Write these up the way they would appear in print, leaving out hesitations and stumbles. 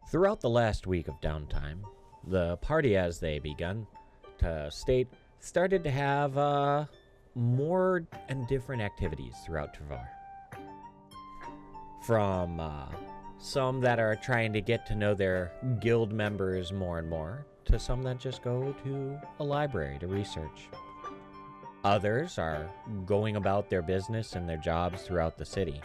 Throughout the last week of downtime, the party, as they begun to state, started to have more and different activities throughout Travar. From some that are trying to get to know their guild members more and more, to some that just go to a library to research. Others are going about their business and their jobs throughout the city.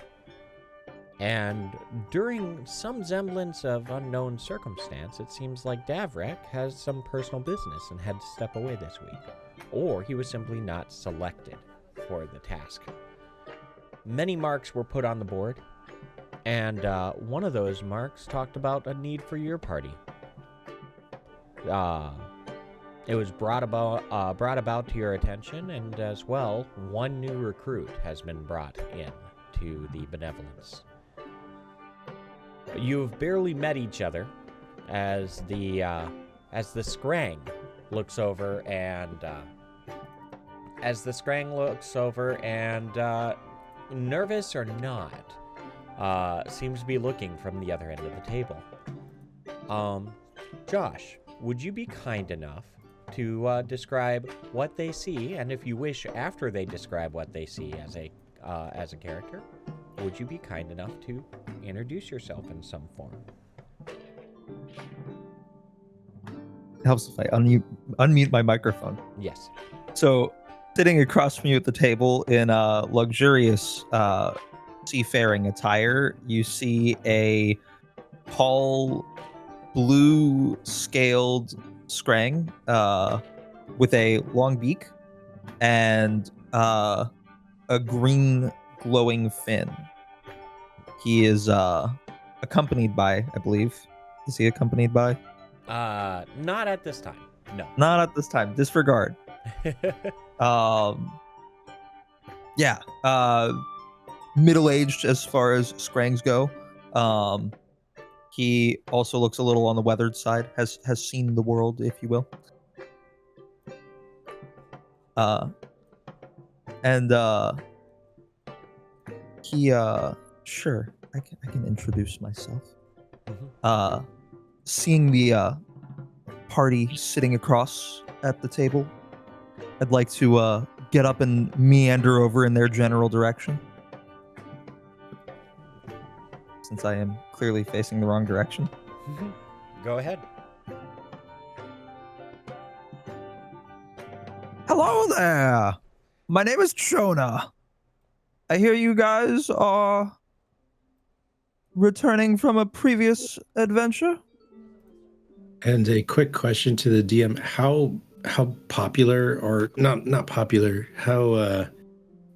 And during some semblance of unknown circumstance, it seems like Davrek has some personal business and had to step away this week. Or he was simply not selected for the task. Many marks were put on the board, and one of those marks talked about a need for your party. It was brought about to your attention, and as well, one new recruit has been brought in to the Benevolence. You've barely met each other as the Scrang looks over and nervous or not, seems to be looking from the other end of the table. Josh, would you be kind enough to describe what they see, and if you wish, after they describe what they see as a character, would you be kind enough to introduce yourself in some form? It helps if I unmute my microphone. Yes. So, sitting across from you at the table in a luxurious seafaring attire, you see a tall, blue-scaled Scrang with a long beak and a green glowing fin. He is accompanied by, I believe. Is he accompanied by? Not at this time. No. Not at this time. Disregard. Yeah. Middle-aged as far as Scrangs go. He also looks a little on the weathered side. Has seen the world, if you will. He sure, I can introduce myself. Mm-hmm. Seeing the party sitting across at the table, I'd like to get up and meander over in their general direction, since I am clearly facing the wrong direction. Mm-hmm. Go ahead. Hello there! My name is Chona. I hear you guys are returning from a previous adventure? And a quick question to the DM: How popular, or not popular? How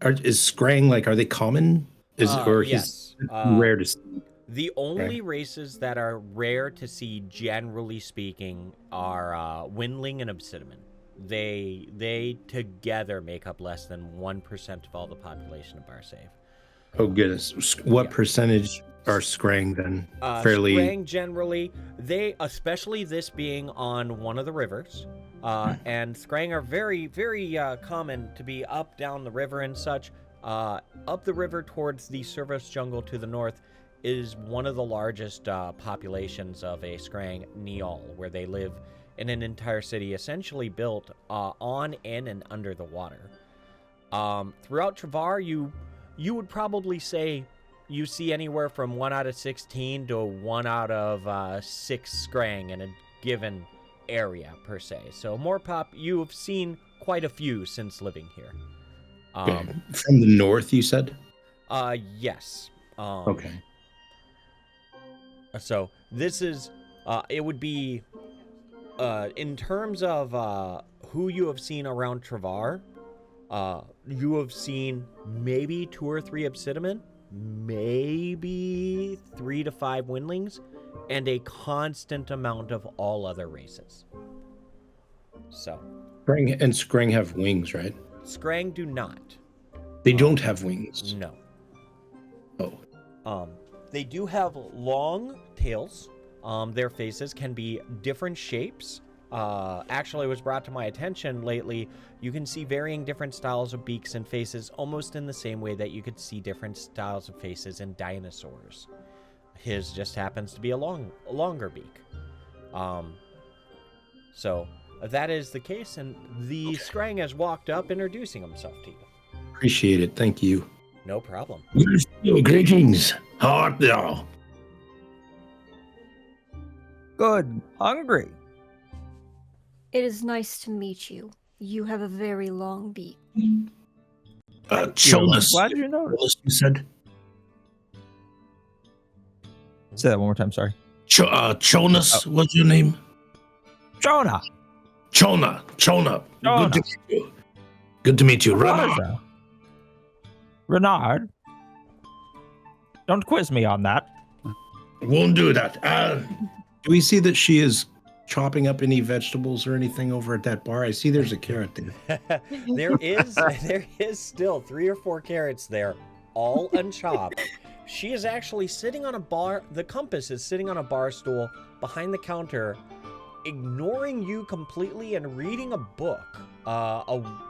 is Scrang, like? Are they common? Yes. Rare to see? The only races that are rare to see, generally speaking, are Windling and Obsidian. They together make up less than 1% of all the population of Barsave. Oh goodness! What percentage are Scrang then? Fairly. Scrang generally, especially this being on one of the rivers, and Scrang are very, very common to be up down the river and such. Up the river towards the Service Jungle to the north is one of the largest populations of a Scrang Neol, where they live in an entire city essentially built on, in, and under the water. Throughout Travar, you would probably say you see anywhere from 1 out of 16 to 1 out of 6 Scrang in a given area, per se. So more you've seen quite a few since living here. From the north, you said? Yes. Okay. So this is, it would be, in terms of who you have seen around Travar, you have seen maybe 2 or 3 Obsidian, maybe 3 to 5 Windlings, and a constant amount of all other races. So. Scrang and Scrang have wings, right? Scrang do not. They don't have wings. No. Oh. They do have long tails. Their faces can be different shapes. Actually, it was brought to my attention lately, you can see varying different styles of beaks and faces almost in the same way that you could see different styles of faces in dinosaurs. his just happens to be a longer beak. So that is the case, and the Scrang has walked up, introducing himself to you. Appreciate it. Thank you. No problem. Greetings. How art thou? Good. Hungry. It is nice to meet you. You have a very long beak. Chona. Glad you noticed. You said? Say that one more time, sorry. Chonas, what's your name? Chona. Chona. Chona. Good to meet you. Good to meet you. Pleasure. Renard. Don't quiz me on that. Won't do that. Do we see that she is chopping up any vegetables or anything over at that bar? I see there's a carrot there. there is still 3 or 4 carrots there, all unchopped. She is actually sitting on a bar. The compass is sitting on a bar stool behind the counter, ignoring you completely and reading a book,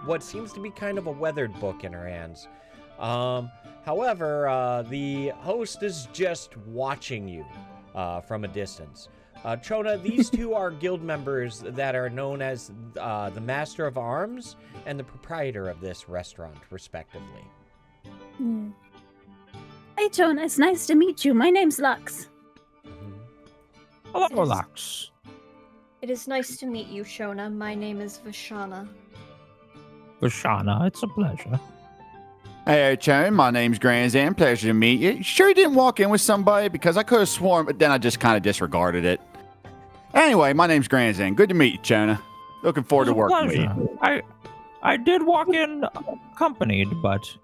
what seems to be kind of a weathered book in her hands. However, the host is just watching you from a distance. Chona, these two are guild members that are known as the Master of Arms and the proprietor of this restaurant, respectively. Yeah. Hey, Chona, it's nice to meet you. My name's Lux. Hello, Lux. It is nice to meet you, Shona. My name is Vashana. Vashana, it's a pleasure. Hey, Chona, my name's Granozan. Pleasure to meet you. Sure you didn't walk in with somebody? Because I could have sworn, but then I just kind of disregarded it. Anyway, my name's Granozan. Good to meet you, Chona. Looking forward to working with you. I did walk in accompanied, but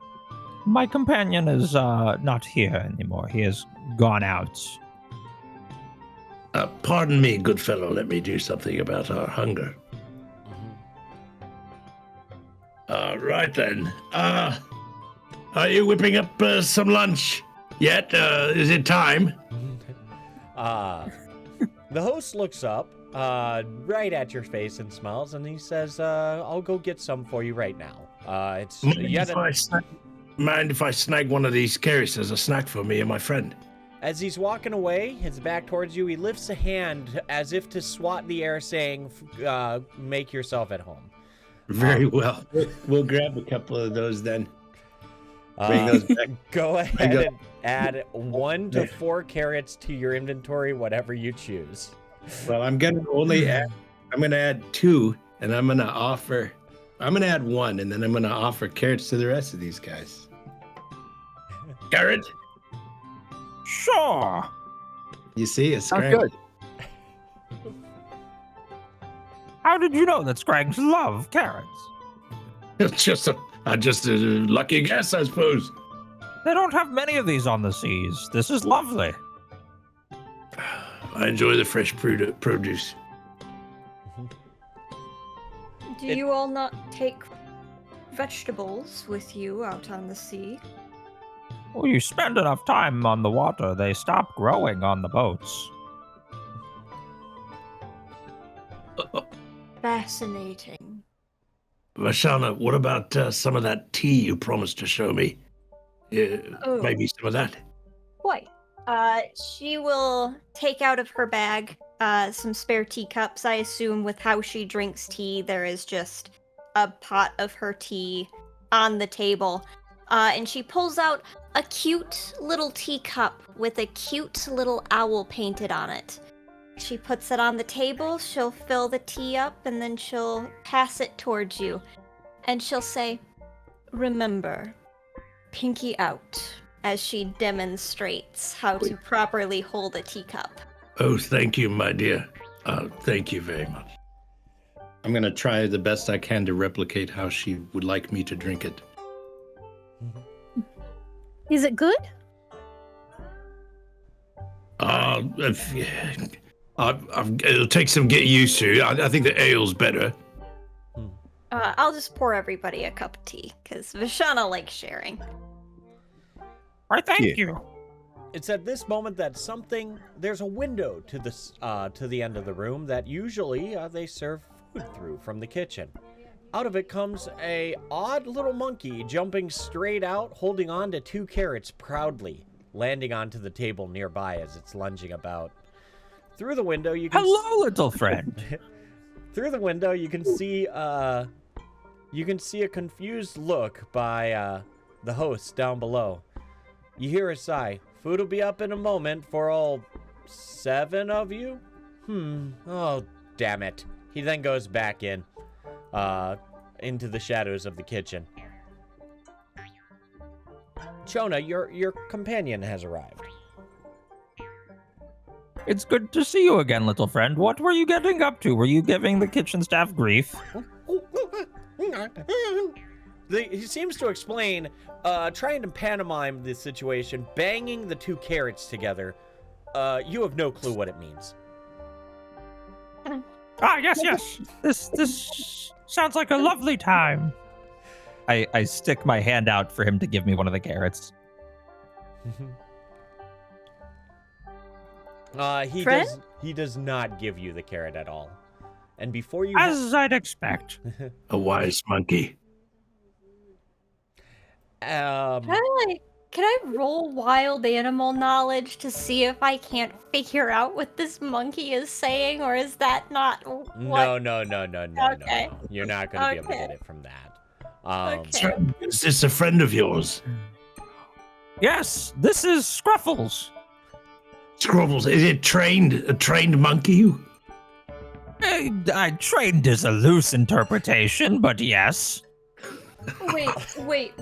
my companion is not here anymore. He has gone out. Pardon me, good fellow. Let me do something about our hunger. Right then. Are you whipping up some lunch yet? Is it time? The host looks up right at your face and smiles, and he says, I'll go get some for you right now. Mind if I snag one of these carrots as a snack for me and my friend? As he's walking away, his back towards you, he lifts a hand as if to swat the air, saying, make yourself at home. Very well. We'll grab a couple of those then. Bring those back. Go ahead and add 1 to 4 carrots to your inventory, whatever you choose. Well, I'm gonna add 2, and I'm gonna add 1, and then I'm gonna offer carrots to the rest of these guys. Carrot? Sure. You see, it's Sounds great. good. How did you know that Scrags love carrots? It's just a lucky guess, I suppose. They don't have many of these on the seas. This is lovely. I enjoy the fresh produce. Do you all not take vegetables with you out on the sea? Well, you spend enough time on the water, they stop growing on the boats. Fascinating. Vashana, what about some of that tea you promised to show me? Maybe some of that. Quite. She will take out of her bag some spare teacups. I assume with how she drinks tea, there is just a pot of her tea on the table. And she pulls out a cute little teacup with a cute little owl painted on it. She puts it on the table, she'll fill the tea up, and then she'll pass it towards you. And she'll say, "Remember, pinky out," as she demonstrates how to properly hold a teacup. Oh, thank you, my dear. Thank you very much. I'm going to try the best I can to replicate how she would like me to drink it. Is it good? It'll take some getting used to. I think the ale's better. I'll just pour everybody a cup of tea, because Vashana likes sharing. Right, thank you. It's at this moment that there's a window to the end of the room that usually they serve food through from the kitchen. Out of it comes a odd little monkey jumping straight out, holding on to 2 carrots proudly. landing onto the table nearby as it's lunging about. Through the window, you can Hello, little friend. Through the window, you can see a confused look by the host down below. You hear a sigh. Food will be up in a moment for all 7 of you? Oh, damn it. He then goes back into the shadows of the kitchen. Chona, your companion has arrived. It's good to see you again, little friend. What were you getting up to? Were you giving the kitchen staff grief? He seems to explain, trying to pantomime the situation, banging the 2 carrots together. You have no clue what it means. Yes. This sounds like a lovely time. I stick my hand out for him to give me one of the carrots. He does not give you the carrot at all. And before you As I'd expect. A wise monkey. Can I roll wild animal knowledge to see if I can't figure out what this monkey is saying, or is that not what? No. Okay. You're not going to be able to get it from that. Okay. Is this a friend of yours? Yes, this is Scruffles. Scrubbles, is it a trained monkey? I trained is a loose interpretation, but yes. Wait.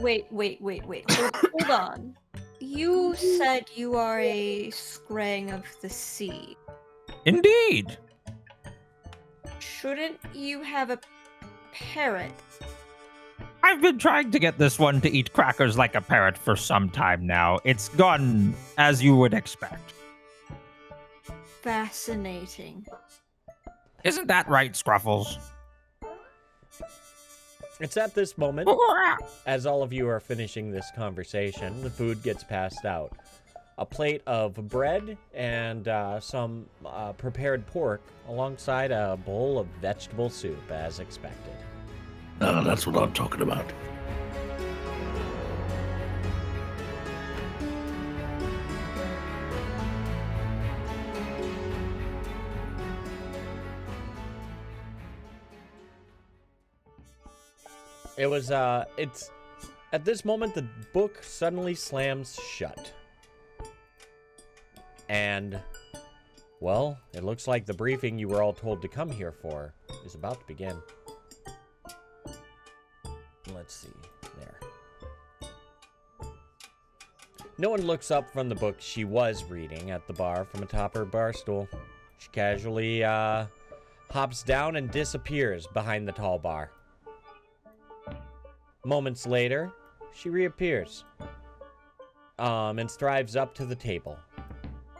Hold on. You said you are a Scrang of the Sea. Indeed. Shouldn't you have a parrot? I've been trying to get this one to eat crackers like a parrot for some time now. It's gone as you would expect. Fascinating. Isn't that right, Scruffles? It's at this moment, as all of you are finishing this conversation, the food gets passed out. A plate of bread and some prepared pork alongside a bowl of vegetable soup, as expected. Oh, that's what I'm talking about. It's at this moment the book suddenly slams shut. And, well, it looks like the briefing you were all told to come here for is about to begin. Let's see, there. No one looks up from the book she was reading at the bar from atop her bar stool. She casually, hops down and disappears behind the tall bar. Moments later, she reappears, and strives up to the table.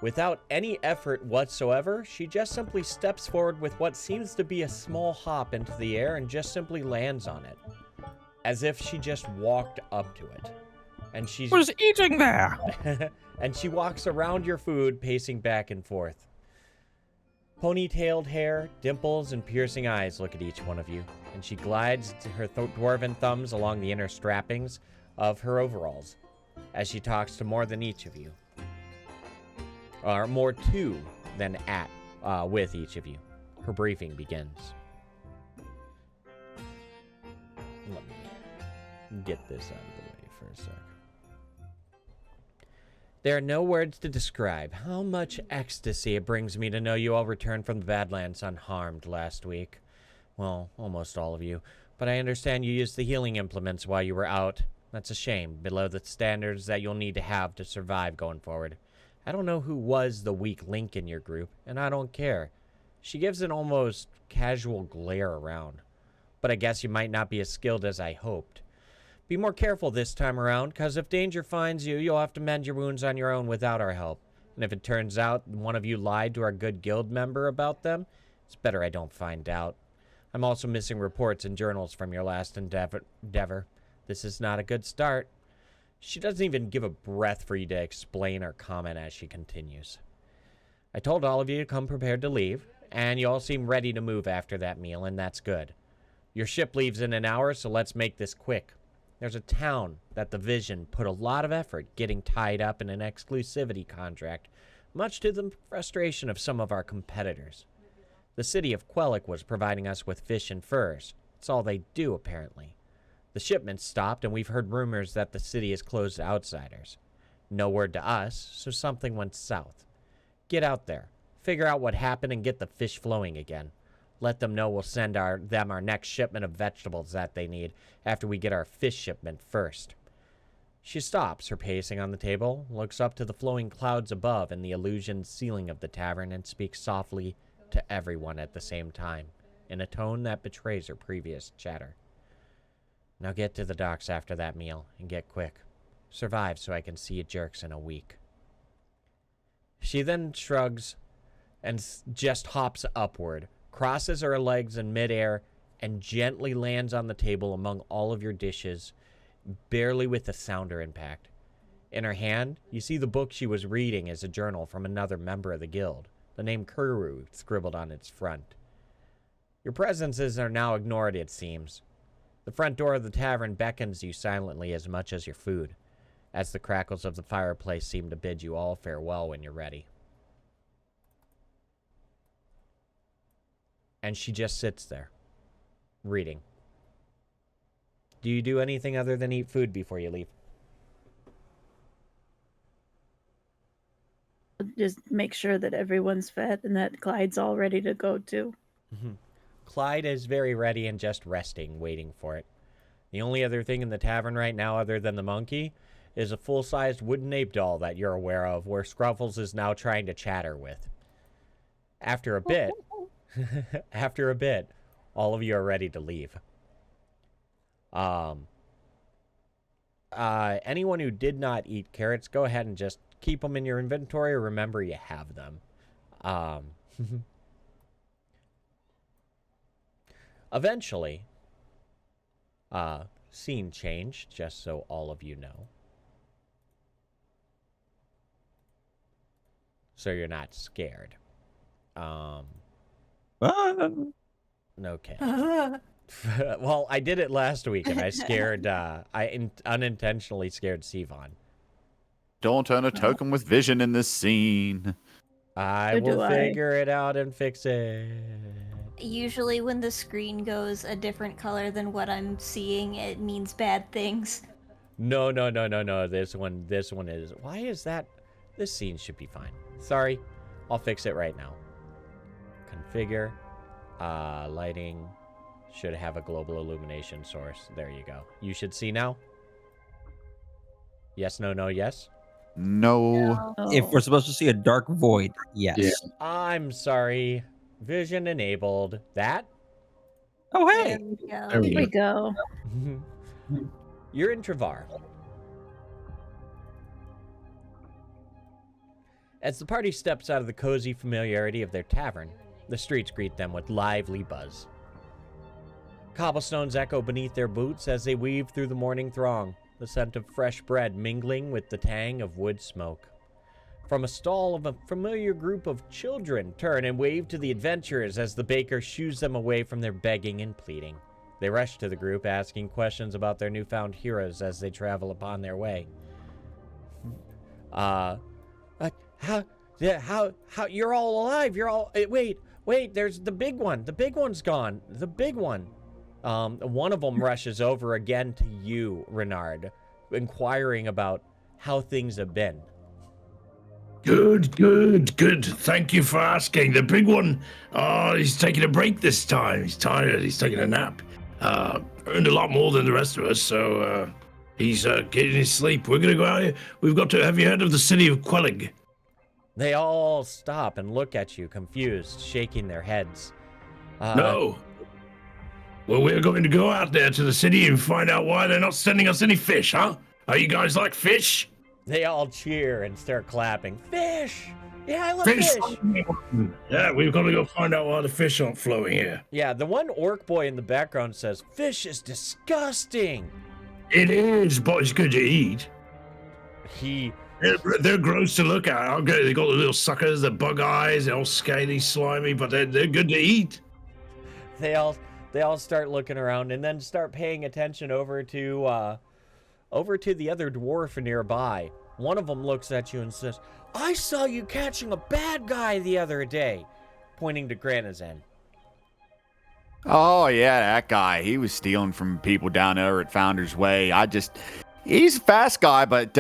Without any effort whatsoever, she just simply steps forward with what seems to be a small hop into the air and just simply lands on it. As if she just walked up to it. And she's... was eating there! And she walks around your food, pacing back and forth. Ponytailed hair, dimples, and piercing eyes look at each one of you, and she glides her dwarven thumbs along the inner strappings of her overalls as she talks to more than each of you. Or more to than with each of you. Her briefing begins. Let me get this out of the way for a sec. There are no words to describe how much ecstasy it brings me to know you all returned from the Badlands unharmed last week. Well, almost all of you. But I understand you used the healing implements while you were out. That's a shame, below the standards that you'll need to have to survive going forward. I don't know who was the weak link in your group, and I don't care. She gives an almost casual glare around. But I guess you might not be as skilled as I hoped. Be more careful this time around, because if danger finds you, you'll have to mend your wounds on your own without our help. And if it turns out one of you lied to our good guild member about them, it's better I don't find out. I'm also missing reports and journals from your last endeavor. This is not a good start. She doesn't even give a breath for you to explain or comment as she continues. I told all of you to come prepared to leave, and you all seem ready to move after that meal, and that's good. Your ship leaves in an hour, so let's make this quick. There's a town that the Vision put a lot of effort getting tied up in an exclusivity contract, much to the frustration of some of our competitors. The city of Quellic was providing us with fish and furs. It's all they do, apparently. The shipments stopped, and we've heard rumors that the city is closed to outsiders. No word to us, so something went south. Get out there, figure out what happened, and get the fish flowing again. Let them know we'll send them our next shipment of vegetables that they need after we get our fish shipment first. She stops her pacing on the table, looks up to the flowing clouds above and the illusioned ceiling of the tavern, and speaks softly to everyone at the same time, in a tone that betrays her previous chatter. Now get to the docks after that meal, and get quick. Survive so I can see you jerks in a week. She then shrugs and just hops upward, crosses her legs in midair, and gently lands on the table among all of your dishes, barely with a sounder impact. In her hand, you see the book she was reading as a journal from another member of the guild, the name Kuru scribbled on its front. Your presences are now ignored, it seems. The front door of the tavern beckons you silently as much as your food, as the crackles of the fireplace seem to bid you all farewell when you're ready. And she just sits there, reading. Do you do anything other than eat food before you leave? Just make sure that everyone's fed and that Clyde's all ready to go too. Mm-hmm. Clyde is very ready and just resting, waiting for it. The only other thing in the tavern right now other than the monkey is a full-sized wooden ape doll that you're aware of, where Scruffles is now trying to chatter with. After a bit, all of you are ready to leave. Anyone who did not eat carrots, go ahead and just keep them in your inventory, or remember you have them. Eventually, scene changed, just so all of you know. So you're not scared. Okay. Well, I did it last week, and I scared, unintentionally scared Sivan. Don't turn a token with vision in this scene. I will figure it out and fix it. Usually when the screen goes a different color than what I'm seeing, it means bad things. No. This one is... Why is that? This scene should be fine. Sorry. I'll fix it right now. Configure. Lighting. Should have a global illumination source. There you go. You should see now. Yes, no, yes? No. If we're supposed to see a dark void, yes. Yeah. I'm sorry. Vision enabled. That? Oh, hey. There we go. There Here we go. You're in Travar. As the party steps out of the cozy familiarity of their tavern, the streets greet them with lively buzz. Cobblestones echo beneath their boots as they weave through the morning throng, the scent of fresh bread mingling with the tang of wood smoke. From a stall of a familiar group of children turn and wave to the adventurers as the baker shoos them away from their begging and pleading. They rush to the group, asking questions about their newfound heroes as they travel upon their way. How you're all alive? You're all, wait, there's the big one. The big one's gone. The big one. One of them rushes over again to you, Renard, inquiring about how things have been. Good. Thank you for asking. The big one, he's taking a break this time. He's tired. He's taking a nap. Earned a lot more than the rest of us, so he's getting his sleep. We're gonna go out here. We've got to. Have you heard of the city of Quellic? They all stop and look at you, confused, shaking their heads. No. Well, we're going to go out there to the city and find out why they're not sending us any fish, huh? Are you guys like fish? They all cheer and start clapping. Fish! Yeah, I love fish! Yeah, we've got to go find out why the fish aren't flowing here. Yeah, the one orc boy in the background says, fish is disgusting! It is, but it's good to eat. They're gross to look at. They got the little suckers, the bug eyes, they're all scaly, slimy, but they're good to eat. They all start looking around and then start paying attention over to over to the other dwarf nearby. One of them looks at you and says, "I saw you catching a bad guy the other day," pointing to Granozan. Oh, yeah, that guy. He was stealing from people down there at Founder's Way. He's a fast guy, but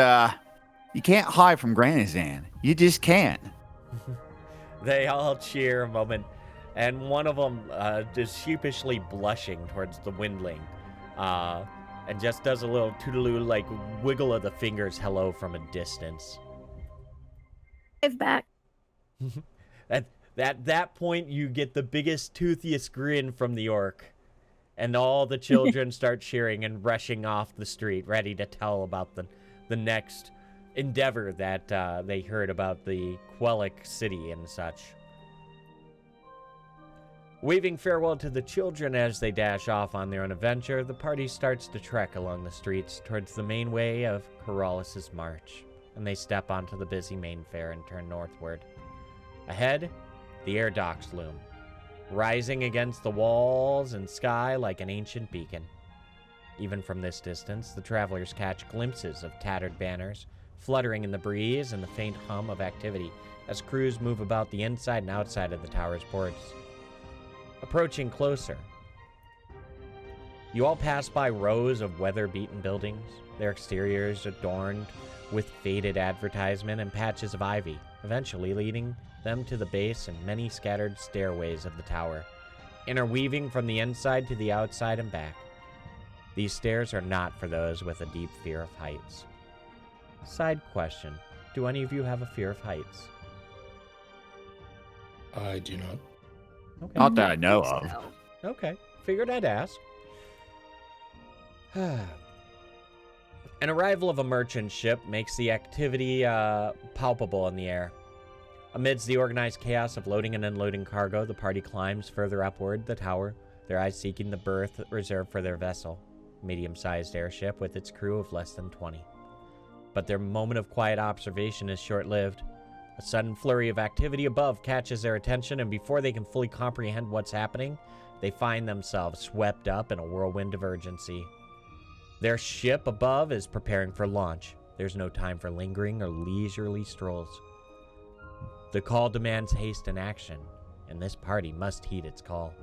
you can't hide from Granozan. You just can't. They all cheer a moment, and one of them is sheepishly blushing towards the Windling, and just does a little toodaloo, like wiggle of the fingers hello from a distance. Wave back. At that point, you get the biggest, toothiest grin from the orc, and all the children start cheering and rushing off the street, ready to tell about the next endeavor that they heard about the Quellic city and such. Waving farewell to the children as they dash off on their own adventure, the party starts to trek along the streets towards the main way of Corollis' march, and they step onto the busy main fair and turn northward. Ahead, the air docks loom, rising against the walls and sky like an ancient beacon. Even from this distance, the travelers catch glimpses of tattered banners fluttering in the breeze and the faint hum of activity as crews move about the inside and outside of the tower's ports. Approaching closer, you all pass by rows of weather-beaten buildings, their exteriors adorned with faded advertisement and patches of ivy, eventually leading them to the base and many scattered stairways of the tower, interweaving from the inside to the outside and back. These stairs are not for those with a deep fear of heights. Side question, do any of you have a fear of heights? I do not. Okay. Not that I know of. Okay, figured I'd ask. An arrival of a merchant ship makes the activity palpable in the air. Amidst the organized chaos of loading and unloading cargo, the party climbs further upward the tower, their eyes seeking the berth reserved for their vessel, a medium-sized airship with its crew of less than 20. But their moment of quiet observation is short-lived. A sudden flurry of activity above catches their attention, and before they can fully comprehend what's happening, they find themselves swept up in a whirlwind of urgency. Their ship above is preparing for launch. There's no time for lingering or leisurely strolls. The call demands haste and action, and this party must heed its call.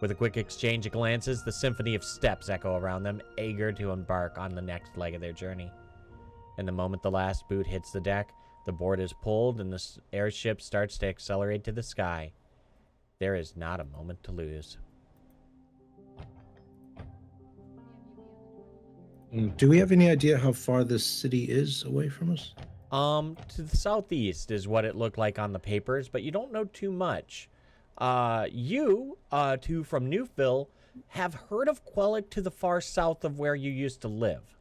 With a quick exchange of glances, the symphony of steps echo around them, eager to embark on the next leg of their journey. And the moment the last boot hits the deck, the board is pulled and the airship starts to accelerate to the sky. There is not a moment to lose. Do we have any idea how far this city is away from us? To the southeast is what it looked like on the papers, but you don't know too much. You two from Newville, have heard of Quellic to the far south of where you used to live.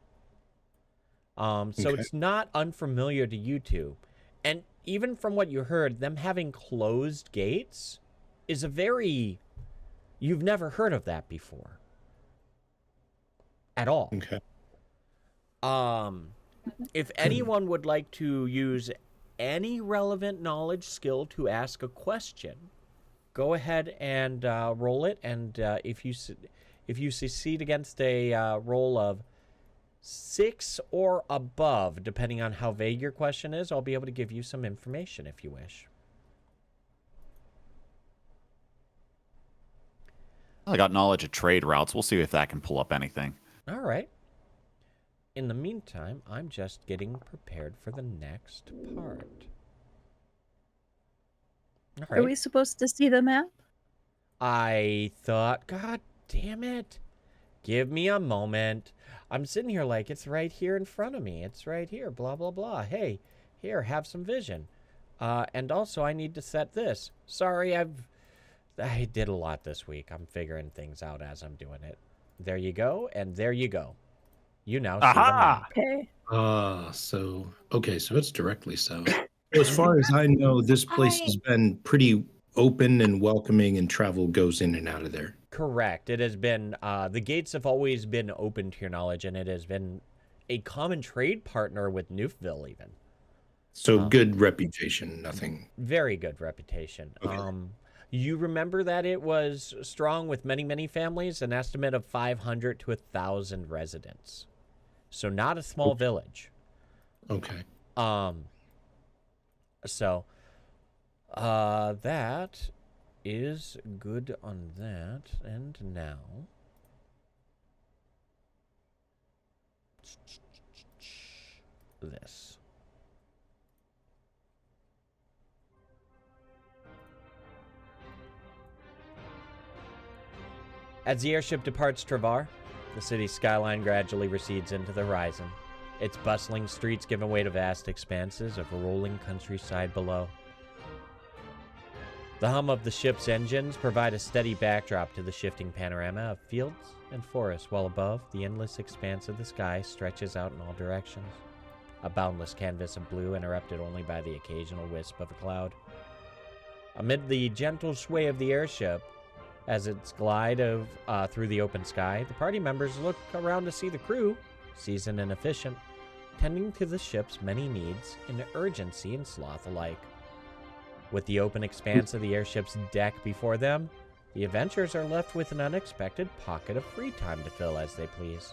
So it's not unfamiliar to you two. And even from what you heard, them having closed gates is you've never heard of that before. At all. Okay. If anyone would like to use any relevant knowledge skill to ask a question, go ahead and roll it. And if you succeed against a roll of 6 or above, depending on how vague your question is, I'll be able to give you some information if you wish. I got knowledge of trade routes. We'll see if that can pull up anything. All right. In the meantime, I'm just getting prepared for the next part. All right. Are we supposed to see the map? I thought, God damn it. Give me a moment. I'm sitting here like it's right here in front of me. It's right here, blah, blah, blah. Hey, here, have some vision. And also, I need to set this. Sorry, I did a lot this week. I'm figuring things out as I'm doing it. There you go, and there you go. You now see the map. Okay. So it's directly south. As far as I know, this place has been pretty open and welcoming, and travel goes in and out of there. Correct. It has been, the gates have always been open to your knowledge, and it has been a common trade partner with Newville even. So good reputation, nothing. Very good reputation. Okay. You remember that it was strong with many, many families, an estimate of 500 to 1,000 residents. So not a small village. Okay. So that is good on that. And now this. As the airship departs Travar, the city's skyline gradually recedes into the horizon. Its bustling streets give way to vast expanses of rolling countryside below. The hum of the ship's engines provide a steady backdrop to the shifting panorama of fields and forests, while above, the endless expanse of the sky stretches out in all directions. A boundless canvas of blue interrupted only by the occasional wisp of a cloud. Amid the gentle sway of the airship, as its glide through the open sky, the party members look around to see the crew, seasoned and efficient, tending to the ship's many needs in urgency and sloth alike. With the open expanse of the airship's deck before them, the adventurers are left with an unexpected pocket of free time to fill as they please.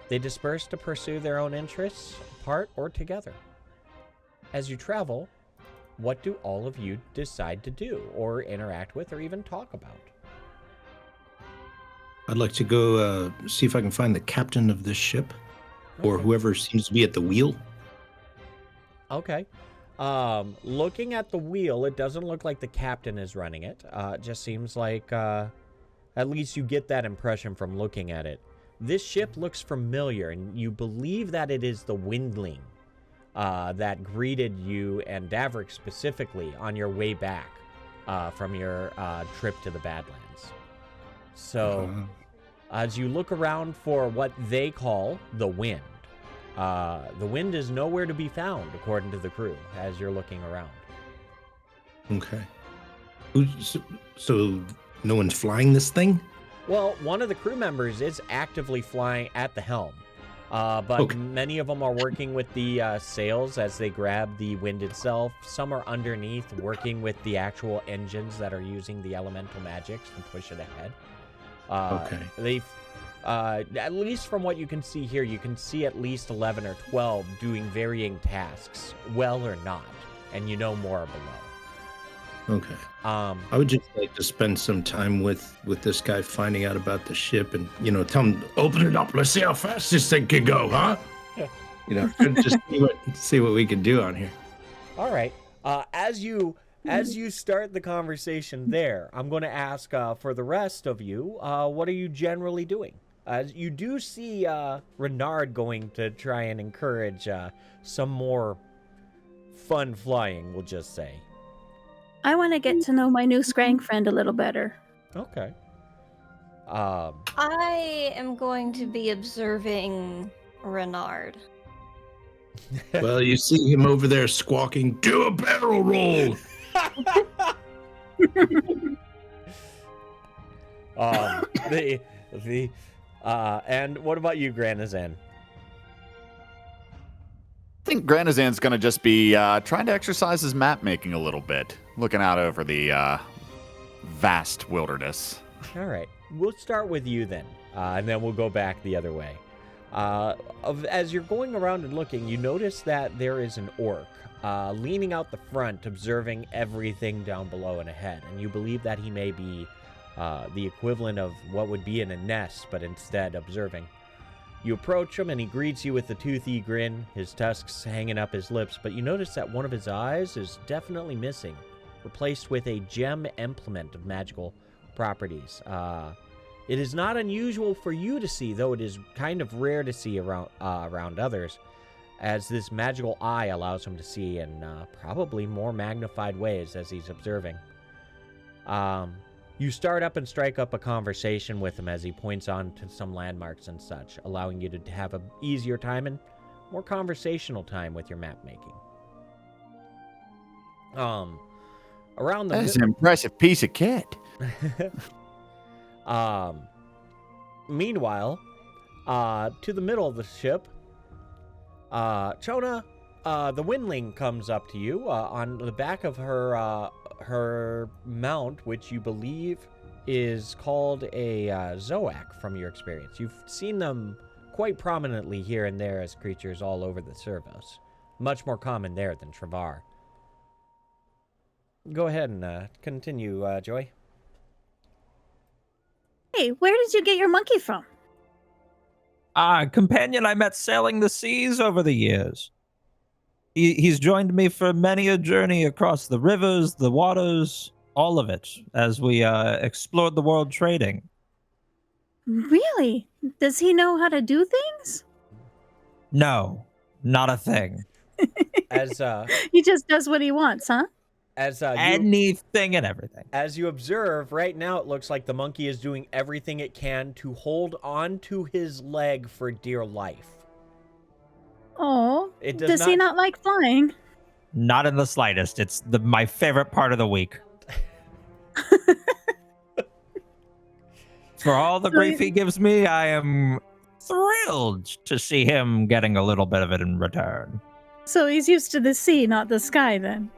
They disperse to pursue their own interests, apart or together. As you travel, what do all of you decide to do, or interact with, or even talk about? I'd like to go see if I can find the captain of this ship, or whoever seems to be at the wheel. Okay. Looking at the wheel, it doesn't look like the captain is running it. It just seems like, at least you get that impression from looking at it. This ship looks familiar, and you believe that it is the Windling that greeted you and Davrick specifically on your way back from your trip to the Badlands. So, as you look around for what they call the wind is nowhere to be found, according to the crew, as you're looking around. Okay. So no one's flying this thing? Well, one of the crew members is actively flying at the helm, but many of them are working with the sails as they grab the wind itself. Some are underneath working with the engines that are using the elemental magics to push it ahead. They've, at least from what you can see here, you can see at least 11 or 12 doing varying tasks, well or not, and you know more below. Okay. I would just like to spend some time with this guy, finding out about the ship, and tell him, open it up. Let's see how fast this thing can go, huh? Just see what we can do on here. All right. As you start the conversation there, I'm going to ask for the rest of you, what are you generally doing? You do see Renard going to try and encourage some more fun flying, we'll just say. I want to get to know my new Scrank friend a little better. Okay. I am going to be observing Renard. Well, you see him over there squawking, do a barrel roll! And what about you, Granozan? I think Granozan's going to just be trying to exercise his map making a little bit, looking out over the vast wilderness. All right. We'll start with you then, and then we'll go back the other way. As you're going around and looking, you notice that there is an orc leaning out the front, observing everything down below and ahead, and you believe that he may be the equivalent of what would be in a nest, but instead observing. You approach him, and he greets you with a toothy grin, his tusks hanging up his lips, but you notice that one of his eyes is definitely missing, replaced with a gem implement of magical properties. It is not unusual for you to see, though it is kind of rare to see around others, as this magical eye allows him to see in probably more magnified ways as he's observing. You start up and strike up a conversation with him as he points on to some landmarks and such, allowing you to have an easier time and more conversational time with your map making. Around the... That's an impressive piece of kit. Meanwhile, to the middle of the ship, Chona, the Windling comes up to you on the back of her mount, which you believe is called a Zoac from your experience. You've seen them quite prominently here and there as creatures all over the Servos. Much more common there than Travar. Go ahead and continue, Joy. Hey, where did you get your monkey from? A companion I met sailing the seas over the years. He's joined me for many a journey across the rivers, the waters, all of it, as we explored the world trading. Really? Does he know how to do things? No, not a thing. As He just does what he wants, huh? Anything and everything. As you observe, right now it looks like the monkey is doing everything it can to hold on to his leg for dear life. Oh, It does he not like flying? Not in the slightest. It's my favorite part of the week. For all the grief he gives me, I am thrilled to see him getting a little bit of it in return. So he's used to the sea, not the sky, then.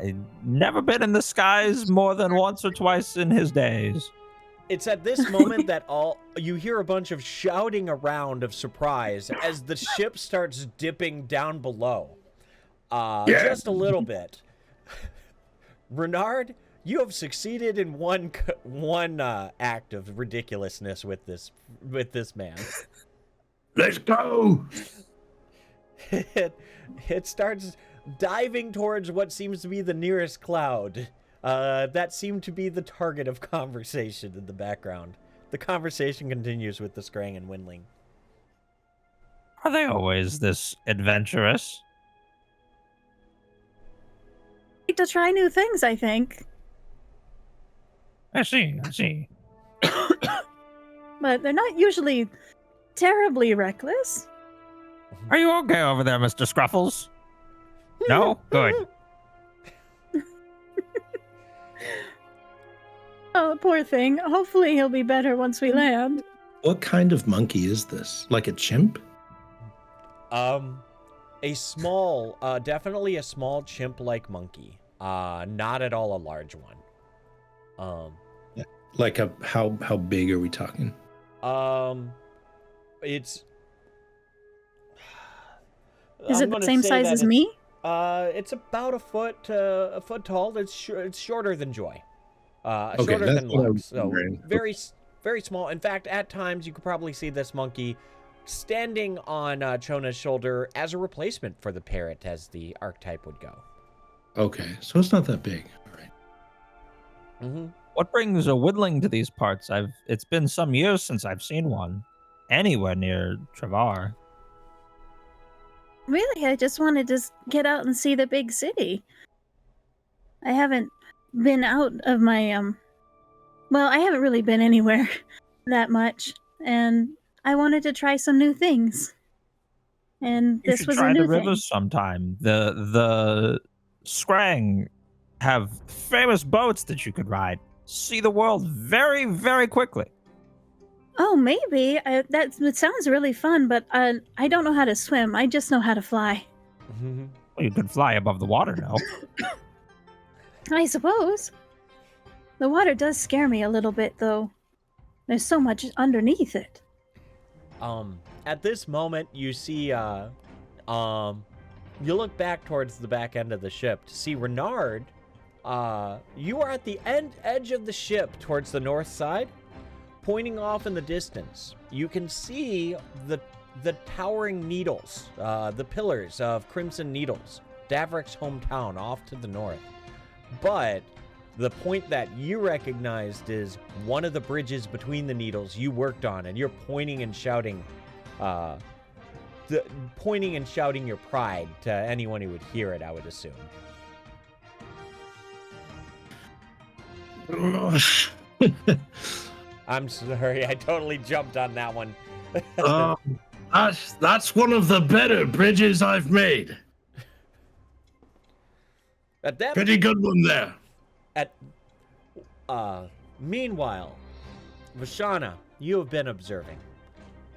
I've never been in the skies more than once or twice in his days. It's at this moment that you hear a bunch of shouting around of surprise as the ship starts dipping down below. Just a little bit. Renard, you have succeeded in one act of ridiculousness with this man. Let's go. It starts diving towards what seems to be the nearest cloud. That seemed to be the target of conversation in the background. The conversation continues with the Scrang and Windling. Are they always this adventurous? Like to try new things, I think. I see. But they're not usually terribly reckless. Are you okay over there, Mr. Scruffles? No? Good. Oh, poor thing. Hopefully he'll be better once we land. What kind of monkey is this? Like a chimp? A small, definitely a small chimp-like monkey. Not at all a large one. Yeah. Like how big are we talking? It's. Is it the same size as me? It's about a foot tall. It's shorter than Joy. Okay, Shorter than what I Lux. was So wondering. very, very small. In fact, at times you could probably see this monkey standing on Chona's shoulder as a replacement for the parrot, as the archetype would go. Okay, so it's not that big. All right. Mm-hmm. What brings a Windling to these parts? It's been some years since I've seen one anywhere near Travar. Really, I just wanted to get out and see the big city. I haven't been out of my, well, I haven't really been anywhere that much, and I wanted to try some new things. And You this should was try a new the thing. rivers sometime. The Scrang have famous boats that you could ride. See the world very, very quickly. Oh, maybe. It sounds really fun, but I don't know how to swim. I just know how to fly. Mm-hmm. Well, you could fly above the water now. I suppose. The water does scare me a little bit, though. There's so much underneath it. At this moment, you see, you look back towards the back end of the ship to see Renard. You are at the edge of the ship towards the north side, pointing off in the distance. You can see the towering needles, the pillars of Crimson Needles, Davrick's hometown off to the north. But the point that you recognized is one of the bridges between the needles you worked on, and you're pointing and shouting, your pride to anyone who would hear it, I would assume. I'm sorry, I totally jumped on that one. That's one of the better bridges I've made. Pretty good one there. Meanwhile, Vashana, you have been observing.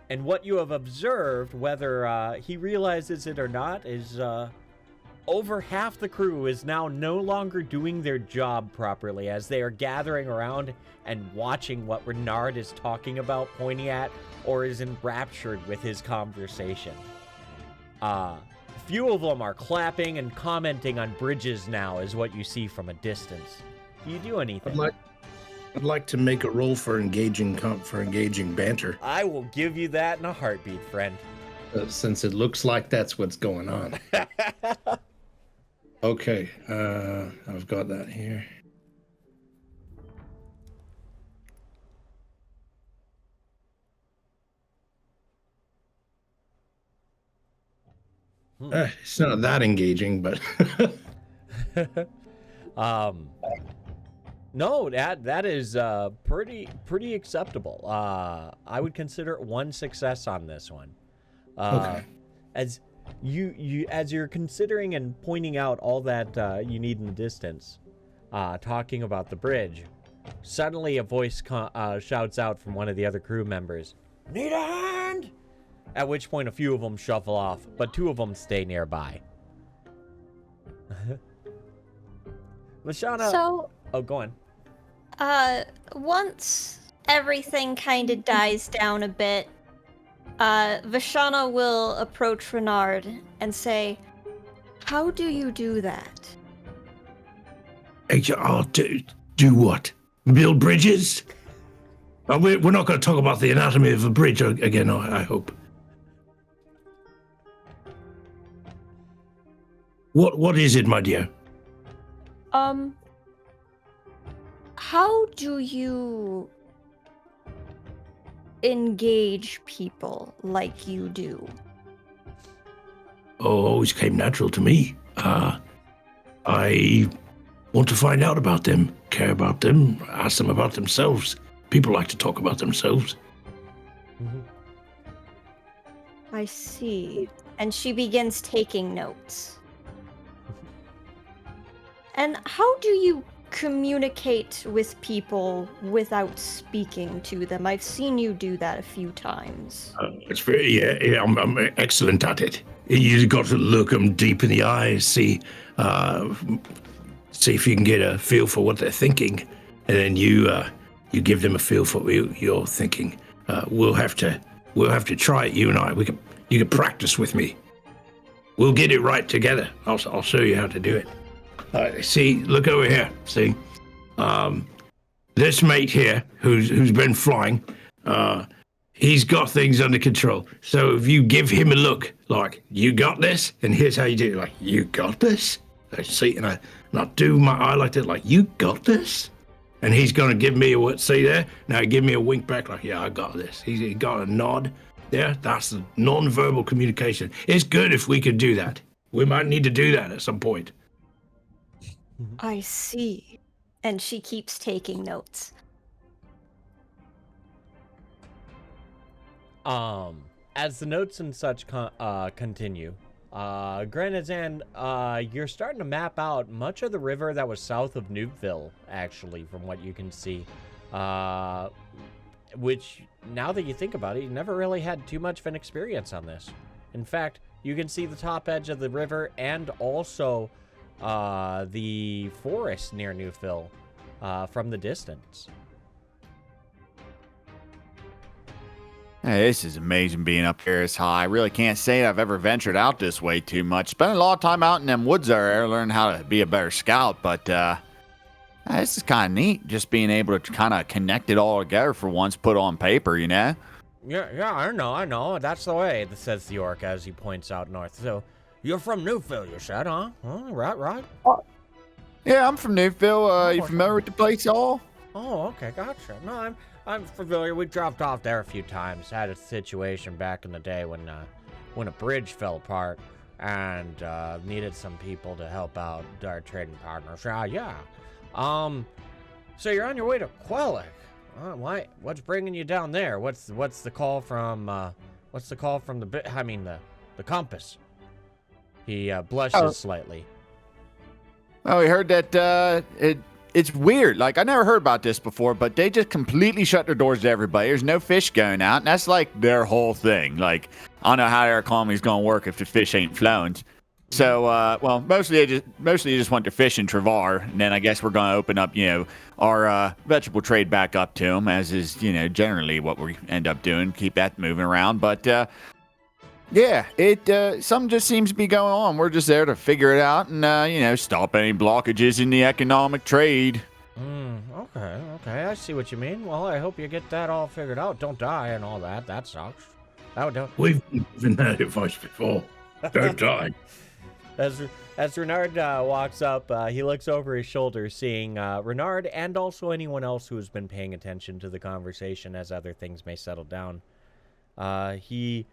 And what you have observed, whether he realizes it or not, is over half the crew is now no longer doing their job properly as they are gathering around and watching what Renard is talking about, pointing at, or is enraptured with his conversation. Few of them are clapping and commenting on bridges now, is what you see from a distance. Do you do anything? I'd like to make a roll for engaging banter. I will give you that in a heartbeat, friend. Since it looks like that's what's going on. Okay, I've got that here. It's not that engaging, but no, that is pretty acceptable. I would consider it one success on this one. Okay. As you're considering and pointing out all that you need in the distance, talking about the bridge, suddenly a voice shouts out from one of the other crew members, "Need a hand?" At which point a few of them shuffle off, but two of them stay nearby. Vashana. So, oh, go on. once everything kind of dies down a bit, Vashana will approach Renard and say, "How do you do that?" I'll do what? Build bridges? We're not going to talk about the anatomy of a bridge again, I hope. What is it, my dear? How do you engage people like you do? Oh, always came natural to me. I want to find out about them, care about them, ask them about themselves. People like to talk about themselves. I see. And she begins taking notes. And how do you communicate with people without speaking to them? I've seen you do that a few times. It's very, yeah, I'm excellent at it. You got to look them deep in the eyes, see if you can get a feel for what they're thinking, and then you give them a feel for what you're thinking. We'll have to try it, you and I. You can practice with me. We'll get it right together. I'll show you how to do it. See, look over here. See, this mate here, who's been flying, he's got things under control. So if you give him a look, like, you got this, and here's how you do it, like, you got this. I see, and I do my eye like that, like, you got this, and he's gonna give me a see there. Now give me a wink back, like, yeah, I got this. He got a nod. There, that's the non-verbal communication. It's good if we could do that. We might need to do that at some point. I see. And she keeps taking notes. As the notes and such continue, Granozan, you're starting to map out much of the river that was south of Newville, actually, from what you can see. Which, now that you think about it, you never really had too much of an experience on this. In fact, you can see the top edge of the river and also the forest near Newville from the distance. Hey, this is amazing being up here this high. I really can't say I've ever ventured out this way too much. Spent a lot of time out in them woods there, learning how to be a better scout, but this is kind of neat, just being able to kind of connect it all together for once, put on paper, you know? Yeah, I know. That's the way, says the orc as he points out north. So, you're from Newville, you said, huh? Right. Yeah, I'm from Newville. You familiar with the place at all? Oh, okay, gotcha. No, I'm familiar. We dropped off there a few times. Had a situation back in the day when a bridge fell apart and needed some people to help out our trading partners. Yeah. So you're on your way to Quellic. Why? What's bringing you down there? What's the call from? What's the call from the compass? He blushes slightly. Oh, we heard that it's weird. Like, I never heard about this before, but they just completely shut their doors to everybody. There's no fish going out, and that's like their whole thing. Like, I don't know how their economy's gonna work if the fish ain't flowing. So, well, mostly you just went to fish in Travar, and then I guess we're going to open up, our vegetable trade back up to them, as is, generally what we end up doing, keep that moving around. But, yeah, something just seems to be going on. We're just there to figure it out and, stop any blockages in the economic trade. Okay, I see what you mean. Well, I hope you get that all figured out. Don't die and all that. That sucks. We've given that advice before. Don't die. As Renard walks up, he looks over his shoulder, seeing Renard and also anyone else who's been paying attention to the conversation as other things may settle down. He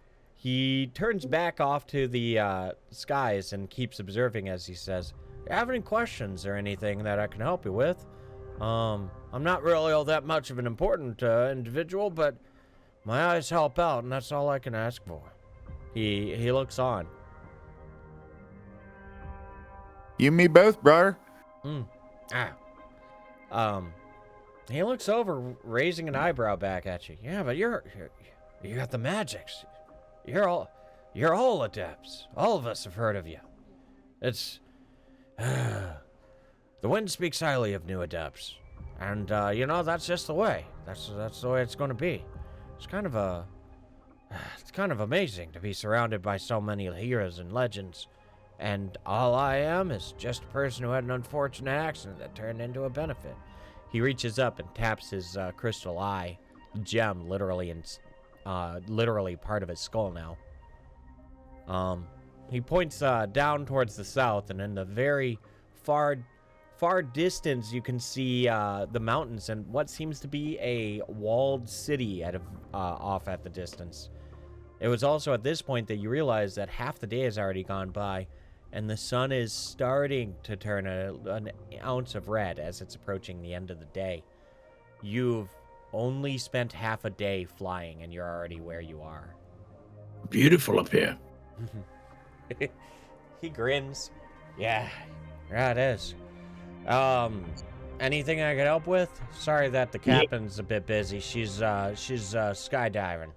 turns back off to the skies and keeps observing as he says, "You have any questions or anything that I can help you with? I'm not really all that much of an important individual, but my eyes help out, and that's all I can ask for." He looks on. You and me both, brother. He looks over, raising an eyebrow back at you. Yeah, but you got the magics. You're all adepts. All of us have heard of you. It's the wind speaks highly of new adepts, and that's just the way. That's the way it's going to be. It's kind of amazing to be surrounded by so many heroes and legends. And all I am is just a person who had an unfortunate accident that turned into a benefit. He reaches up and taps his crystal eye, gem, literally part of his skull now. He points down towards the south, and in the very far distance, you can see the mountains and what seems to be a walled city off at the distance. It was also at this point that you realize that half the day has already gone by, and the sun is starting to turn an ounce of red as it's approaching the end of the day. You've only spent half a day flying, and you're already where you are. Beautiful up here. He grins. Yeah, it is. Anything I could help with? Sorry that the captain's a bit busy. She's skydiving.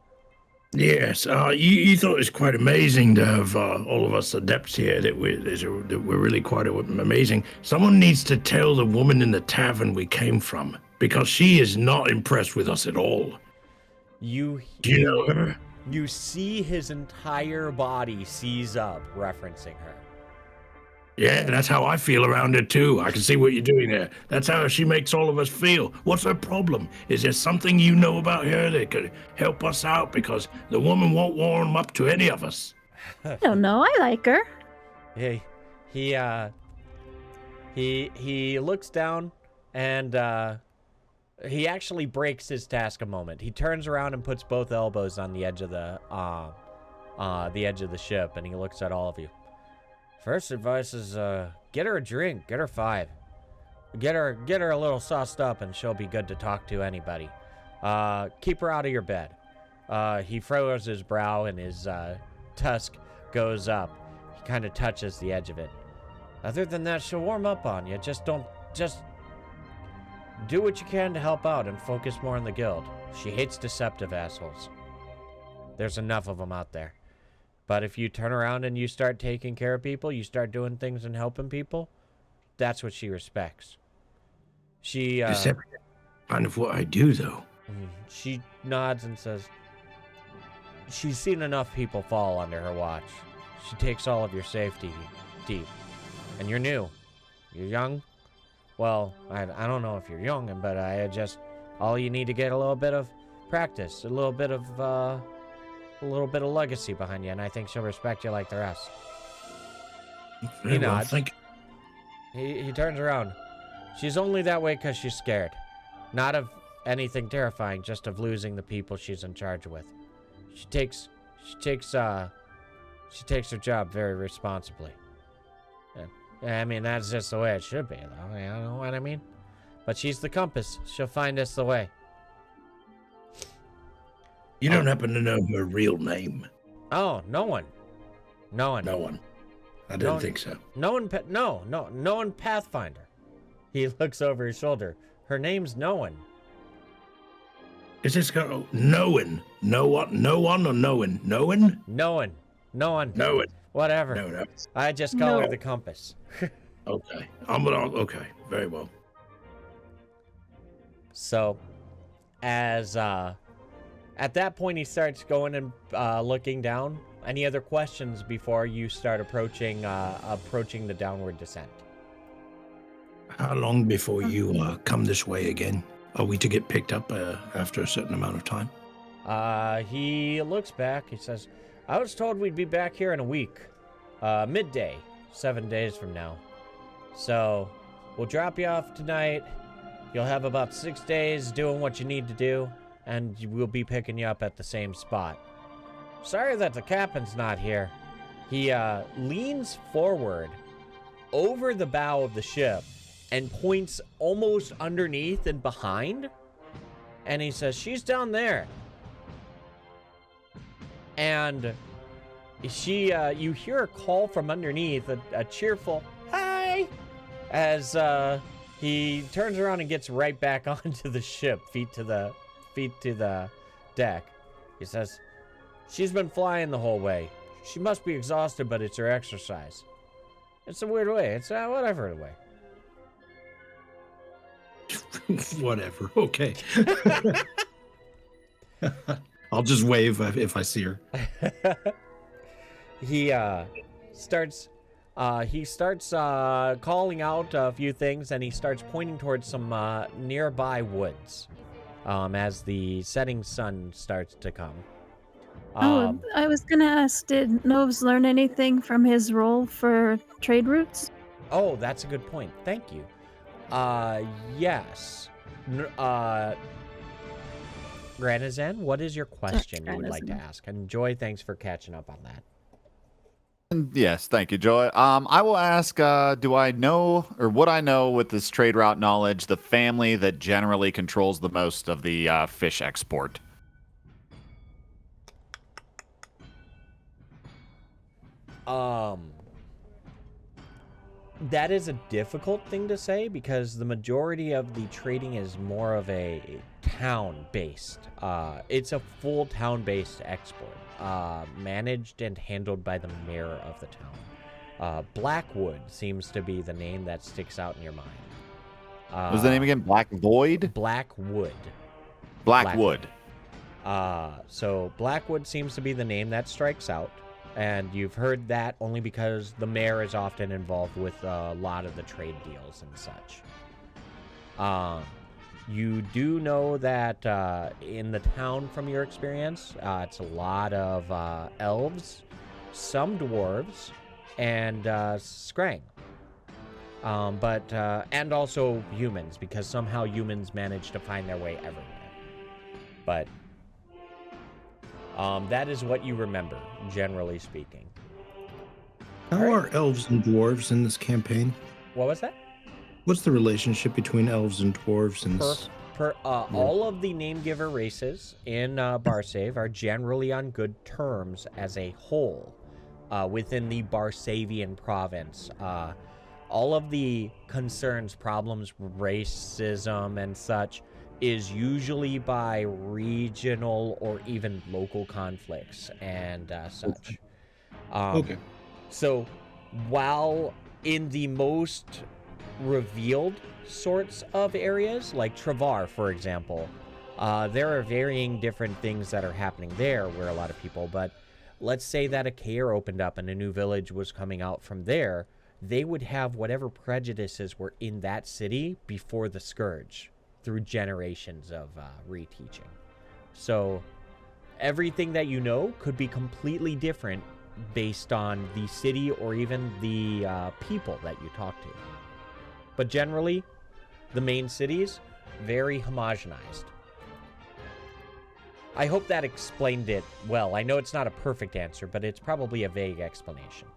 Yes, you thought it was quite amazing to have all of us adepts here. That we're really quite amazing. Someone needs to tell the woman in the tavern we came from, because she is not impressed with us at all. Do you know her? You see his entire body seize up, referencing her. Yeah, that's how I feel around her too. I can see what you're doing there. That's how she makes all of us feel. What's her problem? Is there something you know about her that could help us out? Because the woman won't warm up to any of us. I don't know. I like her. He looks down and he actually breaks his task a moment. He turns around and puts both elbows on the edge of the ship, and he looks at all of you. First advice is get her a drink, get her 5. Get her a little sauced up, and she'll be good to talk to anybody. Keep her out of your bed. He furrows his brow, and his tusk goes up. He kind of touches the edge of it. Other than that, she'll warm up on you. Just do what you can to help out and focus more on the guild. She hates deceptive assholes. There's enough of them out there. But if you turn around and you start taking care of people, you start doing things and helping people, that's what she respects. Deceptive, kind of what I do, though. She nods and says, she's seen enough people fall under her watch. She takes all of your safety deep. And you're new. You're young. Well, I don't know if you're young, but all you need to get a little bit of practice, a little bit of legacy behind you, and I think she'll respect you like the rest. He nods. He turns around. She's only that way because she's scared. Not of anything terrifying, just of losing the people she's in charge with. She takes her job very responsibly. I mean, that's just the way it should be, though. You know what I mean? But she's the compass. She'll find us the way. You don't happen to know her real name? Oh, no one. I didn't think so. No one Pathfinder. He looks over his shoulder. Her name's No One. Is this girl No One? No one or No One? No One? No one. No one. Whatever. No. I just call her No. the compass. Okay. Okay. Very well. So, as at that point, he starts going and looking down. Any other questions before you start approaching the downward descent? How long before you come this way again? Are we to get picked up after a certain amount of time? He looks back. He says, "I was told we'd be back here in a week, midday, 7 days from now. So, we'll drop you off tonight. You'll have about 6 days doing what you need to do, and we'll be picking you up at the same spot. Sorry that the captain's not here." He leans forward over the bow of the ship and points almost underneath and behind, and he says, "She's down there." And you hear a call from underneath, a cheerful "Hi," as he turns around and gets right back onto the ship, feet to the deck. He says, "She's been flying the whole way. She must be exhausted, but it's her exercise. It's a weird way. It's whatever way." Whatever. Okay. I'll just wave if I see her. He starts calling out a few things, and he starts pointing towards some nearby woods as the setting sun starts to come. I was gonna ask, did Noves learn anything from his role for trade routes? Oh, that's a good point. Thank you. Yes. Granozan, what is your question you would like to ask? And Joy, thanks for catching up on that. Yes, thank you, Joy. I will ask, do I know, or would I know with this trade route knowledge, the family that generally controls the most of the fish export? That is a difficult thing to say because the majority of the trading is more of a town-based. It's a full town-based export, managed and handled by the mayor of the town. Blackwood seems to be the name that sticks out in your mind. What was the name again? Black Void? Blackwood. Blackwood. So Blackwood seems to be the name that strikes out. And you've heard that only because the mayor is often involved with a lot of the trade deals and such. You do know that in the town, from your experience, it's a lot of elves, some dwarves, and Scrang. And also humans, because somehow humans manage to find their way everywhere. But that is what you remember, generally speaking. How are elves and dwarves in this campaign? What was that? What's the relationship between elves and dwarves in this? All of the name-giver races in Barsave are generally on good terms as a whole within the Barsavian province. All of the concerns, problems, racism, and such is usually by regional or even local conflicts and such. Okay. So while in the most revealed sorts of areas, like Travar, for example, there are varying different things that are happening there where a lot of people, but let's say that a care opened up and a new village was coming out from there, they would have whatever prejudices were in that city before the Scourge, through generations of reteaching. So everything that you know could be completely different based on the city or even the people that you talk to. But generally, the main cities, very homogenized. I hope that explained it well. I know it's not a perfect answer, but it's probably a vague explanation.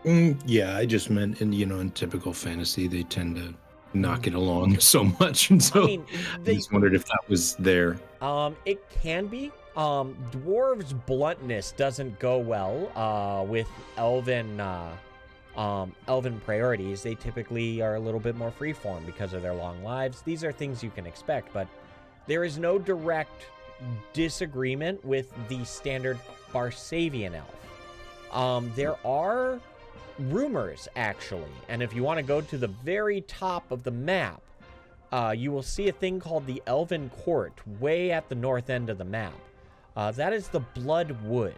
Yeah, I just meant in typical fantasy, they tend to knock it along so much, and so I just wondered if that was there. It can be. Dwarves' bluntness doesn't go well with elven priorities. They typically are a little bit more freeform because of their long lives. These are things you can expect, but there is no direct disagreement with the standard Barsavian elf. There are rumors, actually, and if you want to go to the very top of the map, you will see a thing called the Elven Court way at the north end of the map. That is the Blood Wood.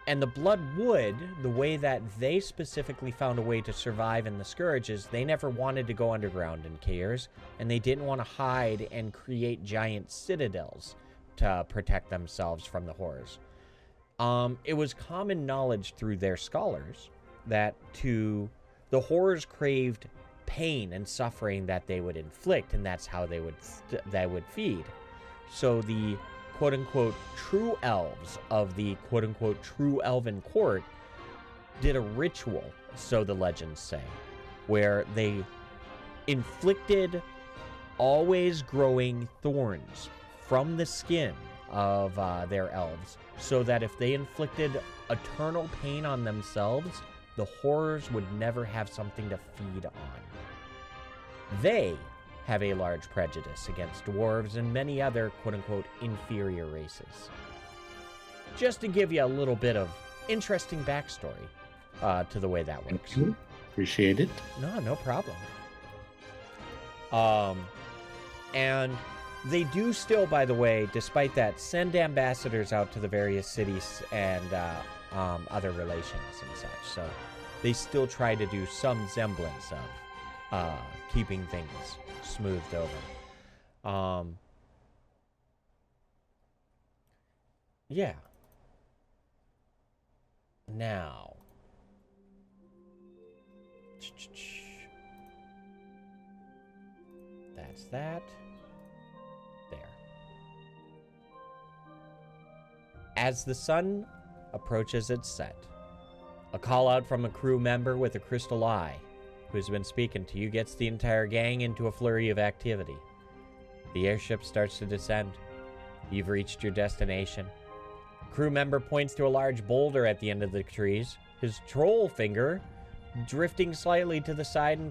And the Blood Wood, the way that they specifically found a way to survive in the Scourge is they never wanted to go underground in Cairns, and they didn't want to hide and create giant citadels to protect themselves from the horrors. It was common knowledge through their scholars that the horrors craved pain and suffering that they would inflict, and that's how they would feed. So the quote-unquote true elves of the quote-unquote true elven court did a ritual, so the legends say, where they inflicted always growing thorns from the skin of their elves, so that if they inflicted eternal pain on themselves, the horrors would never have something to feed on. They have a large prejudice against dwarves and many other quote-unquote inferior races. Just to give you a little bit of interesting backstory to the way that works. Thank you. Appreciate it. No problem. And they do still, by the way, despite that, send ambassadors out to the various cities and other relations and such. So they still try to do some semblance of keeping things smoothed over. Yeah. Now. That's that. There. As the sun approaches its set, a call out from a crew member with a crystal eye who's been speaking to you gets the entire gang into a flurry of activity. The airship starts to descend. You've reached your destination. A crew member points to a large boulder at the end of the trees, his troll finger drifting slightly to the side and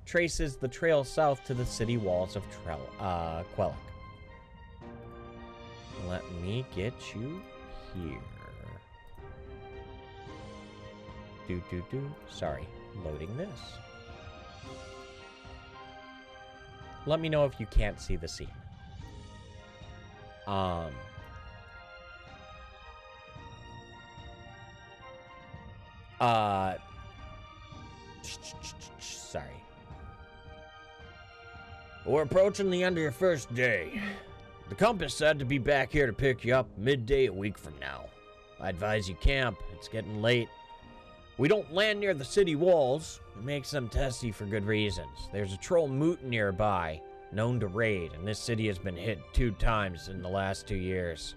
traces the trail south to the city walls of Quellic. Let me get you here. Sorry, loading this. Let me know if you can't see the scene. Sorry. We're approaching the end of your first day. The compass said to be back here to pick you up midday a week from now. I advise you camp. It's getting late. We don't land near the city walls. It makes them testy for good reasons. There's a troll moot nearby, known to raid, and this city has been hit 2 times in the last 2 years.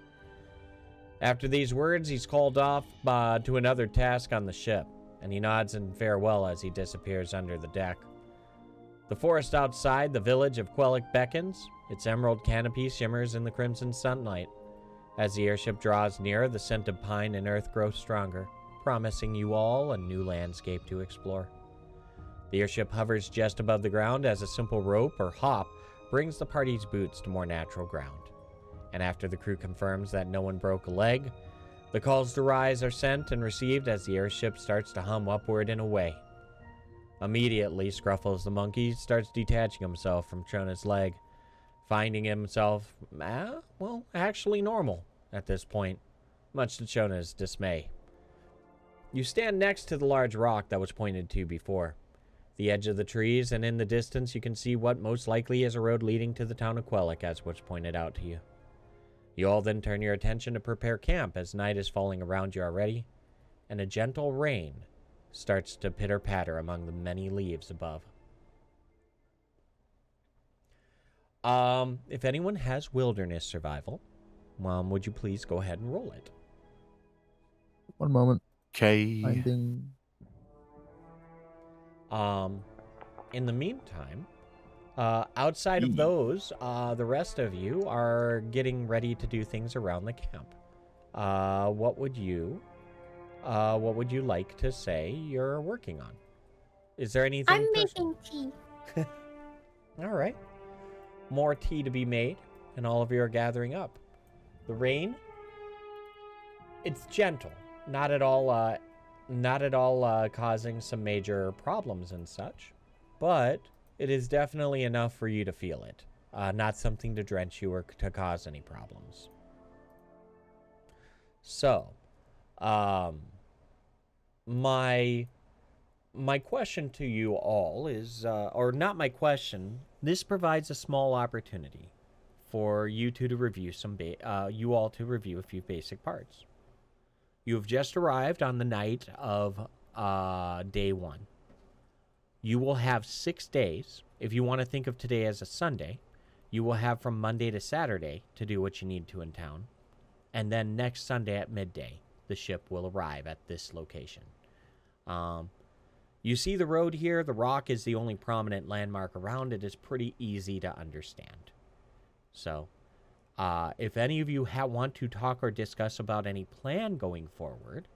After these words, he's called off to another task on the ship, and he nods in farewell as he disappears under the deck. The forest outside the village of Quellic beckons. Its emerald canopy shimmers in the crimson sunlight. As the airship draws near, the scent of pine and earth grows stronger, promising you all a new landscape to explore. The airship hovers just above the ground as a simple rope or hop brings the party's boots to more natural ground. And after the crew confirms that no one broke a leg, the calls to rise are sent and received as the airship starts to hum upward and away. Immediately, Scruffles the monkey starts detaching himself from Chona's leg, finding himself, actually normal at this point, much to Chona's dismay. You stand next to the large rock that was pointed to before. The edge of the trees, and in the distance you can see what most likely is a road leading to the town of Quellic, as was pointed out to you. You all then turn your attention to prepare camp as night is falling around you already, and a gentle rain starts to pitter-patter among the many leaves above. If anyone has wilderness survival, would you please go ahead and roll it? One moment. Okay. Finding. In the meantime, outside of those, the rest of you are getting ready to do things around the camp. What would you like to say you're working on? Is there anything? I'm making tea. All right. More tea to be made, and all of you are gathering up. The rain, it's gentle, not at all not at all causing some major problems and such, but it is definitely enough for you to feel it. Not something to drench you or to cause any problems. So, my question to you all is, or not my question, this provides a small opportunity for you two to review you all to review a few basic parts. You have just arrived on the night of day 1. You will have 6 days. If you want to think of today as a Sunday, you will have from Monday to Saturday to do what you need to in town. And then next Sunday at midday, the ship will arrive at this location. You see the road here. The rock is the only prominent landmark around. It is pretty easy to understand. So, if any of you want to talk or discuss about any plan going forward,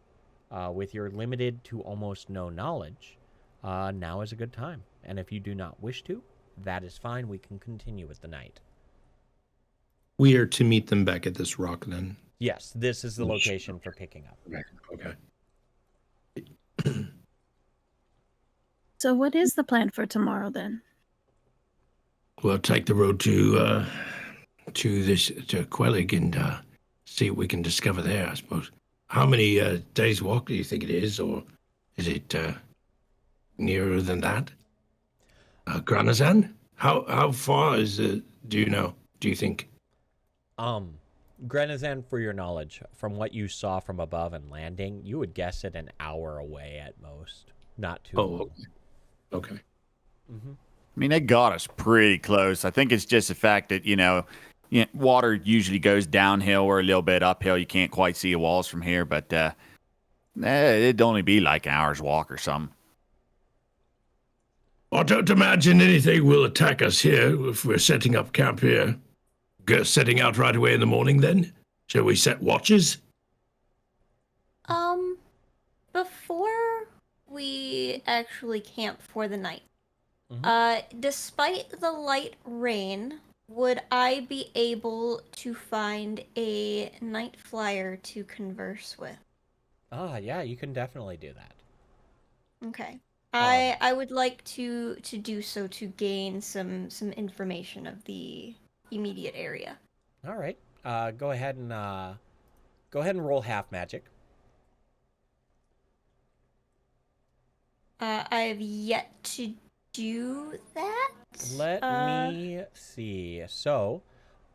with your limited to almost no knowledge, now is a good time. And if you do not wish to, that is fine. We can continue with the night. We are to meet them back at this rock then. Yes, this is the location for picking up. Okay. So what is the plan for tomorrow then? We'll take the road to Quellic and see what we can discover there, I suppose. How many days walk do you think it is, or is it nearer than that? Granozan? How far is it? Do you know? Do you think? Granozan, for your knowledge, from what you saw from above and landing, you would guess it an hour away at most. Not too long. Okay. Mm-hmm. I mean, they got us pretty close. I think it's just the fact that, water usually goes downhill or a little bit uphill. You can't quite see the walls from here, but it'd only be like an hour's walk or something. I don't imagine anything will attack us here if we're setting up camp here. Setting out right away in the morning then? Shall we set watches? Before we actually camp for the night, despite the light rain, would I be able to find a night flyer to converse with? Yeah, you can definitely do that. Okay. I would like to do so to gain some information of the immediate area. All right. Go ahead and roll half magic. I have yet to do that. Let me see. So,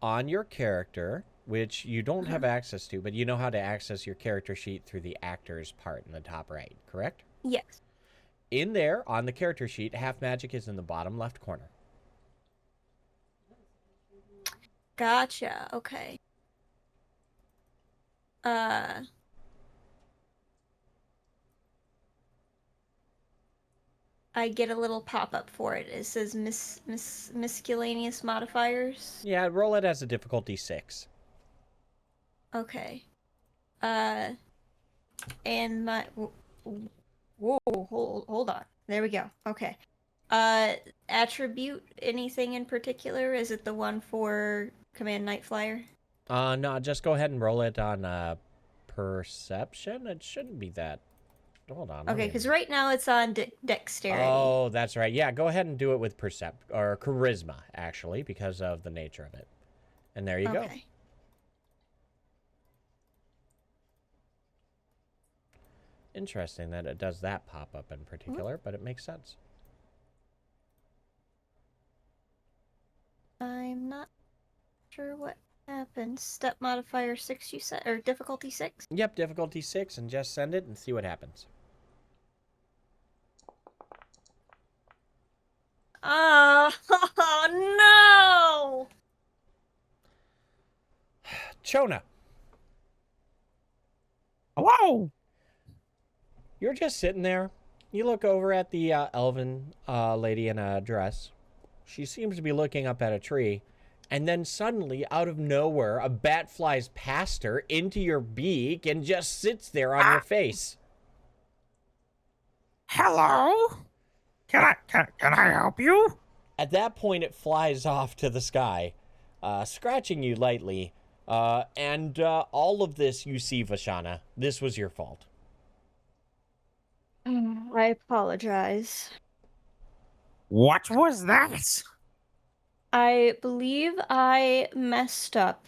on your character, which you don't have access to, but you know how to access your character sheet through the actors part in the top right, correct? Yes. In there, on the character sheet, half magic is in the bottom left corner. Gotcha. Okay. I get a little pop-up for it. It says miscellaneous modifiers. Yeah, roll it as a difficulty 6. Okay. And my whoa, hold on. There we go. Okay. Attribute anything in particular? Is it the one for Command Night Flyer? No, just go ahead and roll it on perception. It shouldn't be that. Hold on. Okay, because right now it's on dexterity. Oh, that's right. Yeah, go ahead and do it with or charisma, actually, because of the nature of it. And there you go. Interesting that it does that pop up in particular, but it makes sense. I'm not sure what happened. Step modifier 6, you said, or difficulty 6? Yep, difficulty 6, and just send it and see what happens. Oh, no! Chona. Hello! You're just sitting there. You look over at the elven lady in a dress. She seems to be looking up at a tree. And then suddenly, out of nowhere, a bat flies past her into your beak and just sits there on your face. Hello? Can I help you? At that point, it flies off to the sky, scratching you lightly. And all of this, you see, Vashana. This was your fault. I apologize. What was that? I believe I messed up.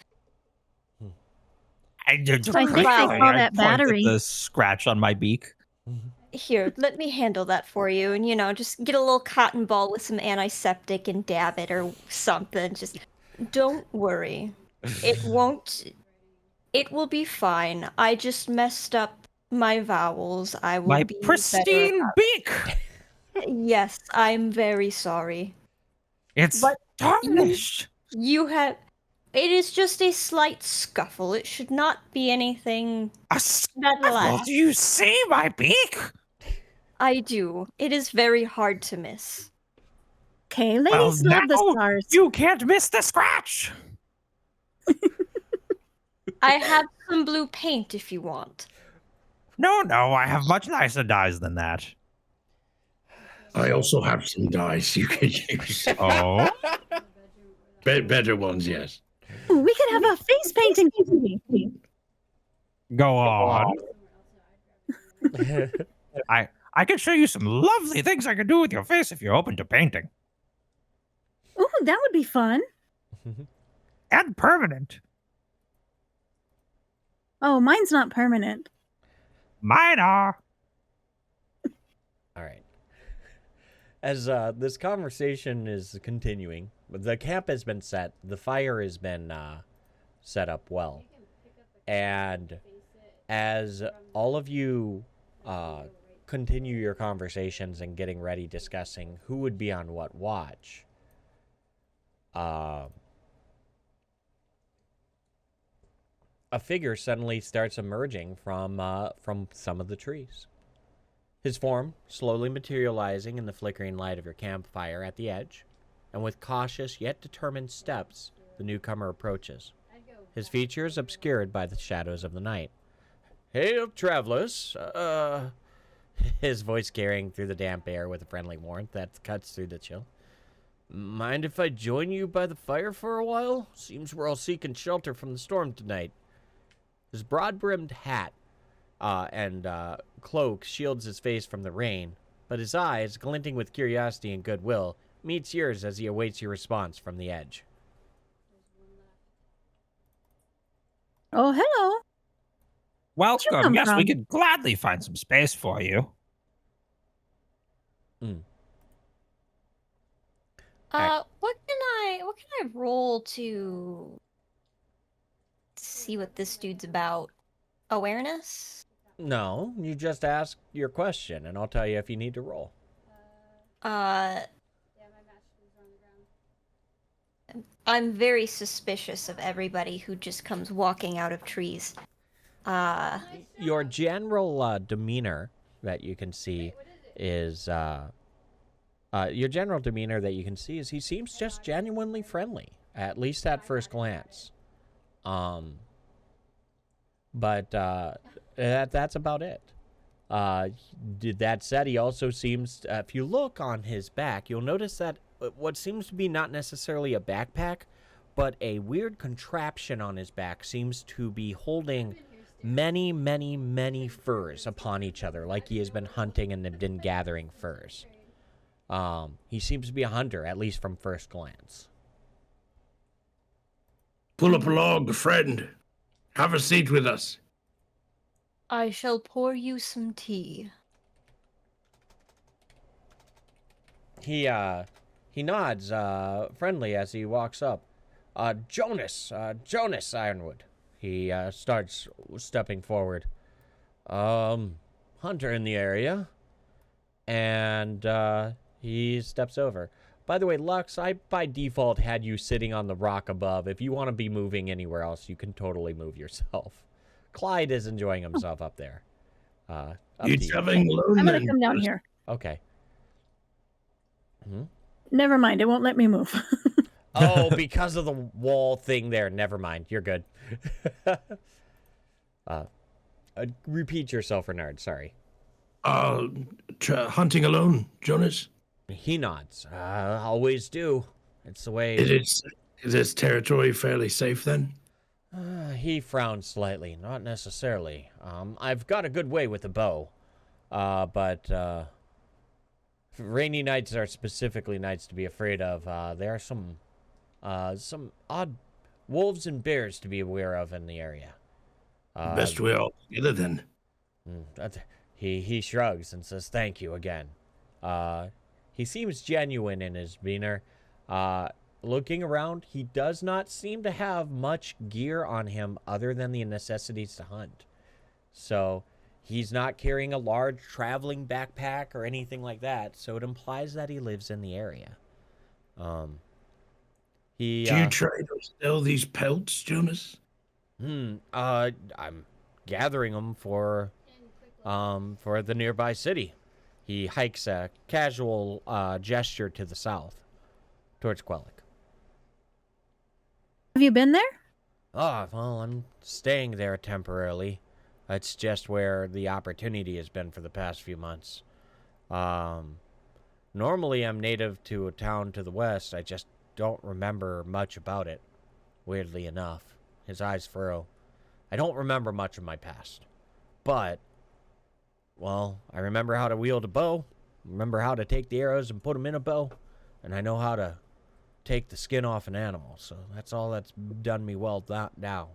I I think they call that battery. The scratch on my beak. Here, let me handle that for you. And, just get a little cotton ball with some antiseptic and dab it or something. Just don't worry. It won't. It will be fine. I just messed up my vowels. I will My be pristine better. beak. Yes, I'm very sorry. It's But tarnished. You have. It is just a slight scuffle. It should not be anything. A scuffle? Do you see my beak? I do. It is very hard to miss. Okay, ladies love the stars. You can't miss the scratch. I have some blue paint if you want. No, I have much nicer dyes than that. I also have some dice you could use. Oh? Better ones, yes. Ooh, we could have a face painting. Go on. I can show you some lovely things I can do with your face if you're open to painting. Ooh, that would be fun. And permanent. Oh, mine's not permanent. Mine are. All right. As this conversation is continuing, the camp has been set. The fire has been set up well. And as all of you continue your conversations and getting ready discussing who would be on what watch, a figure suddenly starts emerging from some of the trees. His form slowly materializing in the flickering light of your campfire at the edge, and with cautious yet determined steps, the newcomer approaches, his features obscured by the shadows of the night. "Hail, travelers! His voice carrying through the damp air with a friendly warmth that cuts through the chill. "Mind if I join you by the fire for a while? Seems we're all seeking shelter from the storm tonight." His broad-brimmed hat and cloak shields his face from the rain, but his eyes, glinting with curiosity and goodwill, meets yours as he awaits your response from the edge. Oh, hello. Welcome. Yes, we could gladly find some space for you. What can I roll to see what this dude's about? Awareness? No, you just ask your question, and I'll tell you if you need to roll. I'm very suspicious of everybody who just comes walking out of trees. Your general demeanor that you can see is he seems just genuinely friendly, at least at first glance. But that's about it. That said, he also seems, if you look on his back, you'll notice that what seems to be not necessarily a backpack, but a weird contraption on his back seems to be holding many, many, many furs upon each other, like he has been hunting and been gathering furs. He seems to be a hunter, at least from first glance. Pull up a log, friend. Have a seat with us. I shall pour you some tea. He nods friendly as he walks up. Jonas Ironwood. He starts stepping forward. Hunter in the area. And he steps over. By the way, Lux, I by default had you sitting on the rock above. If you want to be moving anywhere else, you can totally move yourself. Clyde is enjoying himself up there. You're traveling alone. I'm going to come down here. Okay. Never mind. It won't let me move. Oh, because of the wall thing there. Never mind. You're good. Repeat yourself, Renard. Sorry. Hunting alone, Jonas? He nods. Always do. It's the way... Is this territory fairly safe, then? He frowned slightly. Not necessarily. I've got a good way with a bow. But rainy nights are specifically nights to be afraid of. There are some odd wolves and bears to be aware of in the area. Best we're all together then. He shrugs and says thank you again. He seems genuine in his demeanor. Looking around, he does not seem to have much gear on him other than the necessities to hunt. So he's not carrying a large traveling backpack or anything like that, so it implies that he lives in the area. Do you try to sell these pelts, Jonas? I'm gathering them for the nearby city. He hikes a casual gesture to the south, towards Quellic. Have you been there? Well, I'm staying there temporarily. It's just where the opportunity has been for the past few months. Normally I'm native to a town to the west. I just don't remember much about it, weirdly enough. His eyes furrow. I don't remember much of my past. But, well, I remember how to wield a bow, remember how to take the arrows and put them in a bow, and I know how to take the skin off an animal, so that's all that's done me well now.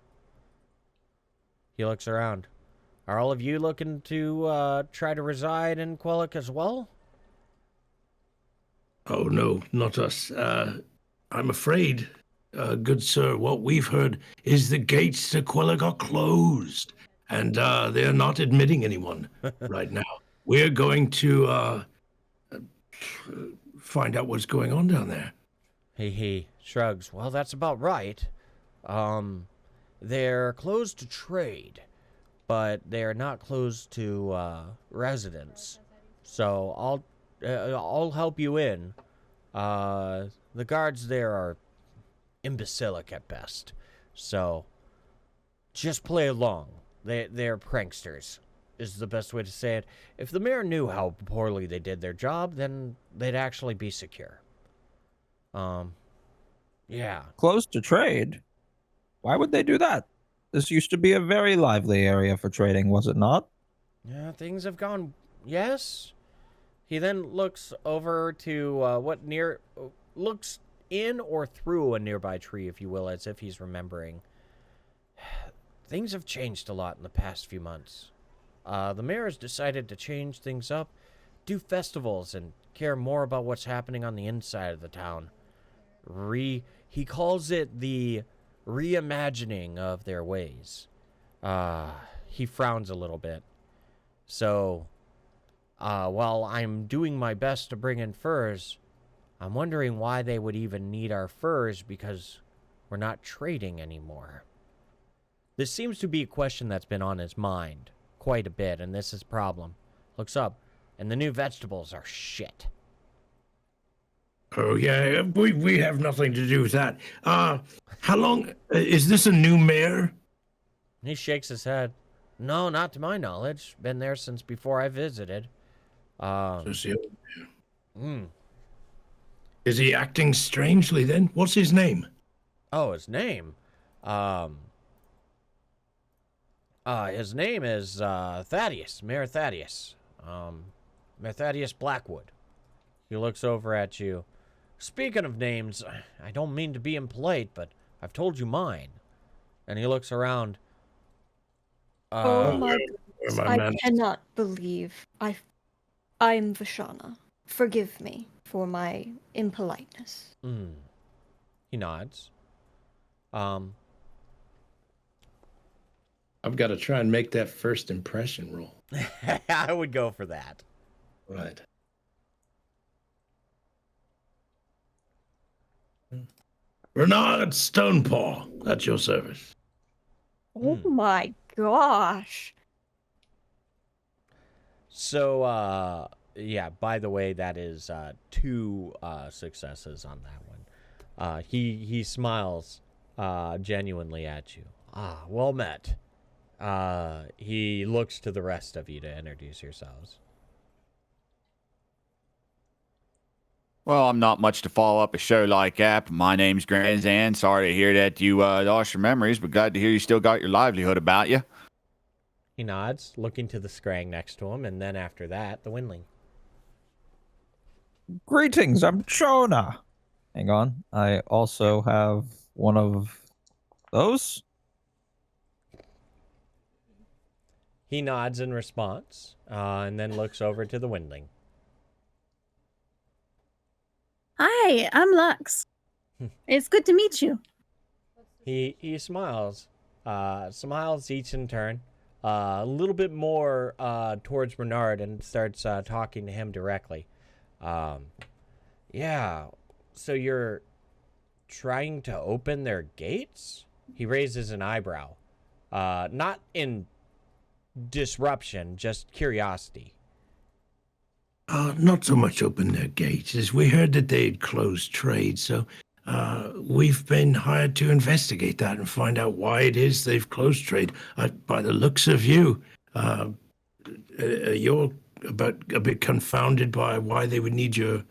He looks around. Are all of you looking to try to reside in Quellic as well? Oh, no, not us. I'm afraid, good sir, what we've heard is the gates to Quellic are closed, and they're not admitting anyone right now. We're going to find out what's going on down there. He shrugs. Well, that's about right. They're closed to trade, but they're not closed to residents. So I'll help you in. The guards there are imbecilic at best. So just play along. They're pranksters, is the best way to say it. If the mayor knew how poorly they did their job, then they'd actually be secure. Yeah. Closed to trade? Why would they do that? This used to be a very lively area for trading, was it not? Yeah, things have gone... Yes? He then looks over to looks in or through a nearby tree, if you will, as if he's remembering. Things have changed a lot in the past few months. The mayor has decided to change things up, do festivals, and care more about what's happening on the inside of the town. He calls it the reimagining of their ways. He frowns a little bit. So, while I'm doing my best to bring in furs, I'm wondering why they would even need our furs, because we're not trading anymore. This seems to be a question that's been on his mind quite a bit, and this is a problem. Looks up, and the new vegetables are shit. Oh, yeah, we have nothing to do with that. How long... is this a new mayor? He shakes his head. No, not to my knowledge. Been there since before I visited. Is he acting strangely then? What's his name? Oh, his name? His name is Thaddeus, Mayor Thaddeus. Mayor Thaddeus Blackwood. He looks over at you. Speaking of names, I don't mean to be impolite, but I've told you mine. And he looks around. Oh my goodness, I cannot believe I'm Vashana. Forgive me for my impoliteness. He nods. I've got to try and make that first impression roll. I would go for that. Right. Renard Stonepaw, at your service. Oh my gosh. So, yeah, by the way, that is 2 successes on that one. He smiles genuinely at you. Well met. He looks to the rest of you to introduce yourselves. Well, I'm not much to follow up a show like that. My name's Granozan. Sorry to hear that you lost your memories, but glad to hear you still got your livelihood about you. He nods, looking to the Scrang next to him, and then after that, the Windling. Greetings, I'm Chona. Hang on. I also have one of those. He nods in response, and then looks over to the Windling. Hi, I'm Lux. It's good to meet you. He smiles. Smiles each in turn. A little bit more towards Renard and starts talking to him directly. Yeah, so you're trying to open their gates? He raises an eyebrow. Not in disruption, just curiosity. Not so much open their gates, as we heard that they'd closed trade, so we've been hired to investigate that and find out why it is they've closed trade. By the looks of you, you're about a bit confounded by why they would need your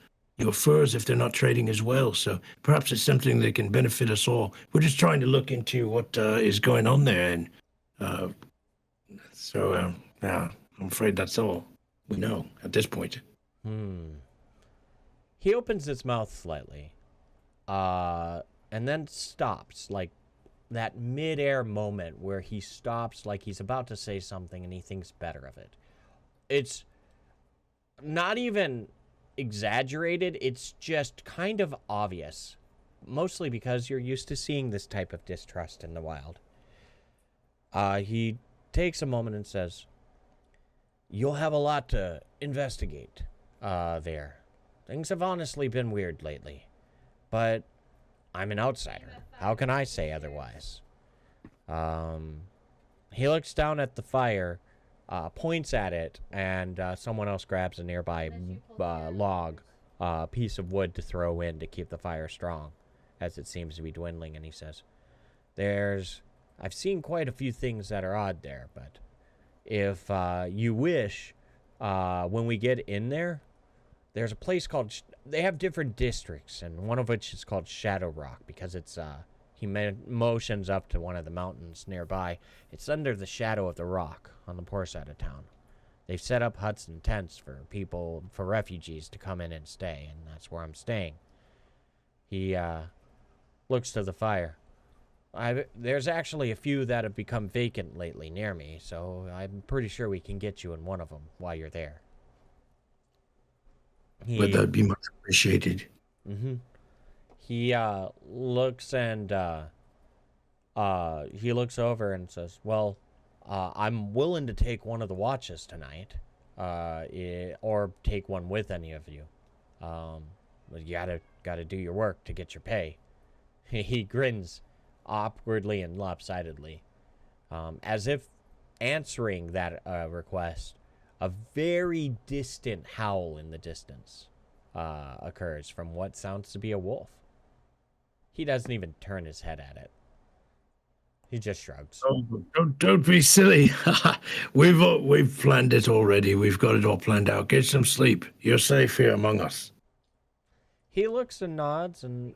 furs if they're not trading as well. So perhaps it's something that can benefit us all. We're just trying to look into what is going on there, and yeah, I'm afraid that's all we know at this point. He opens his mouth slightly, and then stops, like that mid-air moment where he stops like he's about to say something and he thinks better of it. It's not even exaggerated, it's just kind of obvious, mostly because you're used to seeing this type of distrust in the wild. He takes a moment and says, "You'll have a lot to investigate there. Things have honestly been weird lately, but I'm an outsider. How can I say otherwise?" He looks down at the fire, points at it, and someone else grabs a nearby log, piece of wood to throw in to keep the fire strong, as it seems to be dwindling, and he says, I've seen quite a few things that are odd there, but if you wish, when we get in there, there's a place called, they have different districts, and one of which is called Shadowrock, because it's, he motions up to one of the mountains nearby. It's under the shadow of the rock on the poor side of town. They've set up huts and tents for people, for refugees to come in and stay, and that's where I'm staying. He looks to the fire. There's actually a few that have become vacant lately near me, so I'm pretty sure we can get you in one of them while you're there. But that'd be much appreciated. He looks and he looks over and says, "Well, I'm willing to take one of the watches tonight, or take one with any of you. But you gotta do your work to get your pay." He grins awkwardly and lopsidedly, as if answering that request. A very distant howl in the distance occurs from what sounds to be a wolf. He doesn't even turn his head at it. He just shrugs. Oh, don't be silly. We've planned it already. We've got it all planned out. Get some sleep. You're safe here among us. He looks and nods and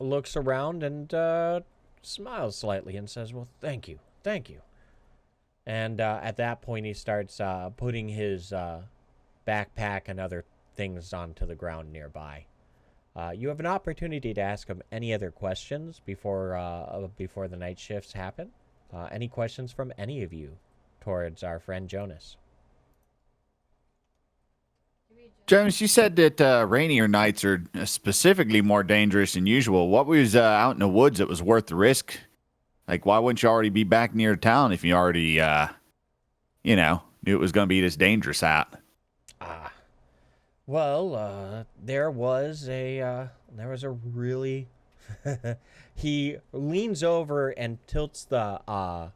looks around and smiles slightly and says, "Well, thank you. And at that point, he starts putting his backpack and other things onto the ground nearby. You have an opportunity to ask him any other questions before the night shifts happen. Any questions from any of you towards our friend Jonas? Jonas, you said that rainier nights are specifically more dangerous than usual. What was out in the woods that was worth the risk? Like, why wouldn't you already be back near town if you already, knew it was going to be this dangerous out? Well, there was a really... He leans over and tilts the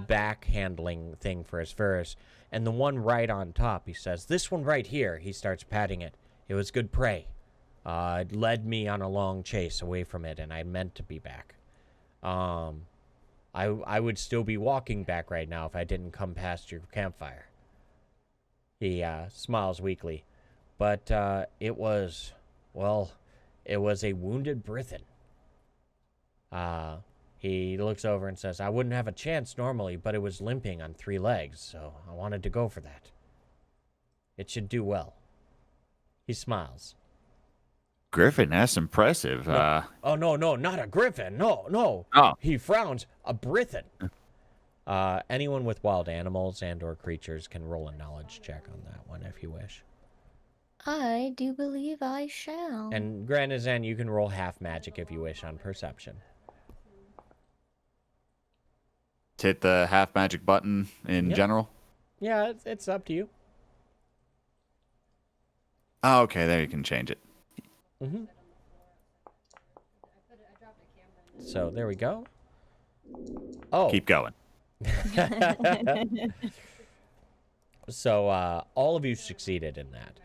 back handling thing for his furs, and the one right on top, he says, "This one right here," he starts patting it. "It was good prey. It led me on a long chase away from it, and I meant to be back. I would still be walking back right now if I didn't come past your campfire." He smiles weakly. "But it was a wounded Brithen." He looks over and says, I wouldn't have a chance normally, but it was limping on 3 legs, so I wanted to go for that. It should do well. He smiles. Griffin, that's impressive. Oh, no, not a griffin. No. Oh. He frowns. A brithen. Anyone with wild animals and or creatures can roll a knowledge check on that one if you wish. I do believe I shall. And Granozan, you can roll half magic if you wish on perception. Hit the half magic button in general. Yeah, it's up to you. Oh, okay, there you can change it. Mm-hmm. So there we go. Oh. Keep going. So all of you succeeded in that.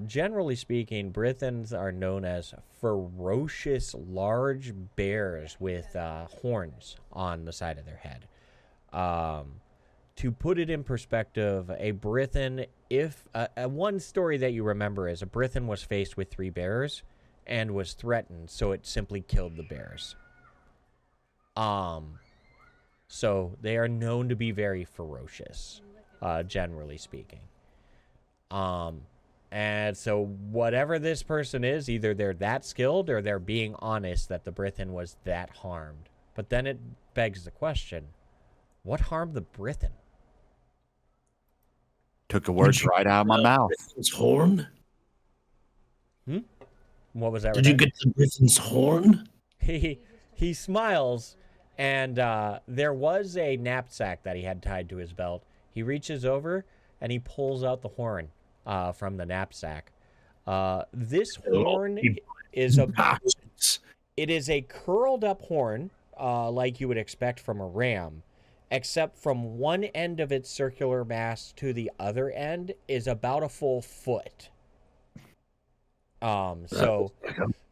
Generally speaking, Brithens are known as ferocious, large bears with horns on the side of their head. To put it in perspective, a Brithen, if one story that you remember is a Brithen was faced with 3 bears and was threatened, so it simply killed the bears. So they are known to be very ferocious, generally speaking. And so whatever this person is, either they're that skilled or they're being honest that the Brithen was that harmed. But then it begs the question, what harmed the Brithen? Took the words right out of my mouth. Brithen's horn? What was that? Did you get the Brithen's horn? He smiles, and there was a knapsack that he had tied to his belt. He reaches over, and he pulls out the horn from the knapsack. This horn is a curled up horn, like you would expect from a ram, except from one end of its circular mass to the other end is about a full foot. So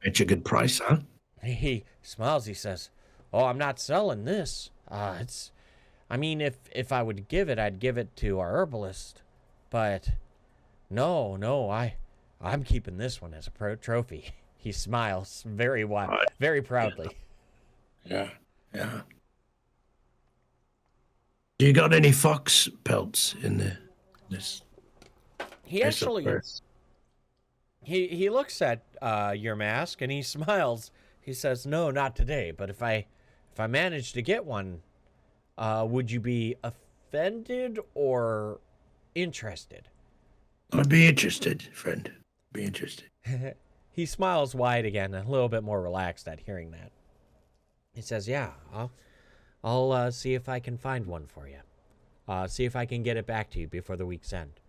it's a good price, huh? He smiles. He says, "Oh, I'm not selling this. I mean, if I would give it, I'd give it to our herbalist. But no, I'm keeping this one as a trophy." He smiles very very proudly. Yeah. Do you got any fox pelts in this? He actually, he looks at your mask and he smiles. He says, "No, not today. But if I manage to get one, would you be offended or interested?" I'd be interested, friend. Be interested. He smiles wide again, a little bit more relaxed at hearing that. He says, "Yeah, I'll see if I can find one for you. See if I can get it back to you before the week's end."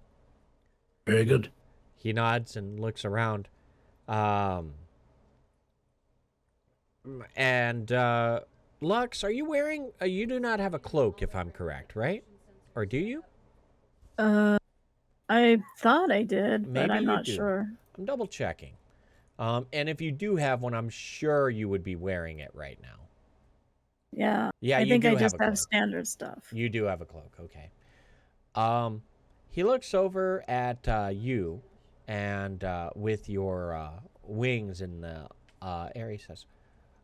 Very good. He nods and looks around. Lux, are you wearing... you do not have a cloak, if I'm correct, right? Or do you? I thought I did, Maybe but I'm you not do. sure. I'm double checking. And if you do have one, I'm sure you would be wearing it right now. Yeah. Yeah, I you think do I have just a have cloak. standard stuff. You do have a cloak, okay. He looks over at you, and with your wings in the air, he says,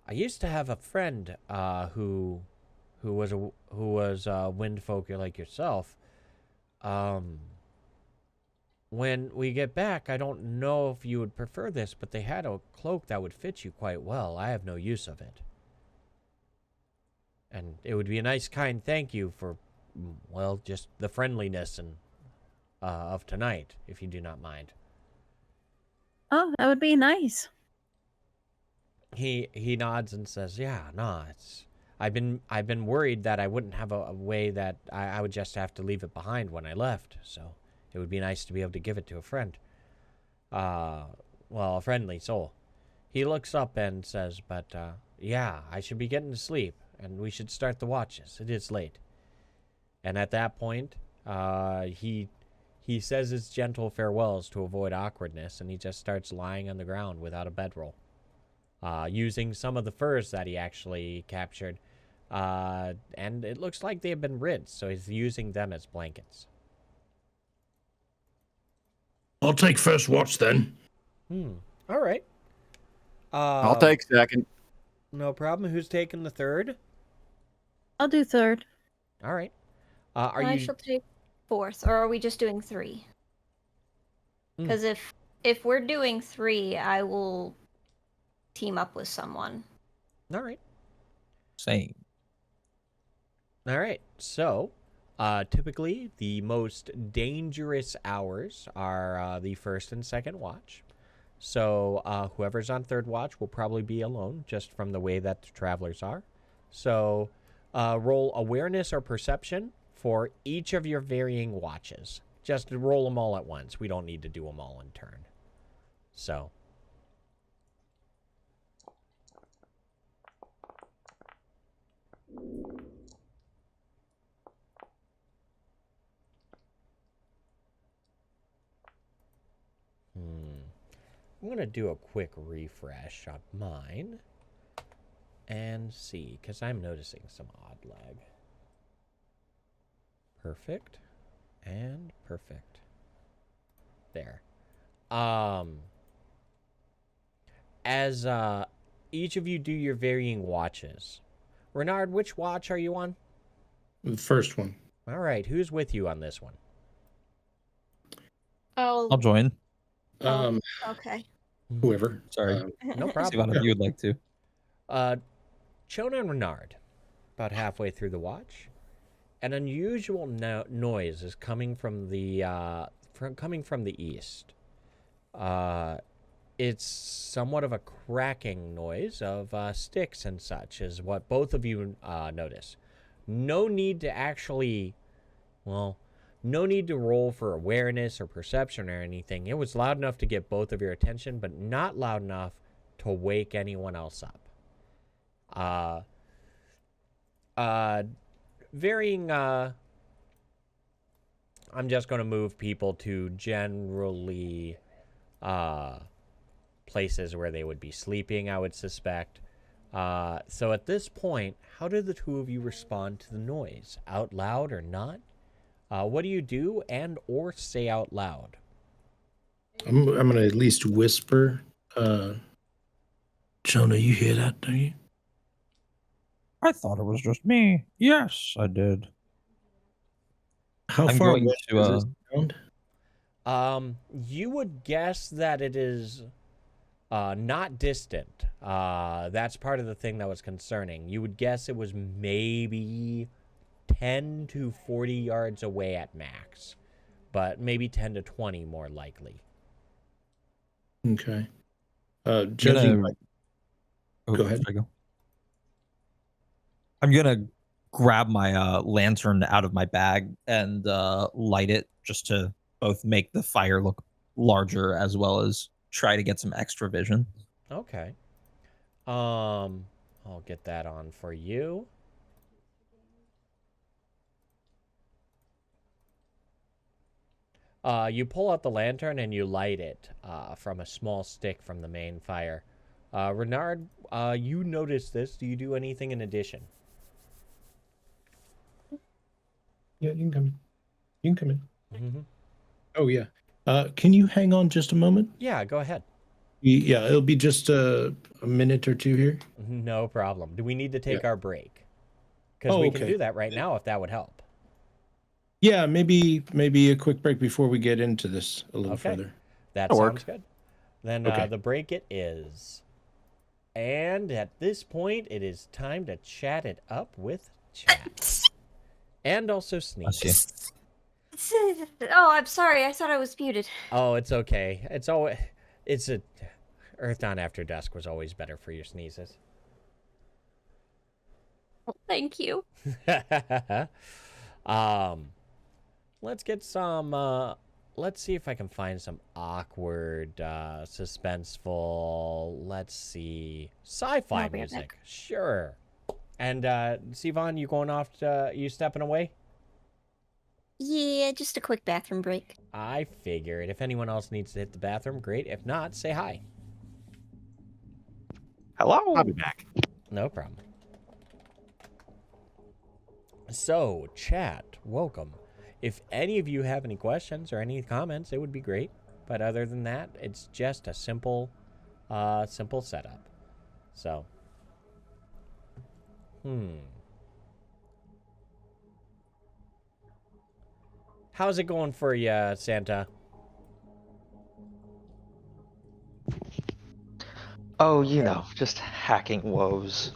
"I used to have a friend who was windfolk like yourself. When we get back, I don't know if you would prefer this, but they had a cloak that would fit you quite well. I have no use of it. And it would be a nice, kind thank you for, well, just the friendliness and of tonight, if you do not mind." Oh, that would be nice. He nods and says, "Yeah, no, it's. I've been worried that I wouldn't have a way that I would just have to leave it behind when I left. So it would be nice to be able to give it to a friend. Well, a friendly soul." He looks up and says, "But yeah, I should be getting to sleep, and we should start the watches. It is late." And at that point, he says his gentle farewells to avoid awkwardness, and he just starts lying on the ground without a bedroll, using some of the furs that he actually captured, and it looks like they have been rinsed, so he's using them as blankets. I'll take first watch then. All right. I'll take second. No problem. Who's taking the third? I'll do third. All right. Are I you? shall take fourth, or are we just doing 3? Mm. Because if we're doing 3, I will team up with someone. All right. Same. All right. So, typically, the most dangerous hours are the first and second watch. So, whoever's on third watch will probably be alone, just from the way that the travelers are. So, roll awareness or perception for each of your varying watches. Just roll them all at once. We don't need to do them all in turn. So. I'm going to do a quick refresh on mine and see, because I'm noticing some odd lag. Perfect. And perfect. There. As each of you do your varying watches. Renard, which watch are you on? The first one. All right. Who's with you on this one? I'll join. Okay. Whoever. Sorry. No See problem. if you would like to. Chona and Renard, about halfway through the watch, an unusual noise is coming from the east. It's somewhat of a cracking noise of sticks and such, is what both of you notice. No need to actually, well, no need to roll for awareness or perception or anything. It was loud enough to get both of your attention, but not loud enough to wake anyone else up. Varying, I'm just going to move people to generally places where they would be sleeping, I would suspect. So at this point, how do the two of you respond to the noise? Out loud or not? What do you do and or say out loud? I'm gonna at least whisper. Chona, you hear that, don't you? I thought it was just me. Yes, I did. How I'm far going away to, is this sound? You would guess that it is not distant. That's part of the thing that was concerning. You would guess it was maybe 10 to 40 yards away at max, but maybe 10 to 20 more likely. Okay. Judging by... Go ahead. I'm gonna grab my lantern out of my bag and light it, just to both make the fire look larger as well as try to get some extra vision. Okay. I'll get that on for you. You pull out the lantern and you light it from a small stick from the main fire. Renard, you notice this. Do you do anything in addition? Yeah, you can come in. You can come in. Mm-hmm. Oh, yeah. Can you hang on just a moment? Yeah, go ahead. Yeah, it'll be just a minute or two here. No problem. Do we need to take our break? Because we can do that right now if that would help. Yeah, maybe a quick break before we get into this a little further. That That'll sounds work. good. Then the break it is. And at this point, it is time to chat it up with chat. And also sneeze. Oh, I'm sorry. I thought I was muted. Oh, it's okay. It's a Earthdawn After Dusk was always better for your sneezes. Well, thank you. Let's get some let's see if I can find some awkward suspenseful, let's see, sci-fi music. Sure. And Sivan, you going off you stepping away? Yeah, just a quick bathroom break. I figured. If anyone else needs to hit the bathroom, great. If not, say hi. Hello. I'll be back. No problem. So, chat, welcome. If any of you have any questions or any comments, it would be great. But other than that, it's just a simple setup. So, How's it going for you, Santa? Oh, you know, just hacking woes.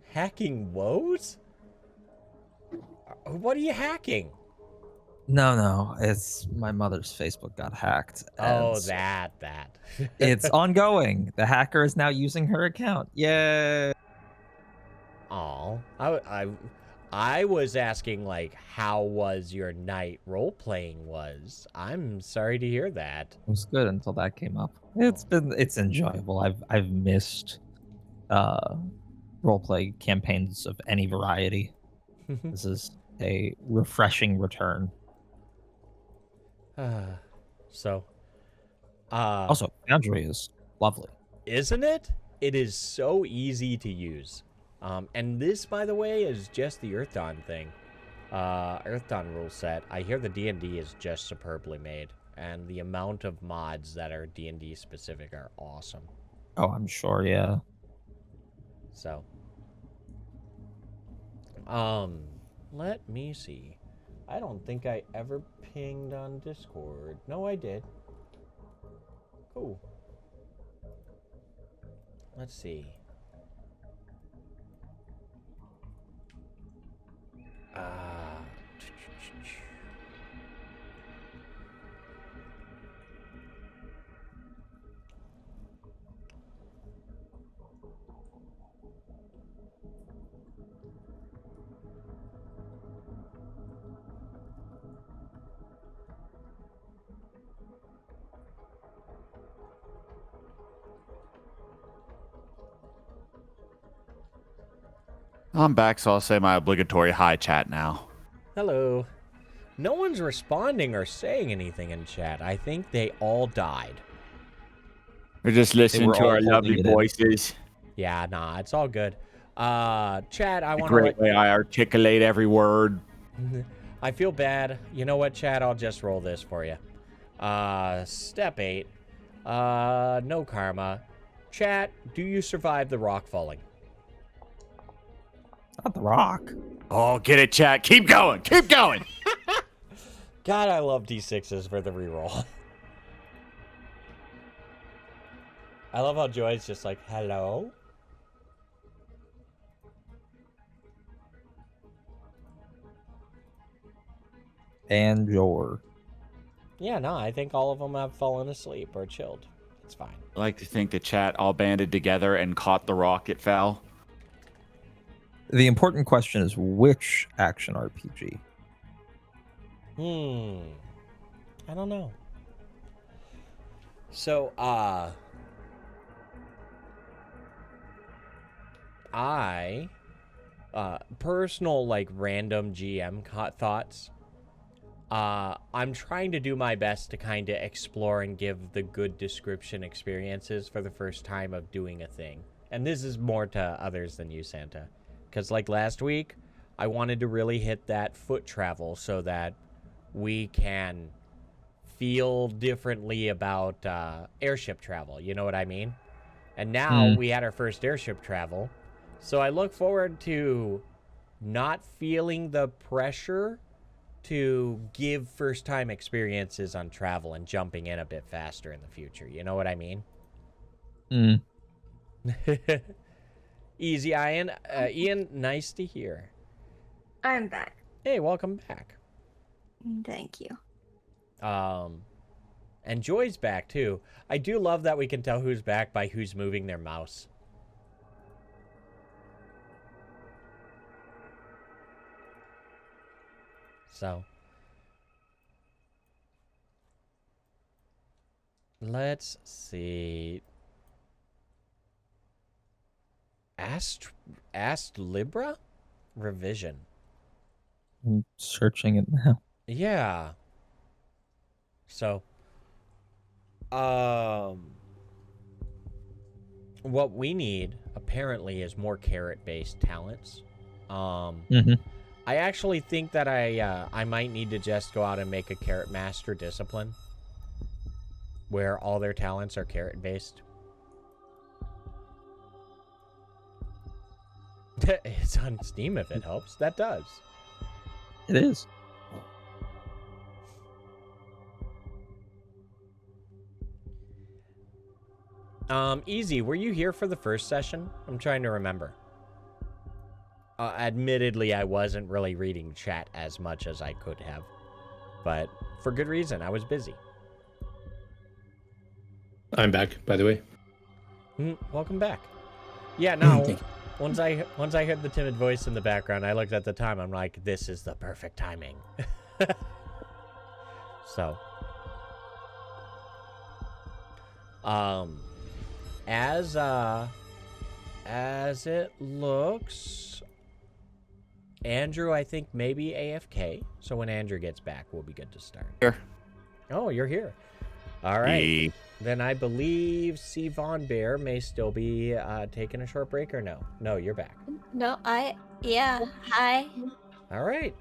Hacking woes? What are you hacking? No, it's my mother's Facebook got hacked. Oh, and that. It's ongoing. The hacker is now using her account. Yay! Oh, I was asking like how was your night role playing was. I'm sorry to hear that. It was good until that came up. It's enjoyable. I've missed roleplay campaigns of any variety. This is a refreshing return. So, Also, Foundry is lovely. isn't it? It is so easy to use. And this, by the way, is just the Earthdawn thing. Earthdawn rule set. I hear the D&D is just superbly made, and the amount of mods that are D&D specific are awesome. Oh, I'm sure, yeah. So, let me see. I don't think I ever pinged on Discord. No, I did. Cool. Let's see. I'm back, so I'll say my obligatory hi chat now. Hello. No one's responding or saying anything in chat. I think they all died. We're just listening were to all our holding lovely it in. voices. Yeah, nah, it's all good. Chat, I The want great to way I articulate every word. I feel bad. You know what, chat? I'll just roll this for you. Step 8. No karma. Chat, do you survive the rock falling? Not the rock. Oh, get it, chat. Keep going. Keep going. God, I love D6s for the reroll. I love how Joy's just like, hello? And your. Yeah, no, I think all of them have fallen asleep or chilled. It's fine. I like to think the chat all banded together and caught the rock it fell. The important question is which action RPG? I don't know. So, personal, like, random GM thoughts. I'm trying to do my best to kind of explore and give the good description experiences for the first time of doing a thing. And this is more to others than you, Santa. Because, like, last week, I wanted to really hit that foot travel so that we can feel differently about airship travel. You know what I mean? And now we had our first airship travel. So I look forward to not feeling the pressure to give first-time experiences on travel and jumping in a bit faster in the future. You know what I mean? Easy, Ian. Ian, nice to hear. I'm back. Hey, welcome back. Thank you. And Joy's back, too. I do love that we can tell who's back by who's moving their mouse. So, let's see. Libra? Revision. I'm searching it now. Yeah. So, what we need apparently is more carrot-based talents. I actually think that I might need to just go out and make a carrot master discipline, where all their talents are carrot-based. It's on Steam if it helps. That does. It is. Easy, were you here for the first session? I'm trying to remember. Admittedly, I wasn't really reading chat as much as I could have. But for good reason, I was busy. I'm back, by the way. Welcome back. Yeah, no, Thank you. once I heard the timid voice in the background, I looked at the time. I'm like, this is the perfect timing. So, as it looks, Andrew, I think maybe AFK. So when Andrew gets back, we'll be good to start. Here. Oh, you're here. All right. Then I believe C. Von Bear may still be taking a short break, or no? No, you're back. No, yeah, hi. All right.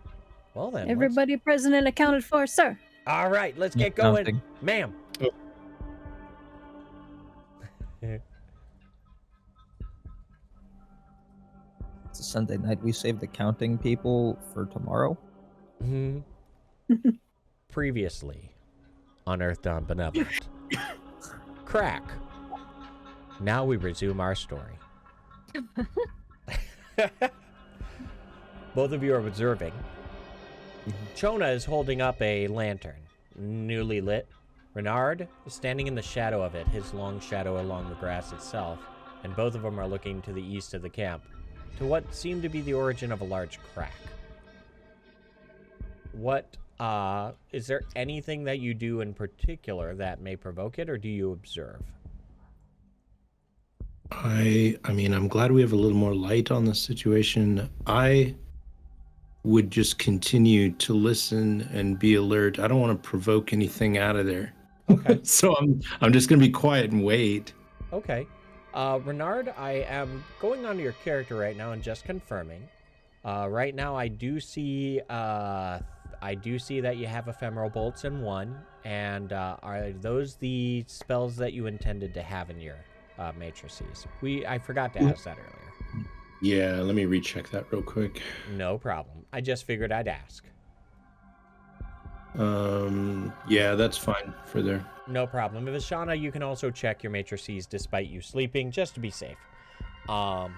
Well then. Everybody present and accounted for, sir. All right, let's Yeah, get going. counting. Ma'am. Oh. It's a Sunday night. We saved the counting people for tomorrow. Previously on Earthdawn Benevolent. Crack. Now we resume our story. Both of you are observing. Chona is holding up a lantern, newly lit. Renard is standing in the shadow of it, his long shadow along the grass itself, and both of them are looking to the east of the camp, to what seemed to be the origin of a large crack. What, is there anything that you do in particular that may provoke it, or do you observe? I mean, I'm glad we have a little more light on the situation. I would just continue to listen and be alert. I don't want to provoke anything out of there. Okay. So I'm just gonna be quiet and wait. Okay. Renard, I am going onto your character right now and just confirming. Right now, I do see that you have ephemeral bolts in one, and are those the spells that you intended to have in your matrices? I forgot to ask that earlier. Yeah, let me recheck that real quick. No problem. I just figured I'd ask. Yeah, that's fine for there. No problem. Vashana, you can also check your matrices despite you sleeping, just to be safe. Now,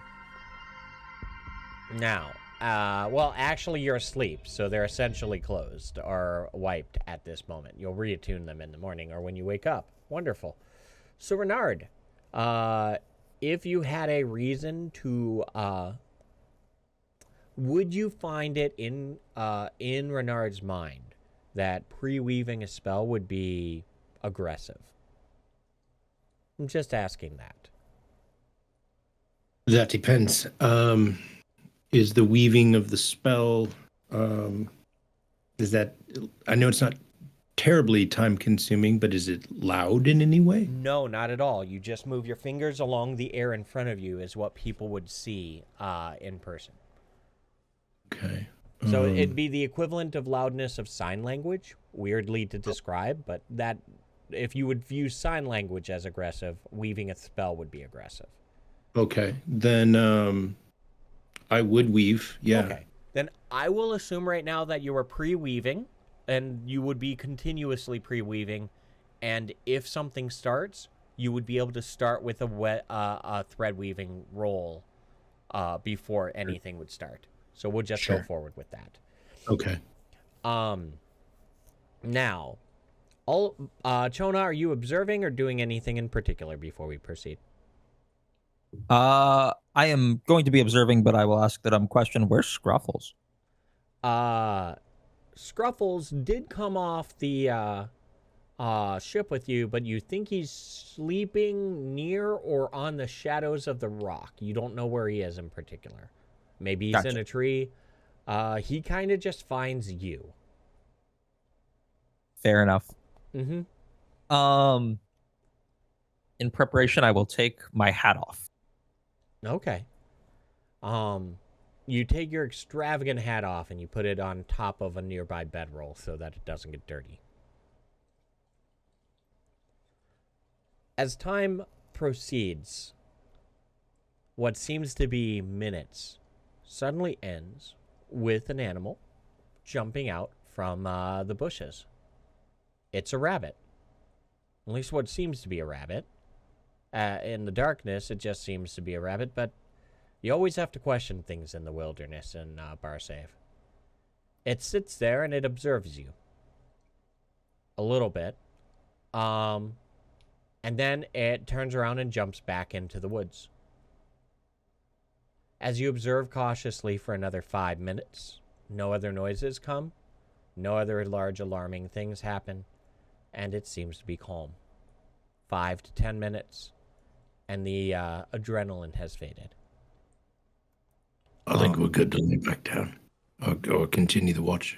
well, actually, you're asleep, so they're essentially closed or wiped at this moment. You'll reattune them in the morning or when you wake up. Wonderful. So, Renard, if you had a reason to, would you find it in Renard's mind that pre-weaving a spell would be aggressive? I'm just asking that. That depends. Is the weaving of the spell, is that, I know it's not terribly time consuming, but is it loud in any way? No, not at all. You just move your fingers along the air in front of you is what people would see in person. Okay. So it'd be the equivalent of loudness of sign language, weirdly to describe, but that if you would view sign language as aggressive, weaving a spell would be aggressive. Okay, then I would weave, yeah. Okay, then I will assume right now that you are pre-weaving, and you would be continuously pre-weaving, and if something starts, you would be able to start with a thread weaving roll before anything would start. So we'll just go forward with that. Okay. Now, Chona, are you observing or doing anything in particular before we proceed? I am going to be observing, but I will ask that question. Where's Scruffles? Scruffles did come off the ship with you, but you think he's sleeping near or on the shadows of the rock. You don't know where he is in particular. Maybe he's in a tree. He kind of just finds you. Fair enough. Mm-hmm. In preparation, I will take my hat off. Okay. You take your extravagant hat off and you put it on top of a nearby bedroll so that it doesn't get dirty. As time proceeds, what seems to be minutes suddenly ends with an animal jumping out from the bushes. It's a rabbit. At least what seems to be a rabbit. In the darkness, it just seems to be a rabbit, but you always have to question things in the wilderness in Barsave. It sits there and it observes you. A little bit. And then it turns around and jumps back into the woods. As you observe cautiously for another 5 minutes, no other noises come, no other large alarming things happen, and it seems to be calm. 5 to 10 minutes, and the adrenaline has faded. I think we're good to lay back down. Or continue the watch.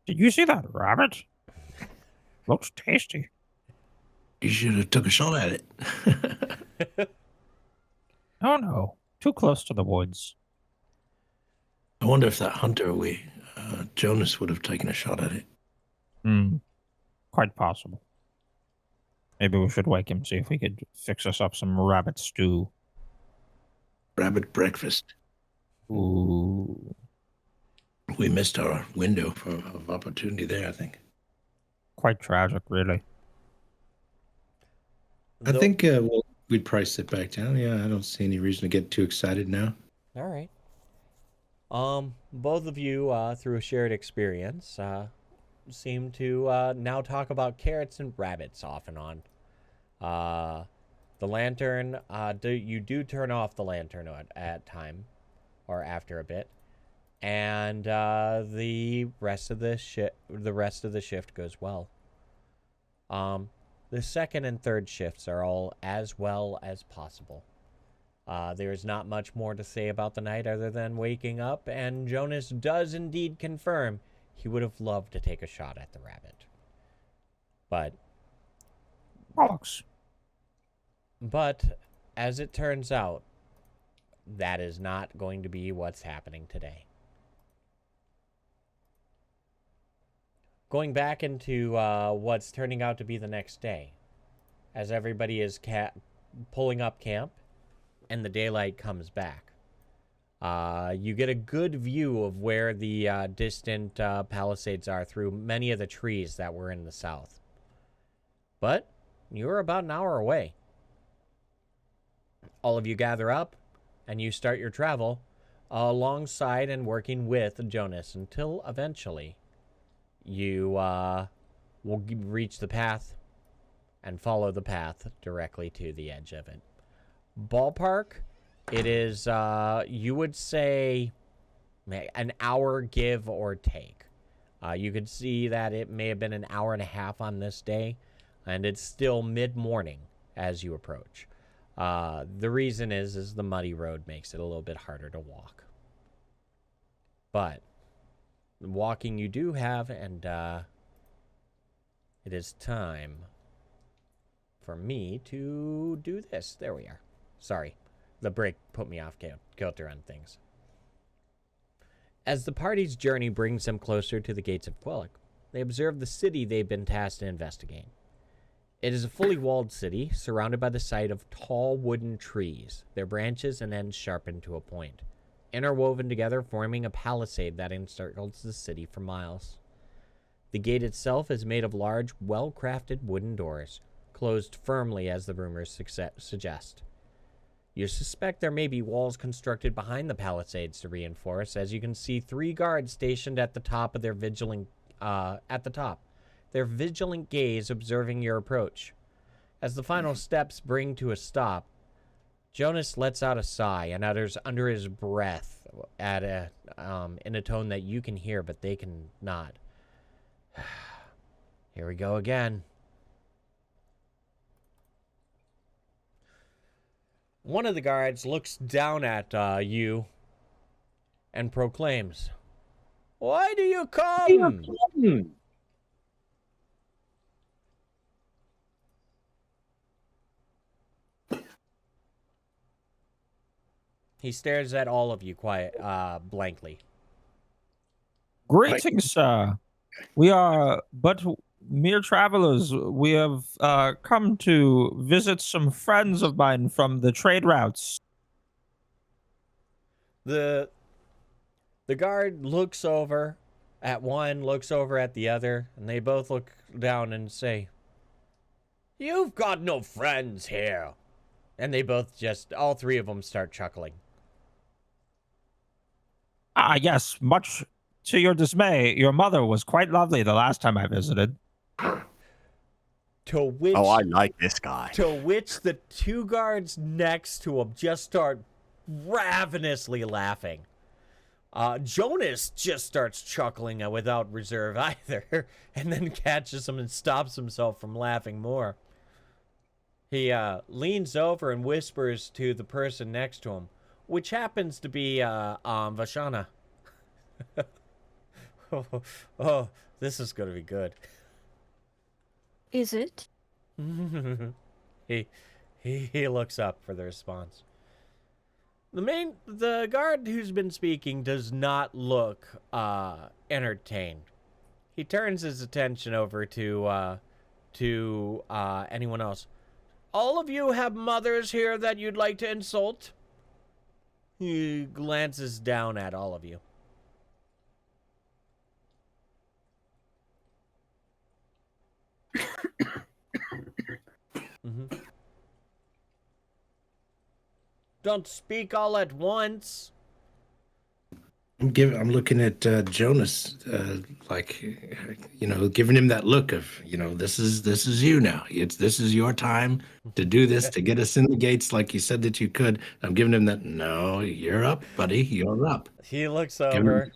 Did you see that rabbit? Looks tasty. You should have took a shot at it. Oh no, too close to the woods. I wonder if that hunter Jonas would have taken a shot at it. Quite possible. Maybe we should wake him, see if we could fix us up some rabbit stew. Rabbit breakfast. Ooh. We missed our window of opportunity there, I think. Quite tragic, really. I think we'd probably sit back down. Yeah, I don't see any reason to get too excited now. All right. Both of you, through a shared experience, seem to now talk about carrots and rabbits off and on. The lantern, you do turn off the lantern at time, or after a bit, and the rest of the shift goes well. The second and third shifts are all as well as possible. There is not much more to say about the night other than waking up, and Jonas does indeed confirm he would have loved to take a shot at the rabbit. But as it turns out, that is not going to be what's happening today. Going back into what's turning out to be the next day, as everybody is pulling up camp and the daylight comes back, you get a good view of where the distant palisades are through many of the trees that were in the south. But you're about an hour away. All of you gather up, and you start your travel alongside and working with Jonas until eventually you will reach the path and follow the path directly to the edge of it. Ballpark, it is, you would say, an hour give or take. You could see that it may have been an hour and a half on this day, and it's still mid-morning as you approach. The reason is the muddy road makes it a little bit harder to walk. But the walking you do have, and it is time for me to do this. There we are. Sorry, the break put me off kilter on things. As the party's journey brings them closer to the gates of Quellic, they observe the city they've been tasked to investigate. It is a fully walled city, surrounded by the sight of tall wooden trees, their branches and ends sharpened to a point, interwoven together, forming a palisade that encircles the city for miles. The gate itself is made of large, well-crafted wooden doors, closed firmly as the rumors suggest. You suspect there may be walls constructed behind the palisades to reinforce, as you can see 3 guards stationed at the top of their vigilant gaze observing your approach. As the final steps bring to a stop, Jonas lets out a sigh and utters under his breath in a tone that you can hear but they can not. Here we go again. One of the guards looks down at you and proclaims, "Why do you come?" He stares at all of you blankly. Greetings, sir. We are but mere travelers. We have come to visit some friends of mine from the trade routes. The guard looks over at one, looks over at the other, and they both look down and say, You've got no friends here. And they both all three of them start chuckling. Ah, yes, much to your dismay, your mother was quite lovely the last time I visited. To which, Oh, I like this guy. To which the two guards next to him just start ravenously laughing. Jonas just starts chuckling without reserve either, and then catches him and stops himself from laughing more. He leans over and whispers to the person next to him, which happens to be Vashana. oh, this is going to be good. Is it? He looks up for the response. The guard who's been speaking does not look entertained. He turns his attention over to anyone else. All of you have mothers here that you'd like to insult? He glances down at all of you. Mm-hmm. Don't speak all at once. I'm looking at Jonas, giving him that look of, this is you now. This is your time to do this, to get us in the gates like you said that you could. I'm giving him that, no, you're up, buddy, you're up. He looks over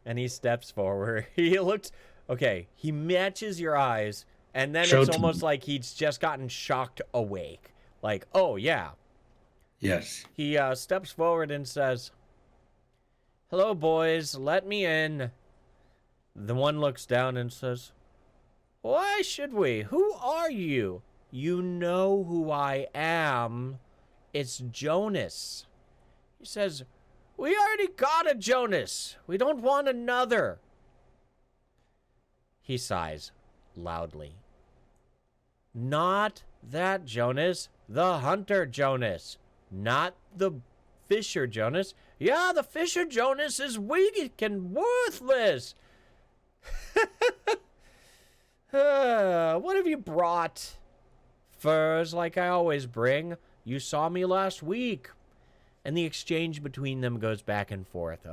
and he steps forward. He matches your eyes, and then it's almost like he's just gotten shocked awake. Like, oh yeah. Yes. He steps forward and says, "Hello, boys. Let me in." The one looks down and says, "Why should we? Who are you?" "You know who I am. It's Jonas." He says, "We already got a Jonas. We don't want another." He sighs loudly. "Not that Jonas. The hunter Jonas. Not the fisher Jonas. Yeah, the fisher Jonas is weak and worthless." What have you brought? Furs like I always bring. You saw me last week. And the exchange between them goes back and forth.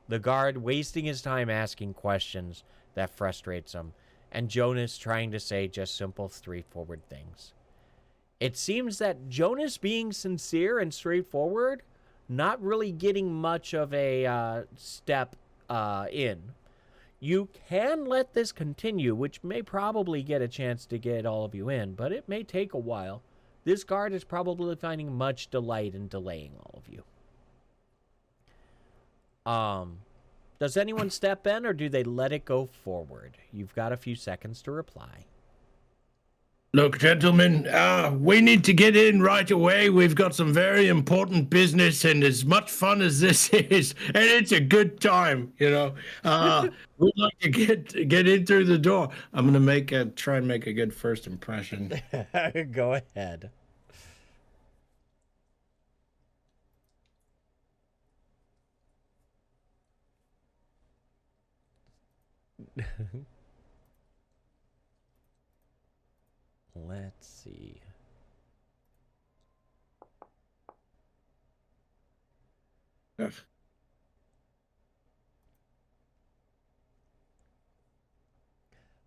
The guard wasting his time asking questions that frustrates him, and Jonas trying to say just simple, straightforward things. It seems that Jonas being sincere and straightforward, not really getting much of a step in. You can let this continue, which may probably get a chance to get all of you in, but it may take a while. This guard is probably finding much delight in delaying all of you. Does anyone step in, or do they let it go forward? You've got a few seconds to reply. Look, gentlemen, we need to get in right away. We've got some very important business, and as much fun as this is, and it's a good time, we'd like to get in through the door. I'm gonna try and make a good first impression. Go ahead. Let's see.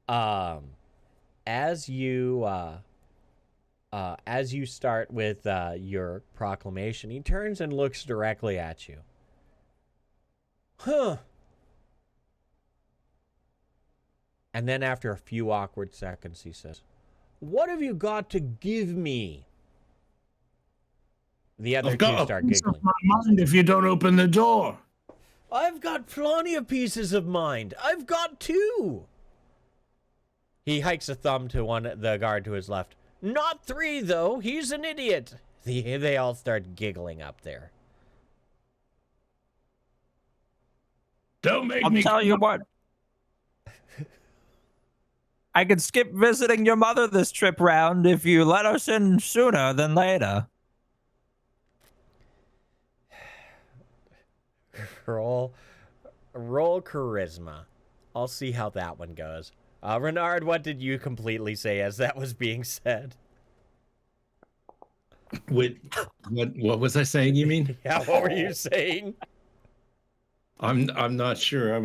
As you start with your proclamation, he turns and looks directly at you. Huh. And then after a few awkward seconds, he says, "What have you got to give me?" The other two start giggling. My mind if you don't open the door. "I've got plenty of pieces of mind. I've got two." He hikes a thumb to the guard to his left. "Not three, though. He's an idiot." They all start giggling up there. Don't make I'll me. tell you what. I could skip visiting your mother this trip round if you let us in sooner than later. Roll charisma. I'll see how that one goes. Renard, what did you completely say as that was being said? Wait, what was I saying? You mean? Yeah, what were you saying? I'm not sure.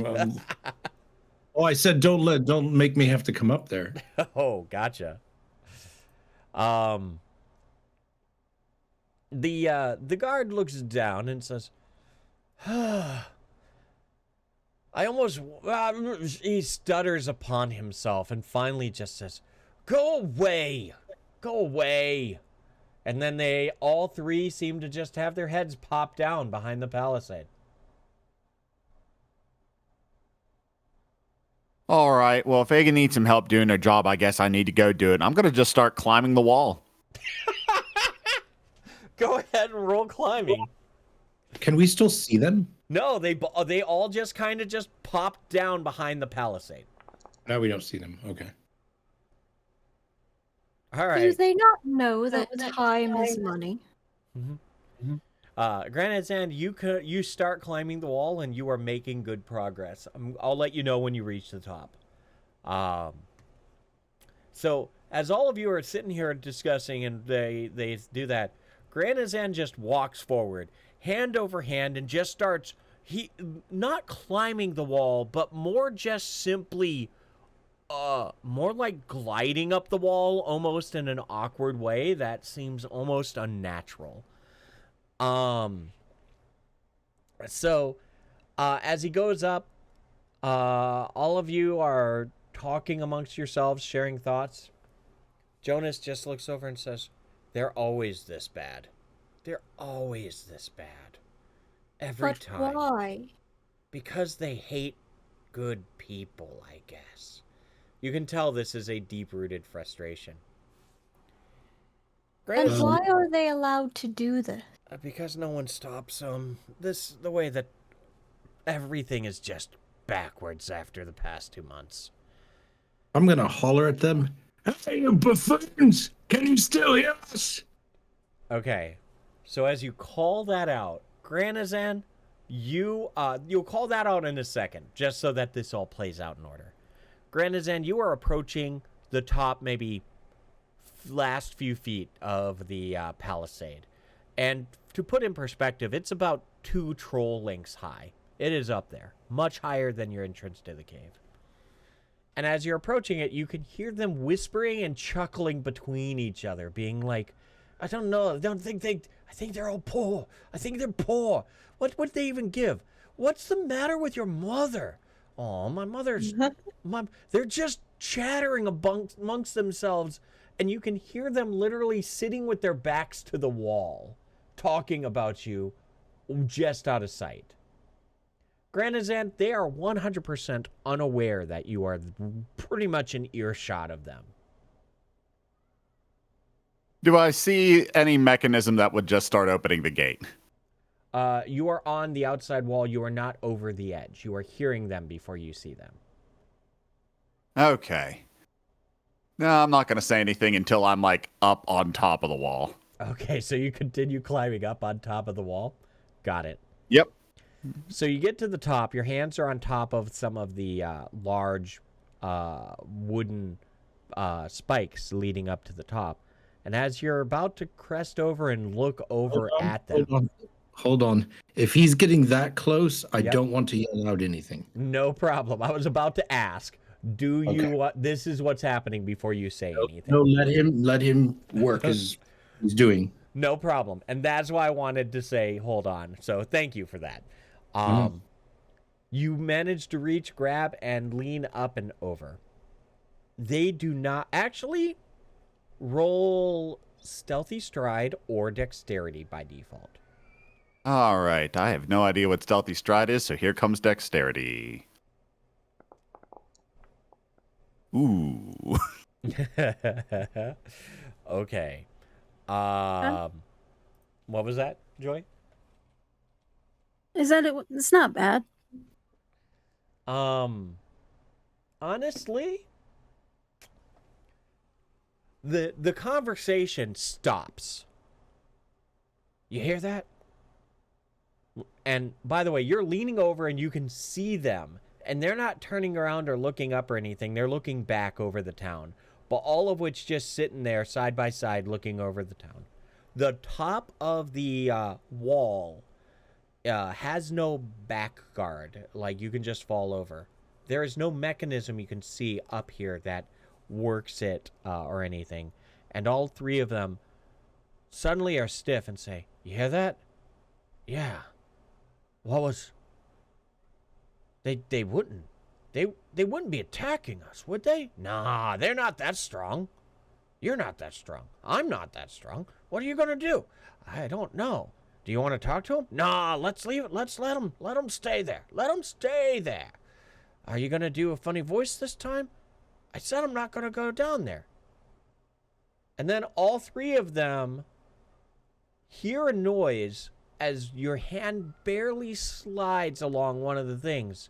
Oh, I said don't make me have to come up there. Oh, gotcha. The guard looks down and says, I almost, he stutters upon himself and finally just says, go away, go away. And then they all three seem to just have their heads pop down behind the palisade. All right. Well, if Agan needs some help doing their job, I guess I need to go do it. I'm going to just start climbing the wall. Go ahead and roll climbing. Can we still see them? No, they all just kind of just popped down behind the palisade. No, we don't see them. Okay. All right. Do they not know that time is money? Granozan, you start climbing the wall and you are making good progress. I'll let you know when you reach the top. So as all of you are sitting here discussing and they do that, Granozan just walks forward, hand over hand, and just starts, not climbing the wall, but more just simply, more like gliding up the wall, almost in an awkward way that seems almost unnatural. So, as he goes up, all of you are talking amongst yourselves, sharing thoughts. Jonas just looks over and says, they're always this bad. They're always this bad. Every time. But why? Because they hate good people, I guess. You can tell this is a deep-rooted frustration. And why are they allowed to do this? Because no one stops them. The way that everything is just backwards after the past 2 months. I'm going to holler at them. Hey, you buffoons! Can you still hear us? Okay. So as you call that out, Granozan, you'll call that out in a second, just so that this all plays out in order. Granozan, you are approaching the top, maybe last few feet of the palisade. And to put in perspective, it's about 2 troll lengths high. It is up there, much higher than your entrance to the cave. And as you're approaching it, you can hear them whispering and chuckling between each other, being like, I don't know, I think they're all poor. I think they're poor. What would they even give? What's the matter with your mother? Oh, my mother's, they're just chattering amongst themselves, and you can hear them literally sitting with their backs to the wall, talking about you just out of sight. Granozan, they are 100% unaware that you are pretty much in earshot of them. Do I see any mechanism that would just start opening the gate? You are on the outside wall. You are not over the edge. You are hearing them before you see them. Okay. No, I'm not going to say anything until I'm, like, up on top of the wall. Okay, so you continue climbing up on top of the wall? Got it. Yep. So you get to the top. Your hands are on top of some of the large wooden spikes leading up to the top. And as you're about to crest over and look over at them... Hold on. If he's getting that close, I don't want to yell out anything. No problem. I was about to ask, do you... this is what's happening before you say anything. No, let him work as he's doing. No problem. And that's why I wanted to say, hold on. So thank you for that. You managed to reach, grab, and lean up and over. They do not... Actually, roll stealthy stride or dexterity by default. All right. I have no idea what stealthy stride is, so here comes dexterity. Ooh. Okay. What was that, Joy? Is that it? It's not bad. Honestly, the conversation stops. You hear that? And by the way, you're leaning over and you can see them, and they're not turning around or looking up or anything. They're looking back over the town, but all of which just sitting there side by side looking over the town. The top of the wall has no back guard, like you can just fall over. There is no mechanism you can see up here that works it or anything. And all three of them suddenly are stiff and say, "You hear that? Yeah. What was... They wouldn't. They wouldn't be attacking us, would they? Nah, they're not that strong. You're not that strong. I'm not that strong. What are you going to do? I don't know. Do you want to talk to him? Nah, let's leave it. Let's let him stay there. Let him stay there. Are you going to do a funny voice this time? I said I'm not going to go down there." And then all three of them hear a noise as your hand barely slides along one of the things.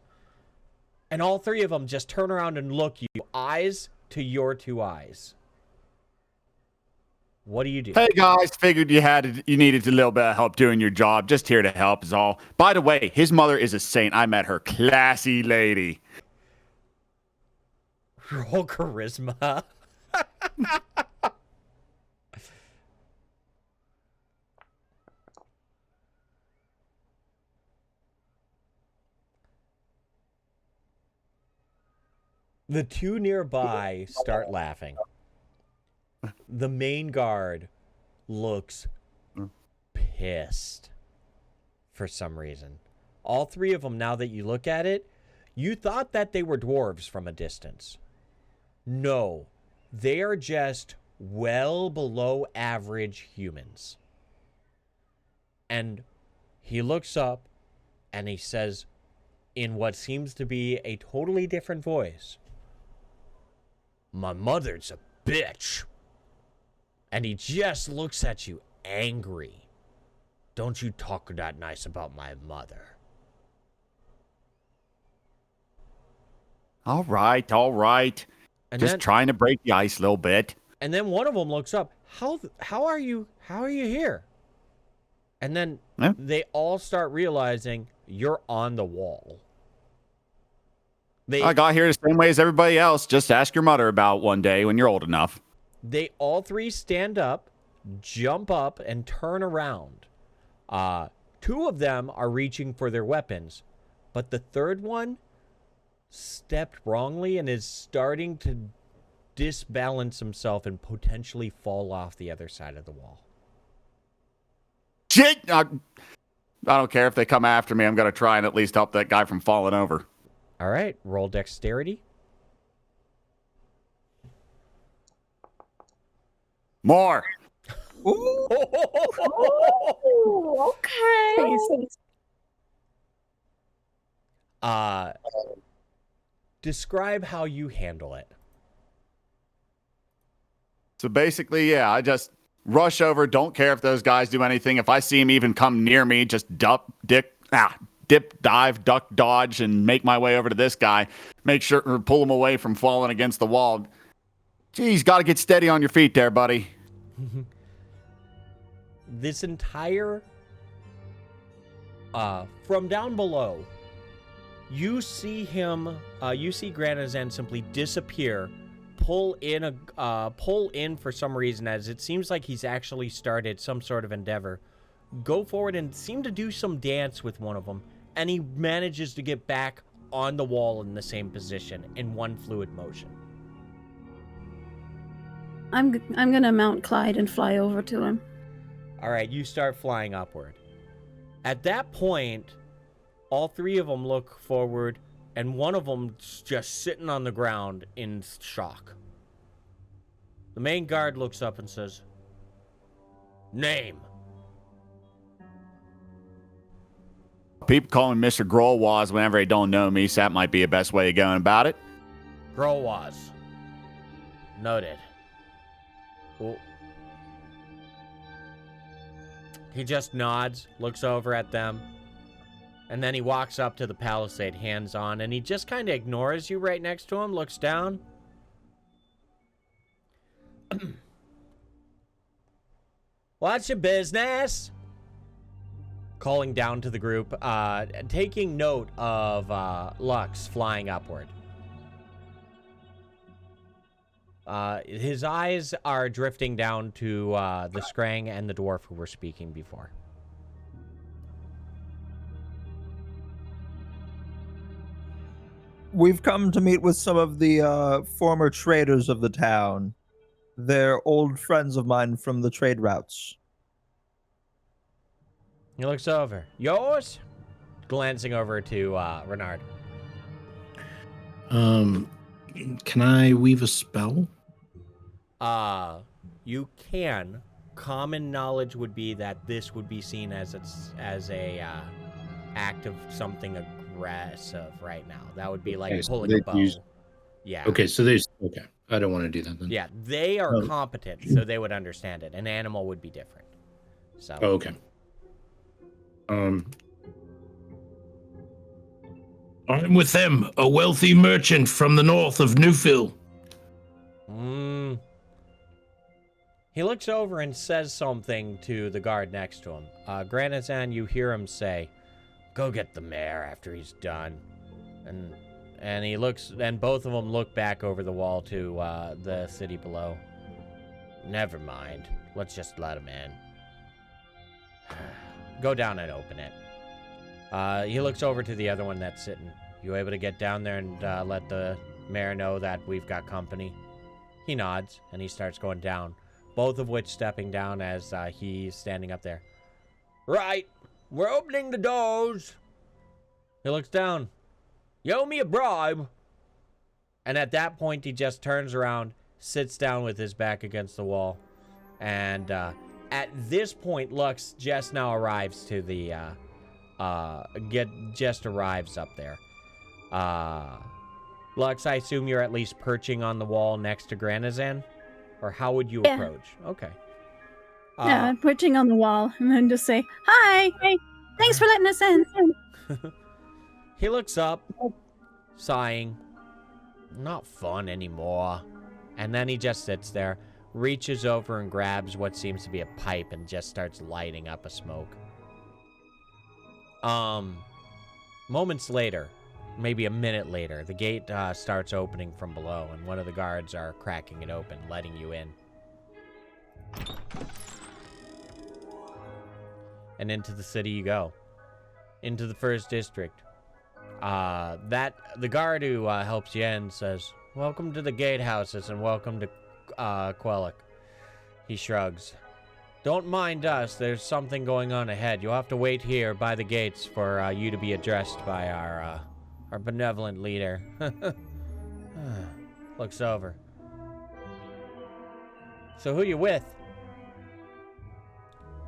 And all three of them just turn around and look you, eyes to your two eyes. What do you do? Hey guys, figured you needed a little bit of help doing your job. Just here to help is all. By the way, his mother is a saint. I met her. Classy lady. Roll charisma. The two nearby start laughing. The main guard looks pissed for some reason. All three of them, now that you look at it, you thought that they were dwarves from a distance. No, they are just well below average humans. And he looks up and he says, in what seems to be a totally different voice, "My mother's a bitch." And he just looks at you angry. "Don't you talk that nice about my mother." All right. And Just then, trying to break the ice a little bit. and then one of them looks up. How are you here? And then Yeah. they all start realizing you're on the wall. I got here the same way as everybody else. Just ask your mother about one day when you're old enough. They all three stand up, jump up, and turn around. Two of them are reaching for their weapons, but the third one stepped wrongly and is starting to disbalance himself and potentially fall off the other side of the wall. Shit! I don't care if they come after me. I'm going to try and at least help that guy from falling over. All right, roll dexterity. More. Okay. Describe how you handle it. So basically, yeah, I just rush over. Don't care if those guys do anything. If I see them even come near me, just dip, dive, duck, dodge, and make my way over to this guy. Make sure or pull him away from falling against the wall. Geez, got to get steady on your feet there, buddy. This entire from down below, you see him. You see Granozan simply disappear, pull in for some reason, as it seems like he's actually started some sort of endeavor. Go forward and seem to do some dance with one of them, and he manages to get back on the wall in the same position in one fluid motion. I'm gonna mount Clyde and fly over to him. All right, you start flying upward. At that point, all three of them look forward, and one of them's just sitting on the ground in shock. The main guard looks up and says, "Name." People call me Mr. Grolwaz whenever they don't know me, so that might be the best way of going about it. Grolwaz. Noted. Well, he just nods, looks over at them, and then he walks up to the palisade, hands on, and he just kind of ignores you right next to him, looks down. "What's your business?" Calling down to the group, taking note of Lux flying upward. His eyes are drifting down to the Scrang and the dwarf who were speaking before. We've come to meet with some of the former traders of the town. They're old friends of mine from the trade routes. He looks over. Yours? Glancing over to Renard. Can I weave a spell? You can. Common knowledge would be that this would be seen as a act of something aggressive right now. That would be like Okay, so pulling a they'd bow. use- Yeah. Okay, so there's okay. I don't want to do that then. Yeah, they are Oh. competent, so they would understand it. An animal would be different. So. Oh, okay. I'm with them, a wealthy merchant from the north of Newfield. He looks over and says something to the guard next to him. Granozan, you hear him say, "Go get the mayor after he's done." And he looks, and both of them look back over the wall to the city below. Never mind. Let's just let him in. Go down and open it. He looks over to the other one that's sitting. You able to get down there and let the mayor know that we've got company? He nods, and he starts going down, both of which stepping down as he's standing up there. Right, we're opening the doors. He looks down. You owe me a bribe. And at that point, he just turns around, sits down with his back against the wall, and at this point, Lux just now arrives to the arrives up there. Lux, I assume you're at least perching on the wall next to Granozan? Or how would you approach? Okay. Yeah, I'm perching on the wall and then just say, "Hi, hey, thanks for letting us in." He looks up, sighing. Not fun anymore. And then he just sits there, reaches over and grabs what seems to be a pipe and just starts lighting up a smoke. Moments later, maybe a minute later, the gate starts opening from below, and one of the guards are cracking it open, letting you in. And into the city you go. Into the first district. The guard who helps you in says, "Welcome to the Gatehouses and welcome to Quellic." He shrugs. "Don't mind us. There's something going on ahead. You'll have to wait here by the gates for you to be addressed by our benevolent leader." Looks over. "So who you with?"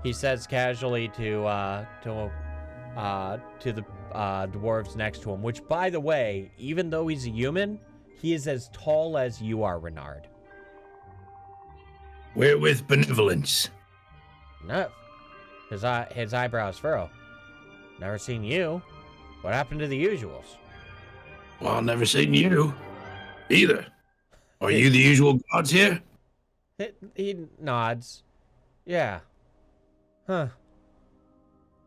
He says casually to the dwarves next to him, which, by the way, even though he's a human, he is as tall as you are, Renard. We're with Benevolence. No. His eyebrows furrow. "Never seen you. What happened to the usuals?" Well, I've never seen you either. Are you the usual gods here? He nods. "Yeah. Huh.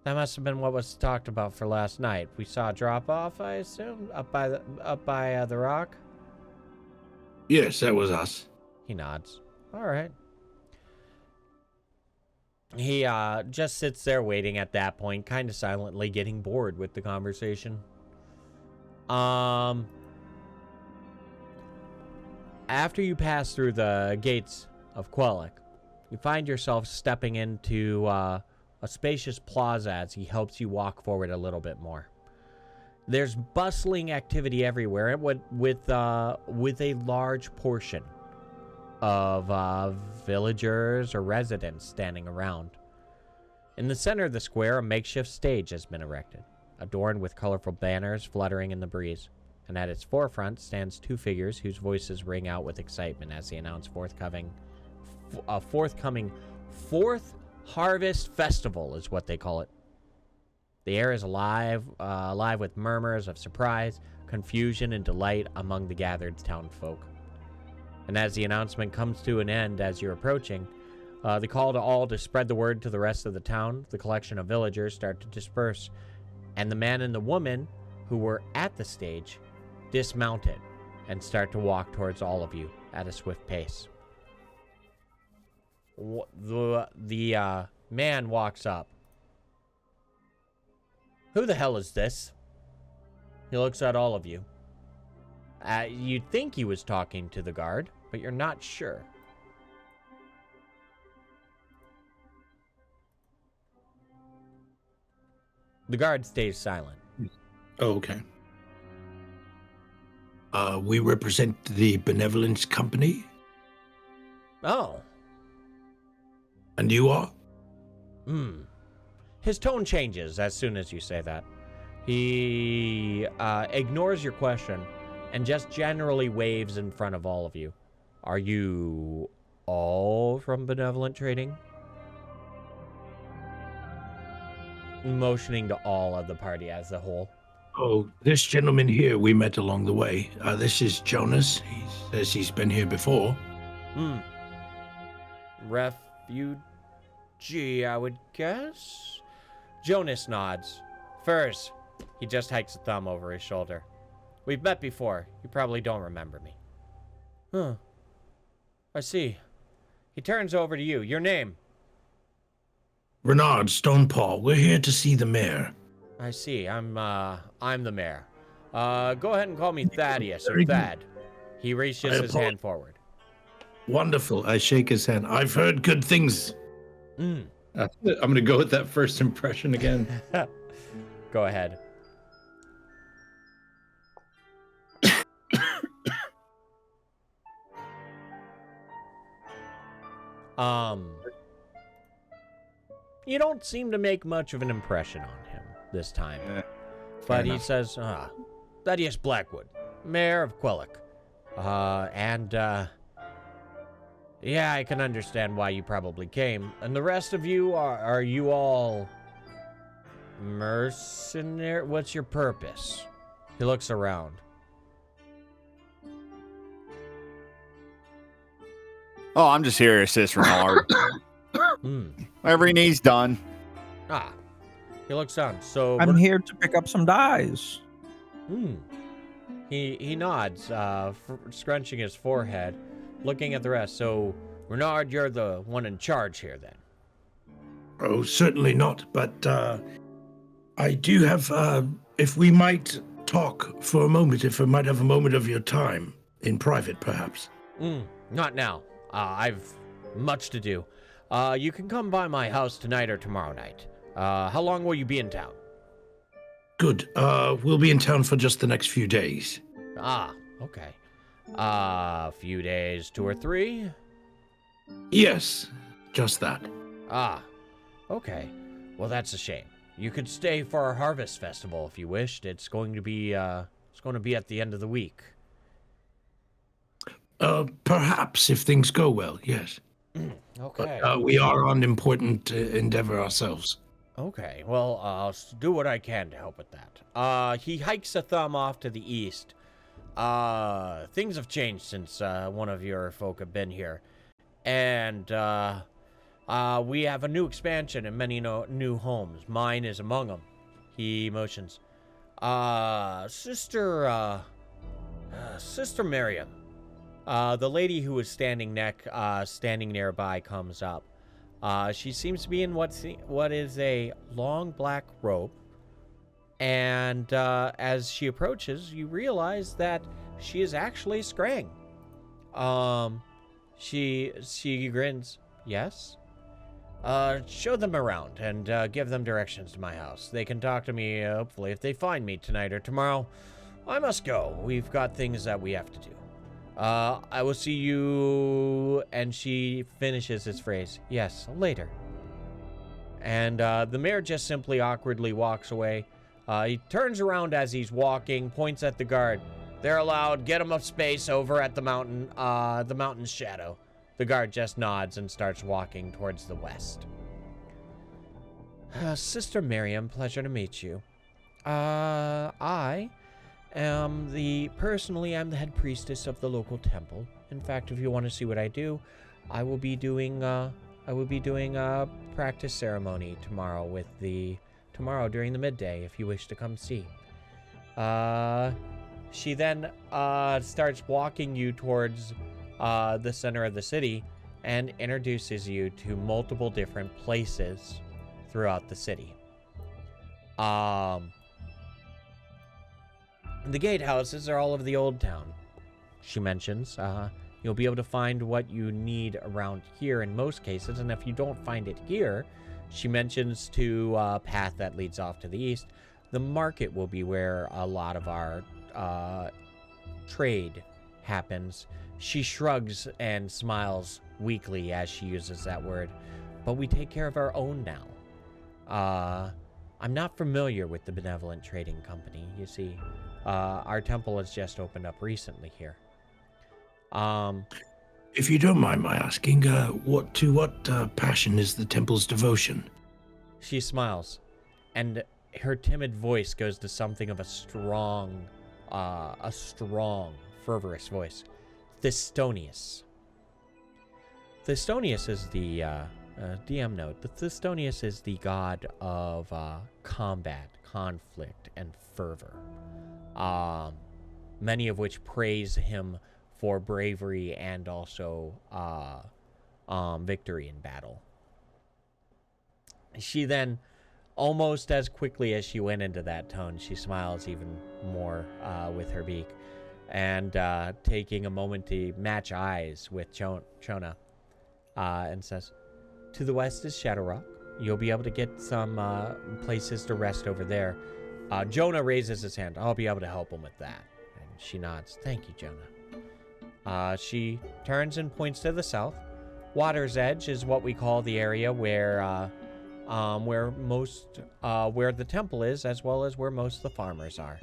That must have been what was talked about for last night. We saw a drop-off, I assume, up by the rock?" Yes, that was us. He nods. "All right." He just sits there waiting at that point, kind of silently, getting bored with the conversation. After you pass through the gates of Quellic, you find yourself stepping into a spacious plaza as he helps you walk forward a little bit more. There's bustling activity everywhere with a large portion of villagers or residents standing around. In the center of the square, a makeshift stage has been erected, adorned with colorful banners fluttering in the breeze. And at its forefront stands two figures whose voices ring out with excitement as they announce a forthcoming Fourth Harvest Festival is what they call it. The air is alive with murmurs of surprise, confusion, and delight among the gathered townfolk. And as the announcement comes to an end as you're approaching, the call to all to spread the word to the rest of the town, the collection of villagers start to disperse, and the man and the woman who were at the stage dismount it and start to walk towards all of you, at a swift pace. The man walks up. Who the hell is this? He looks at all of you. You'd think he was talking to the guard, but you're not sure. The guard stays silent. Oh, okay. We represent the Benevolence Company. Oh. And you are? His tone changes as soon as you say that. He ignores your question and just generally waves in front of all of you. Are you all from Benevolent Trading? Motioning to all of the party as a whole. Oh, this gentleman here we met along the way. This is Jonas. He says he's been here before. Refugee, I would guess? Jonas nods. Furs. He just hikes a thumb over his shoulder. We've met before. You probably don't remember me. Huh. I see. He turns over to you. Your name? Renard, Stonepaw. We're here to see the mayor. I see. I'm the mayor. Go ahead and call me Thaddeus or Thad. He reaches his hand forward. Wonderful. I shake his hand. I've heard good things. I'm going to go with that first impression again. Go ahead. You don't seem to make much of an impression on him this time. But he says, Thaddeus Blackwood, Mayor of Quellic. Yeah, I can understand why you probably came. And the rest of you, are you all mercenary? What's your purpose? He looks around. Oh, I'm just here to assist Renard. Whatever he needs done. He looks on. So I'm here to pick up some dyes. He nods, scrunching his forehead, looking at the rest. So, Renard, you're the one in charge here, then? Oh, certainly not. But I do have, if we might talk for a moment, if I might have a moment of your time, in private, perhaps. Not now. I've much to do. You can come by my house tonight or tomorrow night. How long will you be in town? Good. We'll be in town for just the next few days. Okay. A few days, 2 or 3? Yes, just that. Okay. Well, that's a shame. You could stay for our harvest festival if you wished. It's going to be at the end of the week. Perhaps if things go well, yes. Okay. But, we are on important endeavor ourselves. Okay. Well, I'll do what I can to help with that. He hikes a thumb off to the east. Things have changed since one of your folk have been here. And we have a new expansion and many new homes. Mine is among them. He motions. Sister Miriam. The lady who was standing nearby comes up. She seems to be in what is a long black robe. And as she approaches, you realize that she is actually Skrang. She grins. Yes? Show them around and give them directions to my house. They can talk to me, hopefully, if they find me tonight or tomorrow. I must go. We've got things that we have to do. I will see you, and she finishes his phrase. Yes, later. And the mayor just simply awkwardly walks away. He turns around as he's walking, points at the guard. They're allowed. Get them a space over at the mountain's shadow. The guard just nods and starts walking towards the west. Sister Miriam, pleasure to meet you. I am the head priestess of the local temple. In fact, if you want to see what I do, I will be doing a practice ceremony tomorrow during the midday if you wish to come see. She then starts walking you towards the center of the city and introduces you to multiple different places throughout the city. The Gatehouses are all of the old town, she mentions. You'll be able to find what you need around here in most cases, and if you don't find it here, she mentions to a path that leads off to the east. The market will be where a lot of our trade happens. She shrugs and smiles weakly as she uses that word. But we take care of our own now. I'm not familiar with the Benevolent Trading Company, you see. Our temple has just opened up recently here. If you don't mind my asking, what passion is the temple's devotion? She smiles, and her timid voice goes to something of a strong, fervorous voice. Thistonius. Thistonius is the, DM note, the Thistonius is the god of combat, conflict, and fervor. Many of which praise him for bravery and also victory in battle. She then, almost as quickly as she went into that tone, she smiles even more with her beak, and taking a moment to match eyes with Chona, and says, "To the west is Shadowrock. You'll be able to get some places to rest over there." Jonah raises his hand. "I'll be able to help him with that." And she nods. "Thank you, Jonah." She turns and points to the south. Water's Edge is what we call the area where the temple is, as well as where most of the farmers are.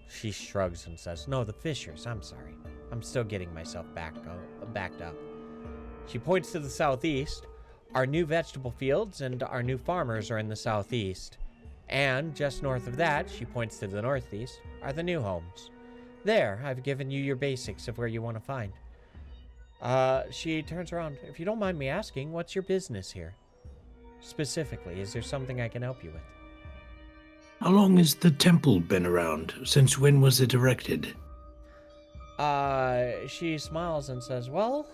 She shrugs and says, "No, the fishers. I'm sorry. I'm still getting myself backed up." She points to the southeast. Our new vegetable fields and our new farmers are in the southeast. And just north of that, she points to the northeast, are the new homes. There, I've given you your basics of where you want to find. She turns around. "If you don't mind me asking, what's your business here? Specifically, is there something I can help you with?" How long has the temple been around? Since when was it erected? She smiles and says, "Well,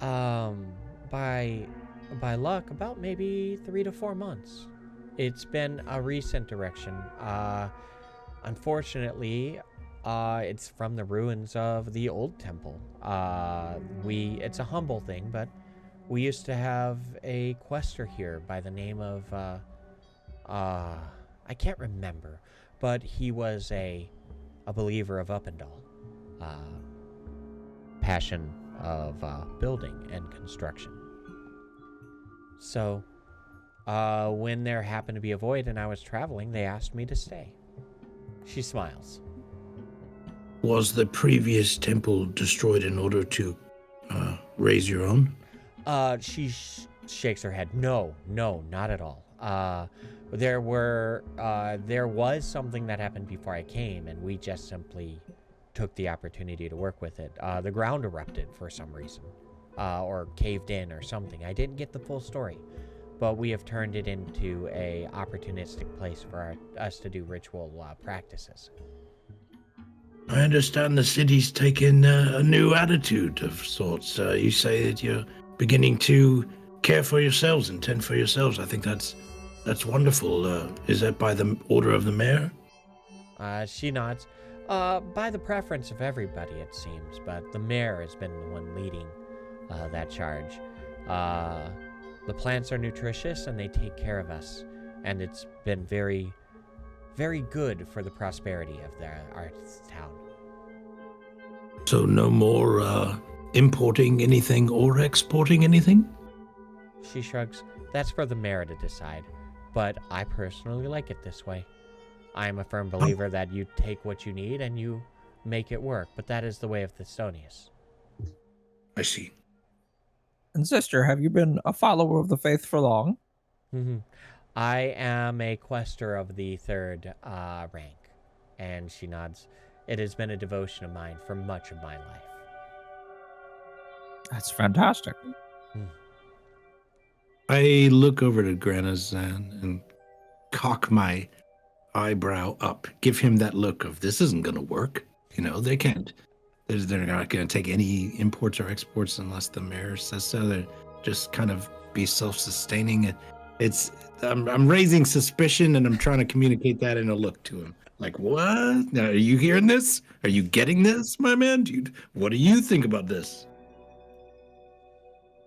by luck, about maybe 3 to 4 months. It's been a recent erection. Unfortunately, it's from the ruins of the old temple. It's a humble thing, but we used to have a quester here by the name of, I can't remember, but he was a believer of Uppendal. Passion of building and construction. So, when there happened to be a void and I was traveling, they asked me to stay." She smiles. Was the previous temple destroyed in order to raise your own? She shakes her head. No, not at all. There was something that happened before I came, and we just simply took the opportunity to work with it. The ground erupted for some reason, or caved in or something. I didn't get the full story, but we have turned it into a opportunistic place for us to do ritual practices. I understand the city's taken a new attitude of sorts. You say that you're beginning to care for yourselves and tend for yourselves. I think that's wonderful. Is that by the order of the mayor? She nods. By the preference of everybody, it seems, but the mayor has been the one leading that charge. The plants are nutritious and they take care of us, and it's been very, very good for the prosperity of our town. So no more importing anything or exporting anything? She shrugs. That's for the mayor to decide, but I personally like it this way. I am a firm believer that you take what you need and you make it work, but that is the way of Thistonius. I see. And sister, have you been a follower of the faith for long? Mm-hmm. I am a quester of the 3rd rank. And she nods. It has been a devotion of mine for much of my life. That's fantastic. I look over to Granozan and cock my eyebrow up. Give him that look of, this isn't going to work. You know, they can't they're not going to take any imports or exports unless the mayor says so. They're just kind of be self-sustaining. I'm raising suspicion, and I'm trying to communicate that in a look to him. Like, what? Now, are you hearing this? Are you getting this, my man? Dude, what do you think about this?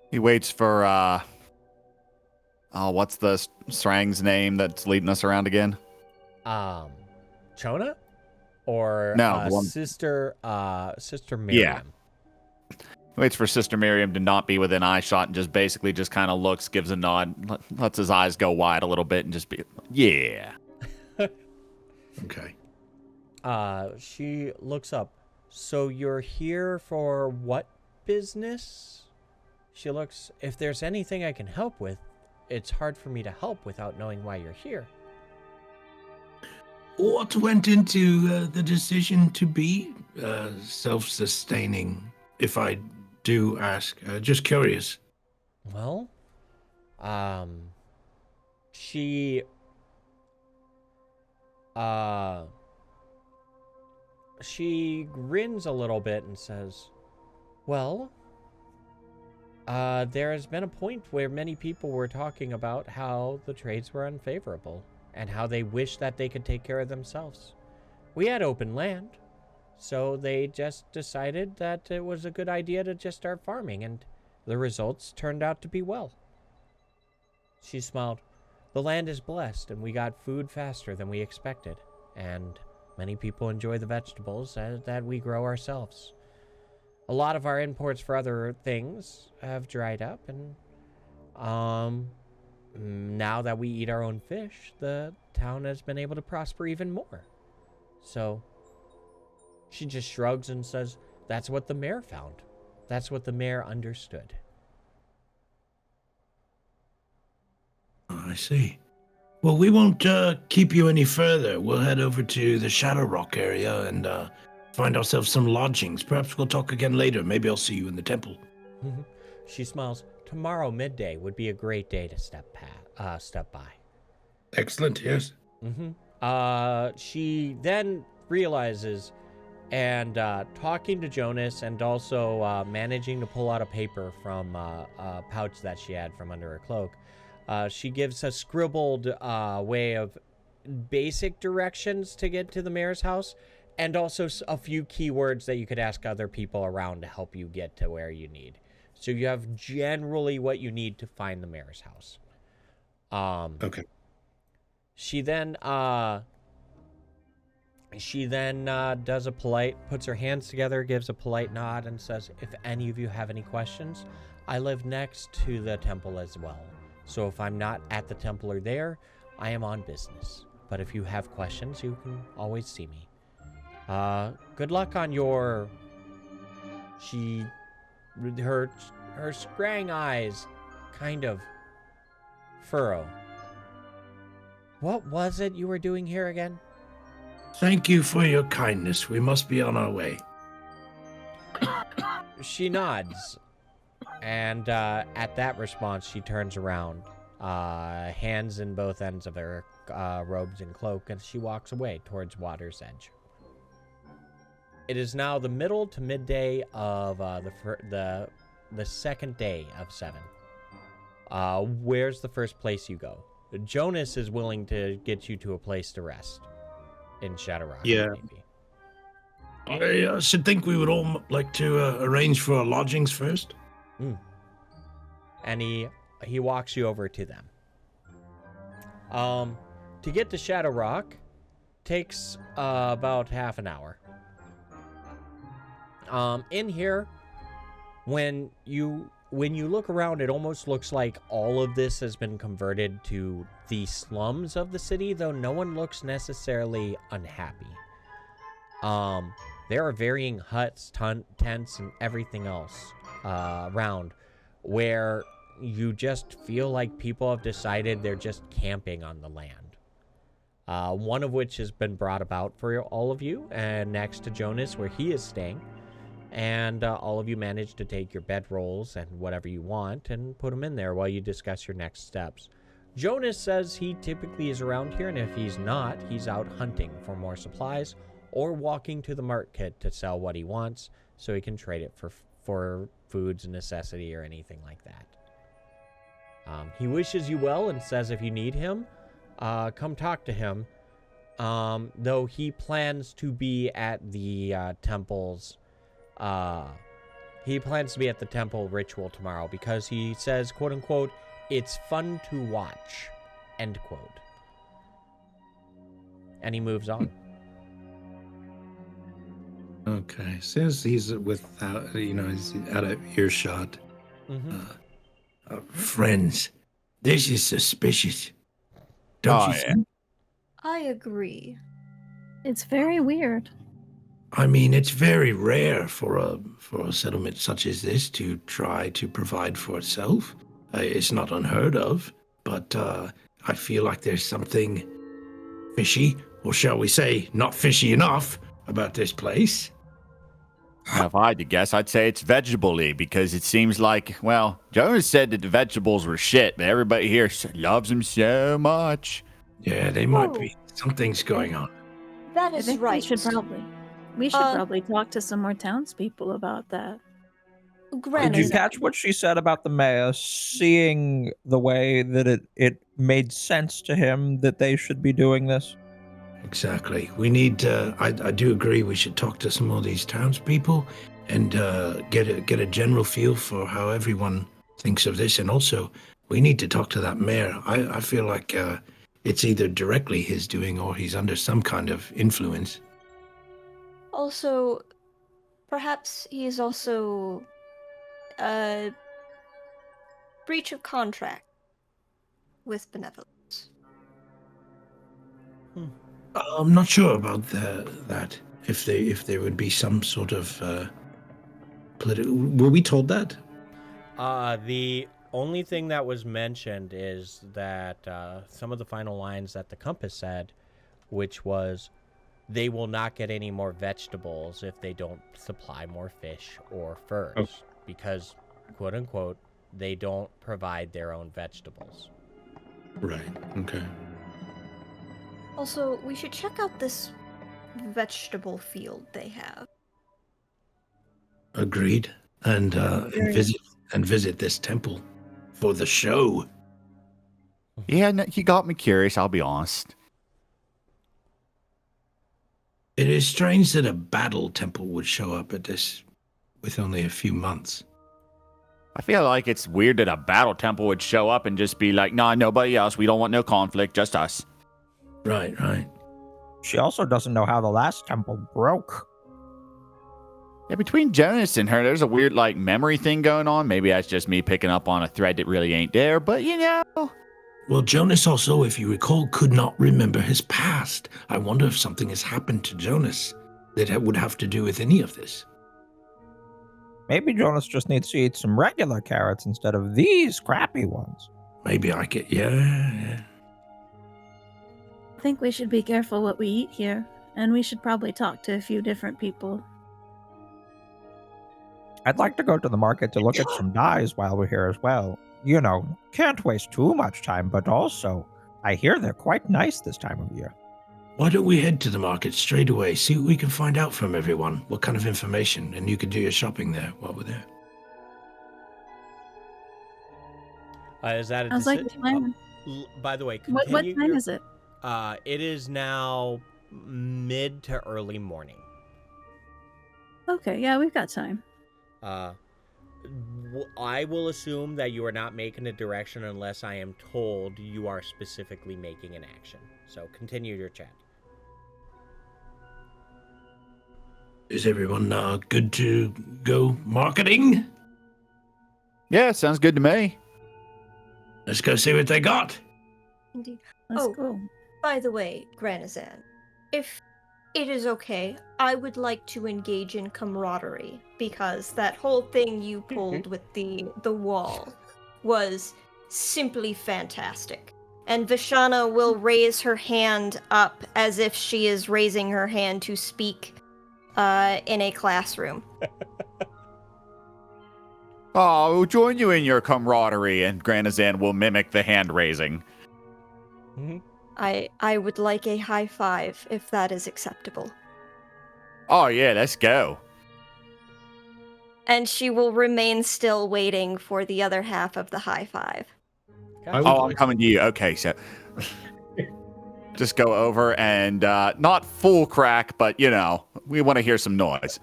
He waits for, what's the Srang's name that's leading us around again? Chona? Or No, the one- Sister Miriam? He waits for Sister Miriam to not be within eyeshot and just basically just kind of looks, gives a nod, lets his eyes go wide a little bit and just be, yeah. Okay. She looks up. So you're here for what business? She looks, if there's anything I can help with, it's hard for me to help without knowing why you're here. What went into the decision to be self-sustaining, if I do ask? Just curious. Well, she grins a little bit and says, well, there has been a point where many people were talking about how the trades were unfavorable and how they wish that they could take care of themselves. We had open land, so they just decided that it was a good idea to just start farming, and the results turned out to be well. She smiled. The land is blessed, and we got food faster than we expected, and many people enjoy the vegetables that we grow ourselves. A lot of our imports for other things have dried up, and now that we eat our own fish, the town has been able to prosper even more. So she just shrugs and says, that's what the mayor found. That's what the mayor understood. I see. Well, we won't keep you any further. We'll head over to the Shadowrock area and find ourselves some lodgings. Perhaps we'll talk again later. Maybe I'll see you in the temple. She smiles. Tomorrow midday would be a great day to step by. Excellent, yes. She then realizes, and talking to Jonas and also managing to pull out a paper from a pouch that she had from under her cloak, she gives a scribbled way of basic directions to get to the mayor's house, and also a few keywords that you could ask other people around to help you get to where you need. So you have generally what you need to find the mayor's house. Okay. She then does a polite, puts her hands together, gives a polite nod, and says, if any of you have any questions, I live next to the temple as well. So if I'm not at the temple or there, I am on business. But if you have questions, you can always see me. Good luck on your... Her scrying eyes kind of furrow. What was it you were doing here again? Thank you for your kindness. We must be on our way. She nods, and at that response, she turns around, hands in both ends of her robes and cloak, and she walks away towards water's edge. It is now the middle to midday of the second day of 7. Where's the first place you go? Jonas is willing to get you to a place to rest in Shadowrock. Yeah. Maybe. I should think we would all like to arrange for lodgings first. And he walks you over to them. To get to Shadowrock takes about half an hour. In here, when you look around, it almost looks like all of this has been converted to the slums of the city, though no one looks necessarily unhappy. There are varying huts, tents, and everything else around where you just feel like people have decided they're just camping on the land. One of which has been brought about for all of you, and next to Jonas, where he is staying. And all of you manage to take your bedrolls and whatever you want and put them in there while you discuss your next steps. Jonas says he typically is around here, and if he's not, he's out hunting for more supplies or walking to the market to sell what he wants, so he can trade it for foods, necessity, or anything like that. He wishes you well and says if you need him, come talk to him. Though he plans to be at the temple's... he plans to be at the temple ritual tomorrow because he says, quote unquote, it's fun to watch, end quote. And he moves on. Okay, since he's without, he's out of earshot. Friends, this is suspicious. Don't you think? I agree. It's very weird. I mean, it's very rare for a settlement such as this to try to provide for itself. It's not unheard of, but I feel like there's something fishy, or shall we say, not fishy enough, about this place. Now, if I had to guess, I'd say it's vegetable-y because it seems like, well, Jonas said that the vegetables were shit, but everybody here loves them so much. Yeah, they might be. Something's going on. That I is think right. we should probably talk to some more townspeople about that. Did you catch what she said about the mayor seeing the way that it made sense to him that they should be doing this? Exactly. We need. I do agree. We should talk to some of these townspeople and get a general feel for how everyone thinks of this. And also, we need to talk to that mayor. I feel like it's either directly his doing or he's under some kind of influence. Also, perhaps he is also a breach of contract with Benevolence. I'm not sure about that. If there would be some sort of political. Were we told that? The only thing that was mentioned is that some of the final lines that the Compass said, which was, they will not get any more vegetables if they don't supply more fish or furs, because, quote unquote, they don't provide their own vegetables. Right. Okay. Also, we should check out this vegetable field they have. Agreed. And visit this temple for the show. Yeah, no, he got me curious, I'll be honest. It is strange that a battle temple would show up at this with only a few months. I feel like it's weird that a battle temple would show up and just be like, nah, nobody else. We don't want no conflict, just us. Right. She also doesn't know how the last temple broke. Yeah, between Jonas and her, there's a weird, memory thing going on. Maybe that's just me picking up on a thread that really ain't there, but Well, Jonas also, if you recall, could not remember his past. I wonder if something has happened to Jonas that would have to do with any of this. Maybe Jonas just needs to eat some regular carrots instead of these crappy ones. Maybe I could, yeah. I think we should be careful what we eat here, and we should probably talk to a few different people. I'd like to go to the market to look at some dyes while we're here as well. Can't waste too much time, but also, I hear they're quite nice this time of year. Why don't we head to the market straight away, see what we can find out from everyone, what kind of information, and you can do your shopping there while we're there. Is that a Sounds like a plan. By the way, What time is it? It is now mid to early morning. Okay, yeah, we've got time. I will assume that you are not making a direction unless I am told you are specifically making an action. So continue your chat. Is everyone good to go marketing? Yeah, sounds good to me. Let's go see what they got. Indeed. Let's go. By the way, Granozan, if it is okay, I would like to engage in camaraderie, because that whole thing you pulled with the wall was simply fantastic. And Vashana will raise her hand up as if she is raising her hand to speak in a classroom. Oh, we'll join you in your camaraderie, and Granozan will mimic the hand raising. Mm-hmm. I would like a high five, if that is acceptable. Oh, yeah, let's go. And she will remain still waiting for the other half of the high five. I would Oh, I'm like- coming to you. Okay, so just go over and not full crack, but we want to hear some noise.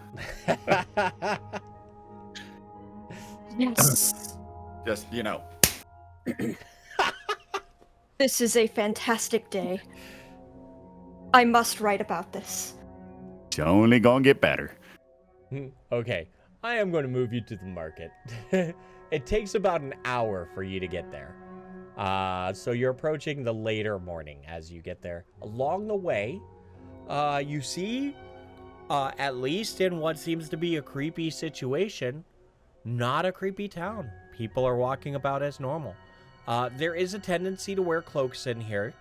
Yes. Just This is a fantastic day. I must write about this. it's only gonna get better. Okay, I am going to move you to the market. It takes about an hour for you to get there. So you're approaching the later morning as you get there. Along the way, you see, at least in what seems to be a creepy situation, not a creepy town. People are walking about as normal. There is a tendency to wear cloaks in here,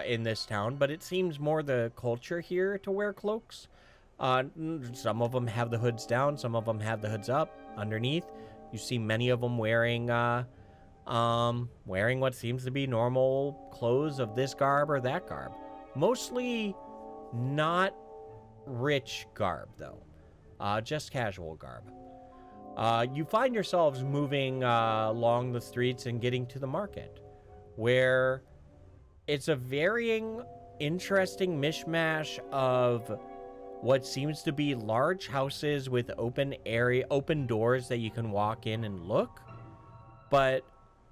in this town, but it seems more the culture here to wear cloaks. Some of them have the hoods down, some of them have the hoods up underneath. You see many of them wearing what seems to be normal clothes of this garb or that garb. Mostly not rich garb, though. Just casual garb. You find yourselves moving along the streets and getting to the market, where it's a varying, interesting mishmash of what seems to be large houses with open doors that you can walk in and look. But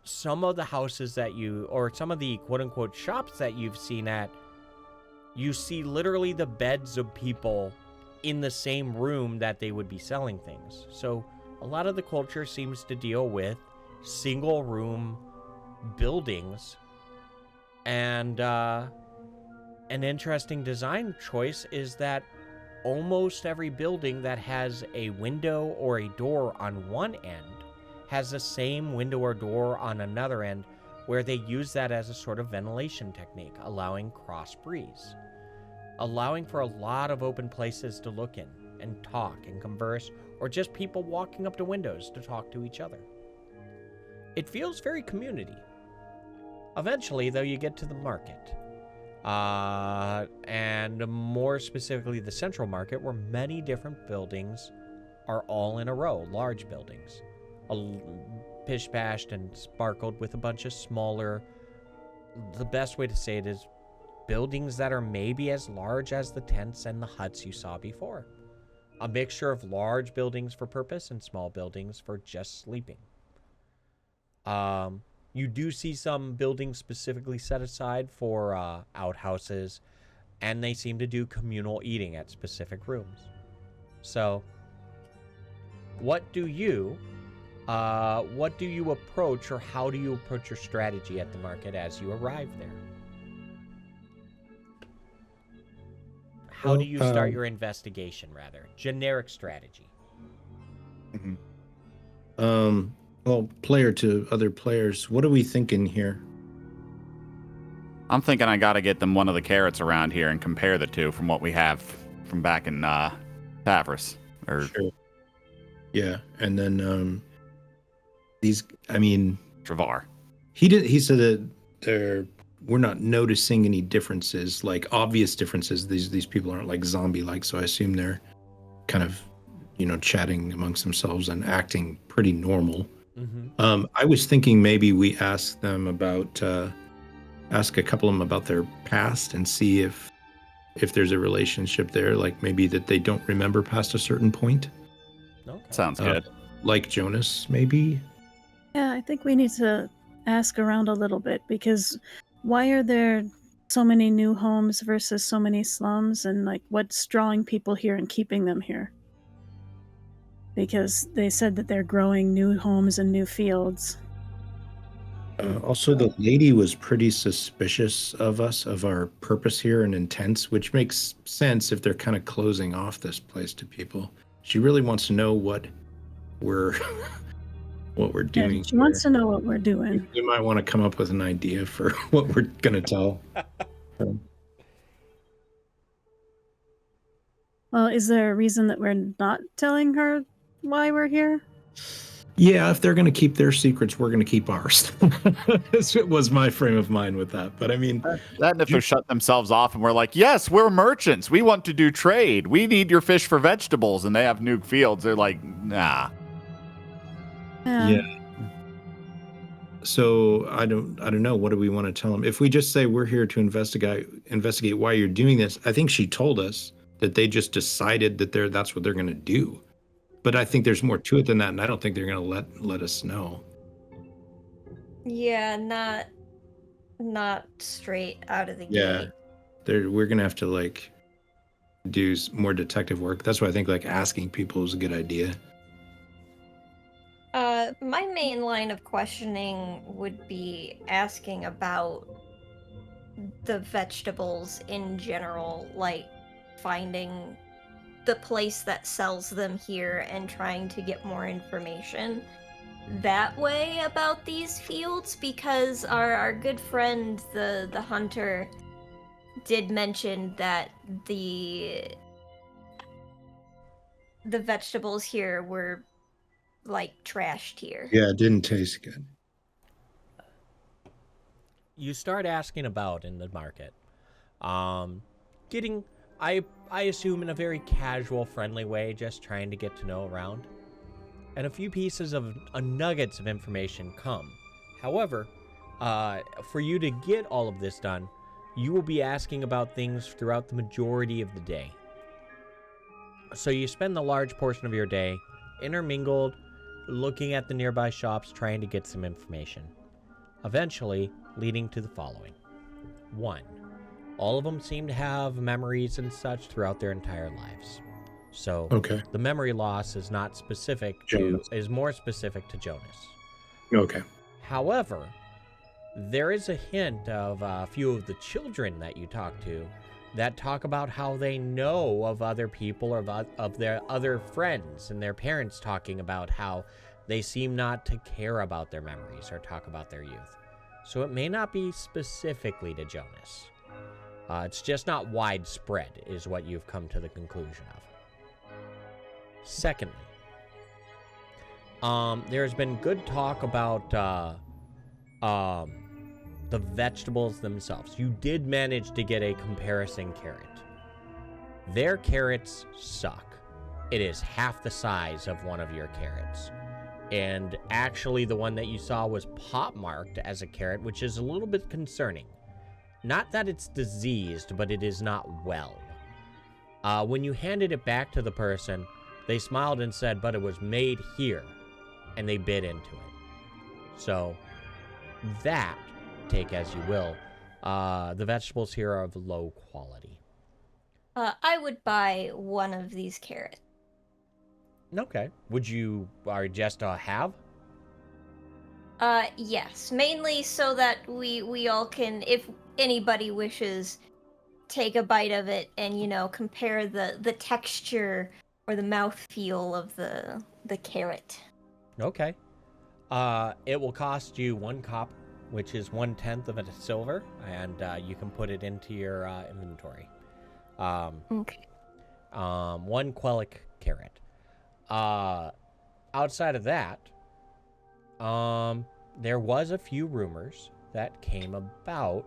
some of the houses some of the quote-unquote shops that you've seen at, you see literally the beds of people in the same room that they would be selling things. So a lot of the culture seems to deal with single room buildings. And an interesting design choice is that almost every building that has a window or a door on one end has the same window or door on another end, where they use that as a sort of ventilation technique, allowing cross breeze, allowing for a lot of open places to look in and talk and converse, or just people walking up to windows to talk to each other. It feels very community. Eventually, though, you get to the market. And more specifically, the central market, where many different buildings are all in a row, large buildings. Pish-pashed and sparkled with a bunch of smaller, the best way to say it is buildings that are maybe as large as the tents and the huts you saw before. A mixture of large buildings for purpose and small buildings for just sleeping. You do see some buildings specifically set aside for outhouses, and they seem to do communal eating at specific rooms. So, what do you approach, or how do you approach your strategy at the market as you arrive there? How do you start your investigation, rather? Generic strategy. Well, player to other players, what are we thinking here? I'm thinking I got to get them one of the carrots around here and compare the two from what we have from back in Tavris. Sure. Yeah, and then Travar. He said that we're not noticing any differences, like obvious differences. These people aren't like zombie-like, so I assume they're kind of, chatting amongst themselves and acting pretty normal. Mm-hmm. I was thinking maybe we ask them about, ask a couple of them about their past and see if there's a relationship there, like maybe that they don't remember past a certain point. Okay. Sounds good. Like Jonas, maybe? Yeah, I think we need to ask around a little bit, because why are there so many new homes versus so many slums, and like what's drawing people here and keeping them here? Because they said that they're growing new homes and new fields. Also, the lady was pretty suspicious of us, of our purpose here and intents, which makes sense if they're kind of closing off this place to people. She really wants to know what we're doing. Yeah, she wants to know what we're doing. You might want to come up with an idea for what we're gonna tell. Well, is there a reason that we're not telling her why we're here? Yeah, if they're going to keep their secrets, we're going to keep ours. This was my frame of mind with that. But I mean, that and if they shut themselves off and we're like, yes, we're merchants. We want to do trade. We need your fish for vegetables. And they have new fields. They're like, nah. Yeah. So I don't know. What do we want to tell them? If we just say we're here to investigate why you're doing this, I think she told us that they just decided that that's what they're going to do. But I think there's more to it than that, and I don't think they're going to let us know. Yeah, not straight out of the gate. We're going to have to like do more detective work. That's why I think like asking people is a good idea. My main line of questioning would be asking about the vegetables in general, like finding the place that sells them here and trying to get more information that way about these fields, because our good friend, the hunter, did mention that the vegetables here were like trashed here. Yeah, it didn't taste good. You start asking about in the market, getting, I assume, in a very casual, friendly way, just trying to get to know around, and a few pieces of nuggets of information come. However, for you to get all of this done, you will be asking about things throughout the majority of the day. So you spend the large portion of your day intermingled, looking at the nearby shops, trying to get some information. Eventually, leading to the following. 1. All of them seem to have memories and such throughout their entire lives. So the memory loss is not specific is more specific to Jonas. Okay. However, there is a hint of a few of the children that you talk to that talk about how they know of other people or of their other friends, and their parents talking about how they seem not to care about their memories or talk about their youth. So it may not be specifically to Jonas. It's just not widespread, is what you've come to the conclusion of. Secondly, there's been good talk about the vegetables themselves. You did manage to get a comparison carrot. Their carrots suck. It is half the size of one of your carrots. And actually the one that you saw was pot-marked as a carrot, which is a little bit concerning. Not that it's diseased, but it is not well. When you handed it back to the person, they smiled and said, but it was made here. And they bit into it. So, that, take as you will, the vegetables here are of low quality. I would buy one of these carrots. Okay. Would you just have? Yes. Mainly so that we all can, if anybody wishes, take a bite of it and, compare the texture or the mouthfeel of the carrot. Okay. It will cost you 1 copper, which is 1/10 of a silver, and you can put it into your inventory. Okay. 1 Quellic carrot. Outside of that, there was a few rumors that came about,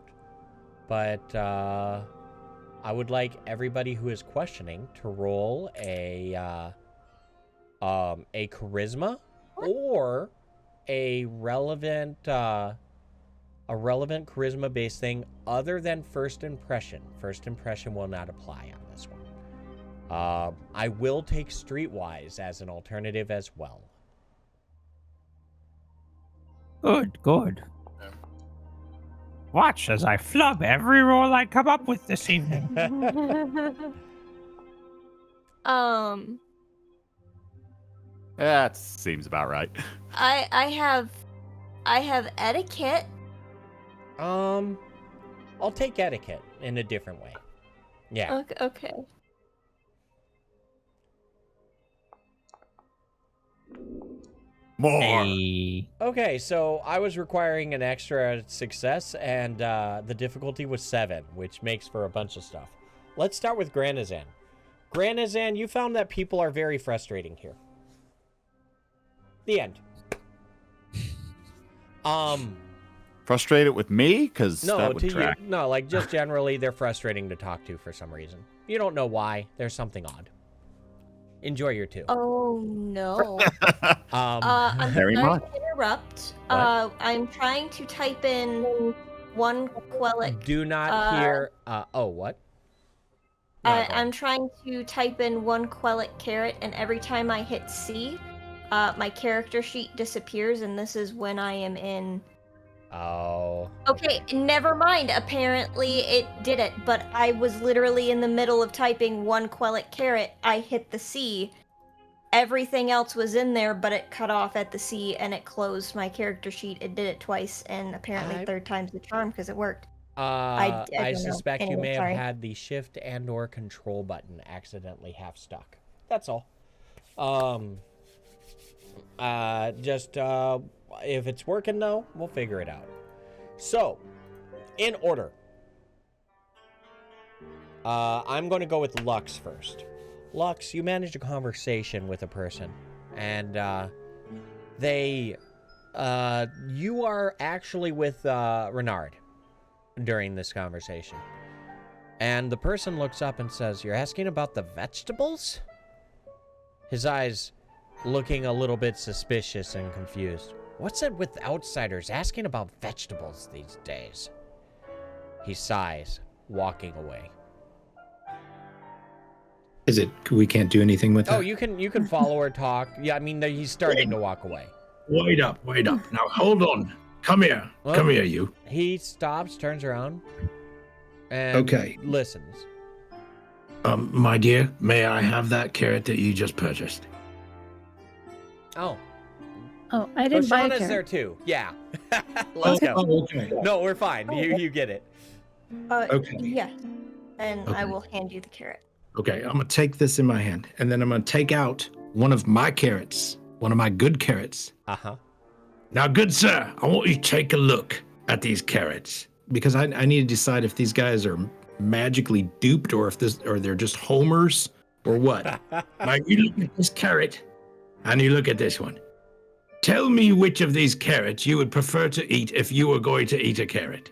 but I would like everybody who is questioning to roll a charisma or a relevant charisma-based thing other than first impression. First impression will not apply on this one. I will take Streetwise as an alternative as well. Good. Watch as I flub every roll I come up with this evening. That seems about right. I have etiquette. I'll take etiquette in a different way. Yeah. Okay. More. Hey. Okay, so I was requiring an extra success, and the difficulty was 7, which makes for a bunch of stuff. Let's start with Granozan. Granozan, you found that people are very frustrating here. The end. Frustrated with me? Because that would track. No, like just generally they're frustrating to talk to for some reason. You don't know why. There's something odd. Enjoy your 2. Oh no. I'm Very sorry much. to interrupt. What? I'm trying to type in one Quellic. Do not hear. Oh, what? No, go I'm on. trying to type in one Quellic carrot, and every time I hit C, my character sheet disappears, and this is when I am in. Oh. Okay, never mind. Apparently it did it, but I was literally in the middle of typing one Quellic carrot. I hit the C. Everything else was in there, but it cut off at the C, and it closed my character sheet. It did it twice, and apparently third time's the charm because it worked. I I don't know. suspect you Anyway, may sorry. have had the shift and or control button accidentally half stuck. That's all. If it's working though, we'll figure it out. So, in order. I'm going to go with Lux first. Lux, you managed a conversation with a person, and you are actually with Renard during this conversation. And the person looks up and says, "You're asking about the vegetables?" His eyes looking a little bit suspicious and confused. What's it with outsiders asking about vegetables these days? He sighs, walking away. Is it we can't do anything with that? Oh, you can follow or talk. Yeah, I mean, he's starting to walk away. Wait up. Now hold on. Come here. Well- Come here, you. He stops, turns around, and Okay. listens. My dear, may I have that carrot that you just purchased? Oh, Oh, I didn't buy a Vashana's there carrot. too. Yeah. Let's go. Okay. No, we're fine. You get it. Okay. Yeah. And I Okay. will hand you the carrot. Okay, I'm gonna take this in my hand, and then I'm gonna take out one of my carrots, one of my good carrots. Uh-huh. Now, good sir, I want you to take a look at these carrots because I need to decide if these guys are magically duped or if they're just homers or what. Now, you look at this carrot, and you look at this one. Tell me which of these carrots you would prefer to eat if you were going to eat a carrot.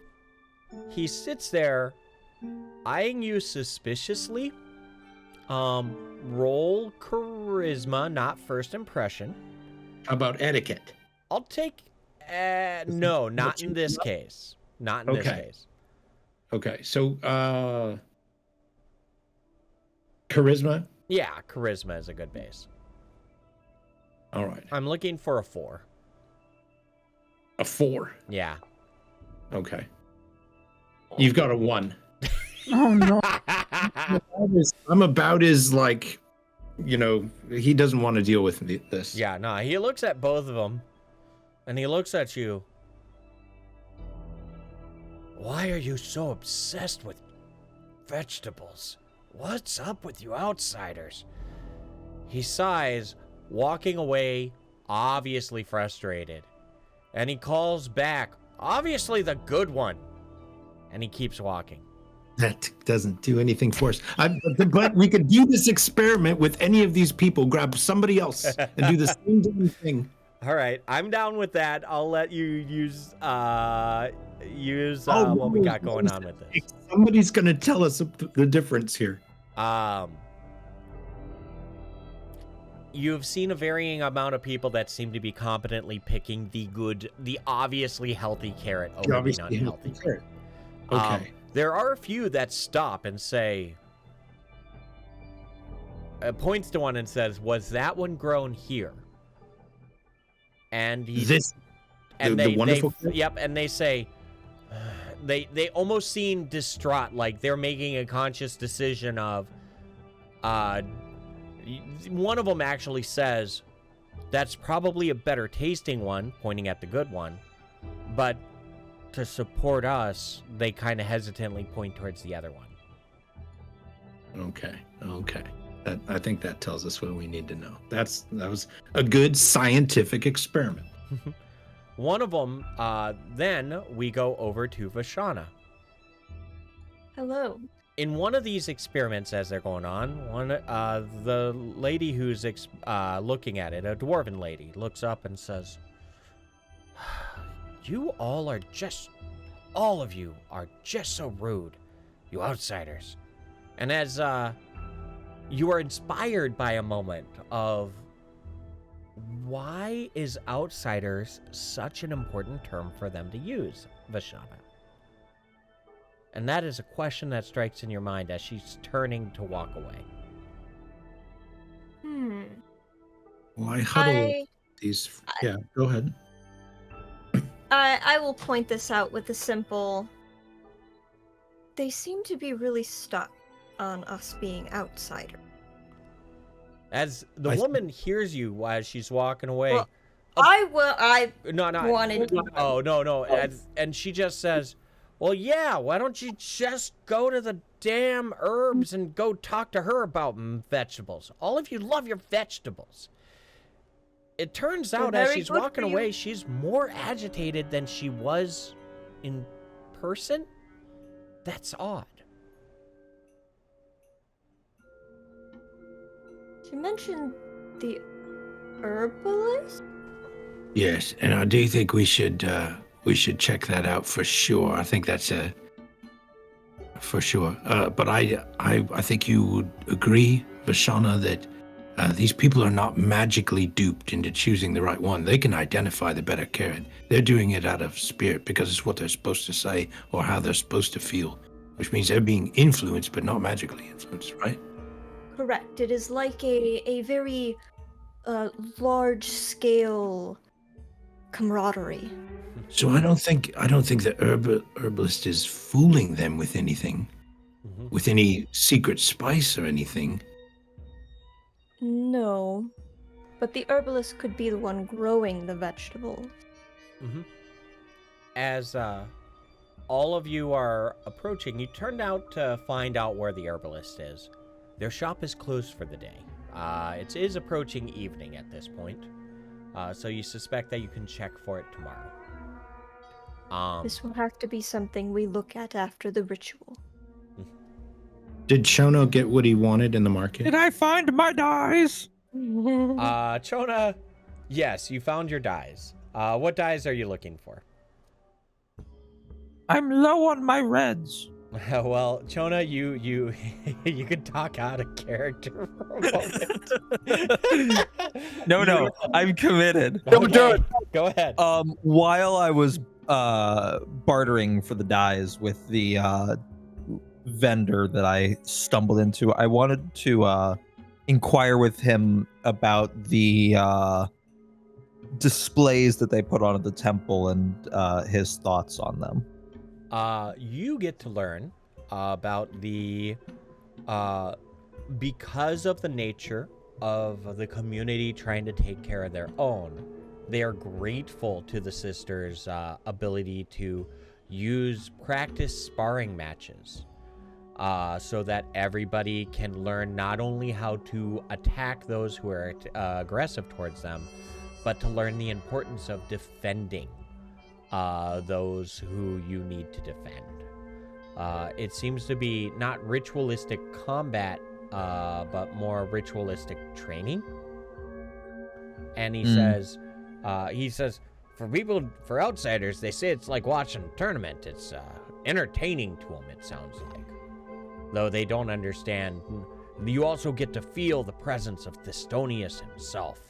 He sits there, eyeing you suspiciously. Roll charisma, not first impression. How about etiquette? I'll take. No, not in this case. Not in this Okay. case. Okay, so charisma. Yeah, charisma is a good base. All right, I'm looking for a 4. a 4. Yeah. Okay, you've got a 1. Oh no. I'm about as like, he doesn't want to deal with this. Yeah, no, he looks at both of them, and he looks at you. Why are you so obsessed with vegetables? What's up with you outsiders? He sighs, walking away, obviously frustrated. And he calls back, obviously the good one. And he keeps walking. That doesn't do anything for us. But we could do this experiment with any of these people. Grab somebody else and do the same damn thing. All right, I'm down with that. I'll let you use what we got going on with this. Somebody's gonna tell us the difference here. You've seen a varying amount of people that seem to be competently picking the obviously healthy carrot over the Obviously, unhealthy. okay. There are a few that stop and say, points to one and says, "Was that one grown here?" And he, the wonderful carrot? yep, and they say, they almost seem distraught, like they're making a conscious decision of, one of them actually says, "That's probably a better tasting one," pointing at the good one, but to support us, they kind of hesitantly point towards the other one. Okay. I think that tells us what we need to know. That was a good scientific experiment. One of them, then we go over to Vashana. Hello. In one of these experiments as they're going on, the lady who's looking at it, a dwarven lady, looks up and says, all of you are just so rude, you outsiders. And as you are inspired by a moment of why is outsiders such an important term for them to use, Vashana? And that is a question that strikes in your mind as she's turning to walk away. Well, I huddle these. Yeah, go ahead. I will point this out with a simple. They seem to be really stuck on us being outsiders. As the woman hears you while she's walking away. Well, I wanted. Oh, no. And she just says, well, yeah, why don't you just go to the damn herbs and go talk to her about vegetables? All of you love your vegetables. It turns out as she's walking away, she's more agitated than she was in person. That's odd. She mentioned the herbalist? Yes, and I do think we should check that out for sure. I think that's for sure. But I think you would agree, Vashana, that these people are not magically duped into choosing the right one. They can identify the better carrot. They're doing it out of spirit because it's what they're supposed to say or how they're supposed to feel, which means they're being influenced but not magically influenced, right? Correct. It is like a very large-scale camaraderie. So I don't think the herbalist is fooling them with anything, with any secret spice or anything. No, but the herbalist could be the one growing the vegetables. As all of you are approaching, you turned out to find out where the herbalist is. Their shop is closed for the day. It is approaching evening at this point, so you suspect that you can check for it tomorrow. This will have to be something we look at after the ritual. Did Chona get what he wanted in the market? Did I find my dies? Chona, yes, you found your dies. What dies are you looking for? I'm low on my reds. Well, Chona, you can talk out of character for a moment. No, I'm committed. Don't do it. Go ahead. While I was bartering for the dies with the vendor that I stumbled into, I wanted to inquire with him about the displays that they put on at the temple and his thoughts on them. You get to learn about the because of the nature of the community trying to take care of their own, they are grateful to the sisters' ability to practice sparring matches so that everybody can learn not only how to attack those who are aggressive towards them, but to learn the importance of defending those who you need to defend. It seems to be not ritualistic combat, but more ritualistic training. And he says, for outsiders, they say it's like watching a tournament. It's entertaining to them, it sounds like. Though they don't understand, you also get to feel the presence of Thistonius himself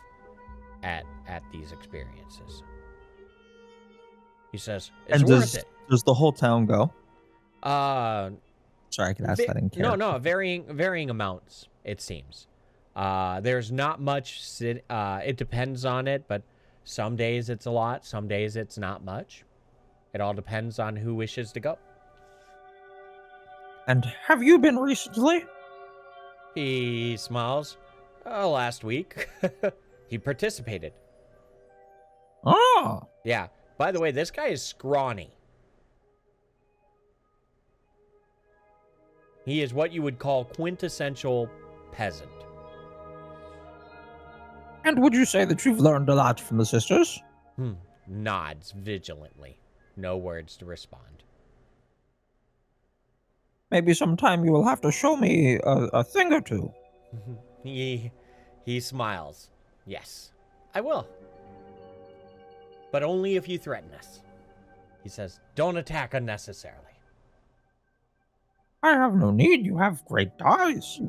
at these experiences. He says, it's worth it. Does the whole town go? Sorry, I can ask that in character. No, varying amounts, it seems. There's not much, it depends on it, but some days it's a lot, some days it's not much. It all depends on who wishes to go. And have you been recently? He smiles. Last week. He participated. Oh! Yeah. By the way, this guy is scrawny. He is what you would call quintessential peasant. And would you say that you've learned a lot from the sisters? Nods vigilantly. No words to respond. Maybe sometime you will have to show me a thing or two. He smiles. Yes, I will. But only if you threaten us. He says, don't attack unnecessarily. I have no need. You have great dice.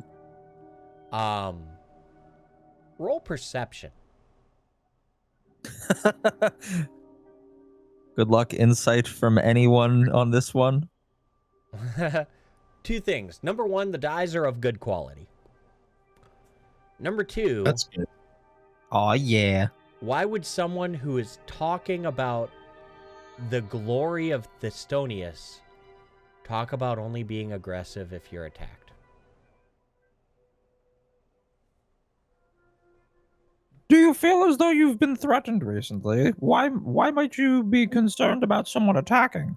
Roll perception. Good luck insight from anyone on this one. 2 things. Number 1, the dice are of good quality. Number 2, That's good. Oh yeah. why would someone who is talking about the glory of Thistonius talk about only being aggressive if you're attacked? Do you feel as though you've been threatened recently? Why might you be concerned about someone attacking?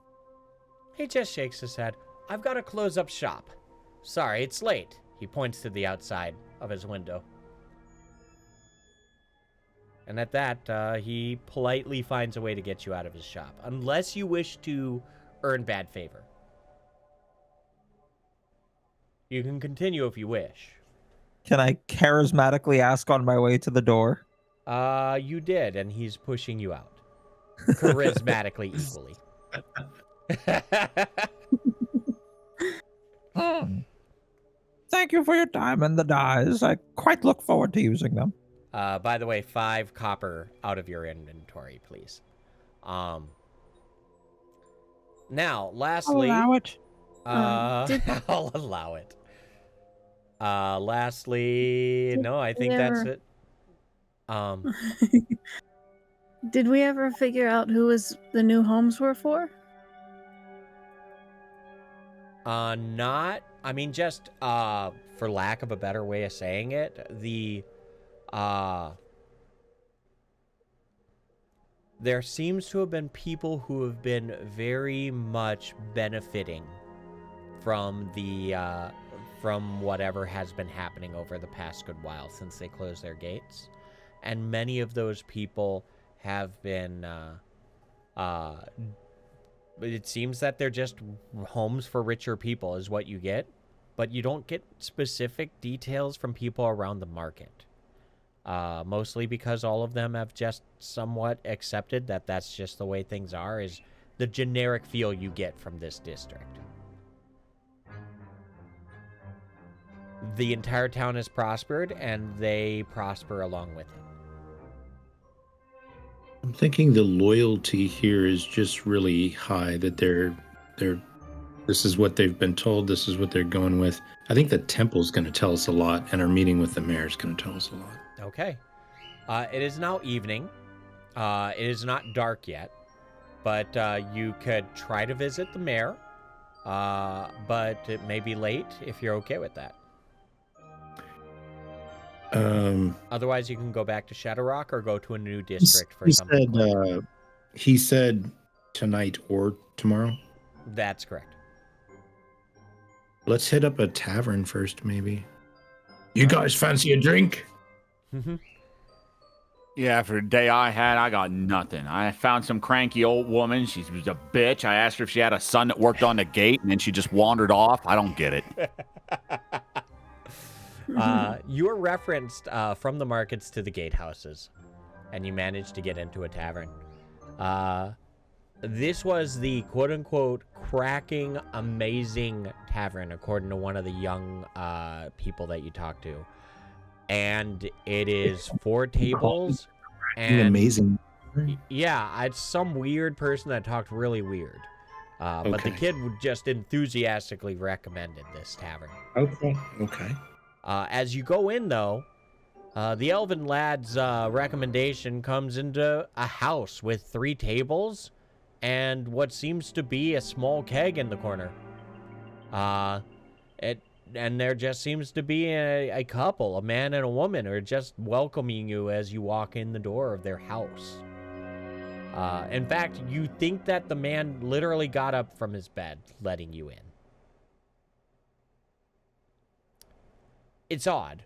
He just shakes his head. I've got to close up shop. Sorry, it's late. He points to the outside of his window. And at that, he politely finds a way to get you out of his shop, unless you wish to earn bad favor. You can continue if you wish. Can I charismatically ask on my way to the door? You did, and he's pushing you out. Charismatically equally. Thank you for your time and the dies. I quite look forward to using them. By the way, 5 copper out of your inventory, please. Now, lastly... I'll allow it. I'll allow it. Lastly... No, I think that's it. Did we ever figure out who the new homes were for? Not... I mean, just, for lack of a better way of saying it, there seems to have been people who have been very much benefiting from from whatever has been happening over the past good while since they closed their gates. And many of those people have been, it seems that they're just homes for richer people is what you get, but you don't get specific details from people around the market. Mostly because all of them have just somewhat accepted that that's just the way things are, is the generic feel you get from this district. The entire town has prospered, and they prosper along with it. I'm thinking the loyalty here is just really high, that they're this is what they've been told, this is what they're going with. I think the temple's going to tell us a lot, and our meeting with the mayor is going to tell us a lot. Okay. It is now evening. It is not dark yet, but you could try to visit the mayor, but it may be late if you're okay with that. Otherwise, you can go back to Shadowrock or go to a new district for something. He said tonight or tomorrow. That's correct. Let's hit up a tavern first, maybe. You guys fancy a drink? Yeah, after the day I had, I got nothing. I found some cranky old woman. She was a bitch. I asked her if she had a son that worked on the gate, and then she just wandered off. I don't get it. You were referenced from the markets to the Gatehouses, and you managed to get into a tavern. This was the quote-unquote cracking, amazing tavern, according to one of the young people that you talked to. And it is 4 tables. And amazing. Yeah, it's some weird person that talked really weird. But the kid would just enthusiastically recommended this tavern. Okay. As you go in, though, the Elven lad's recommendation comes into a house with 3 tables and what seems to be a small keg in the corner. And there just seems to be a couple, a man and a woman, are just welcoming you as you walk in the door of their house. In fact, you think that the man literally got up from his bed, letting you in. It's odd,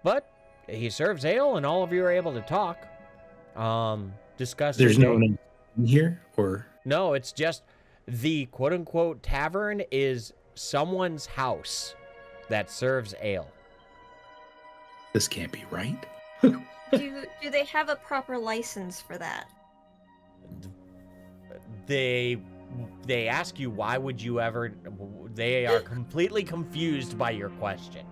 but he serves ale, and all of you are able to talk. Discuss. There's no one in here, or no? It's just the quote-unquote tavern is someone's house that serves ale. This can't be right. Do they have a proper license for that? They ask you, why would you ever... They are completely confused by your question.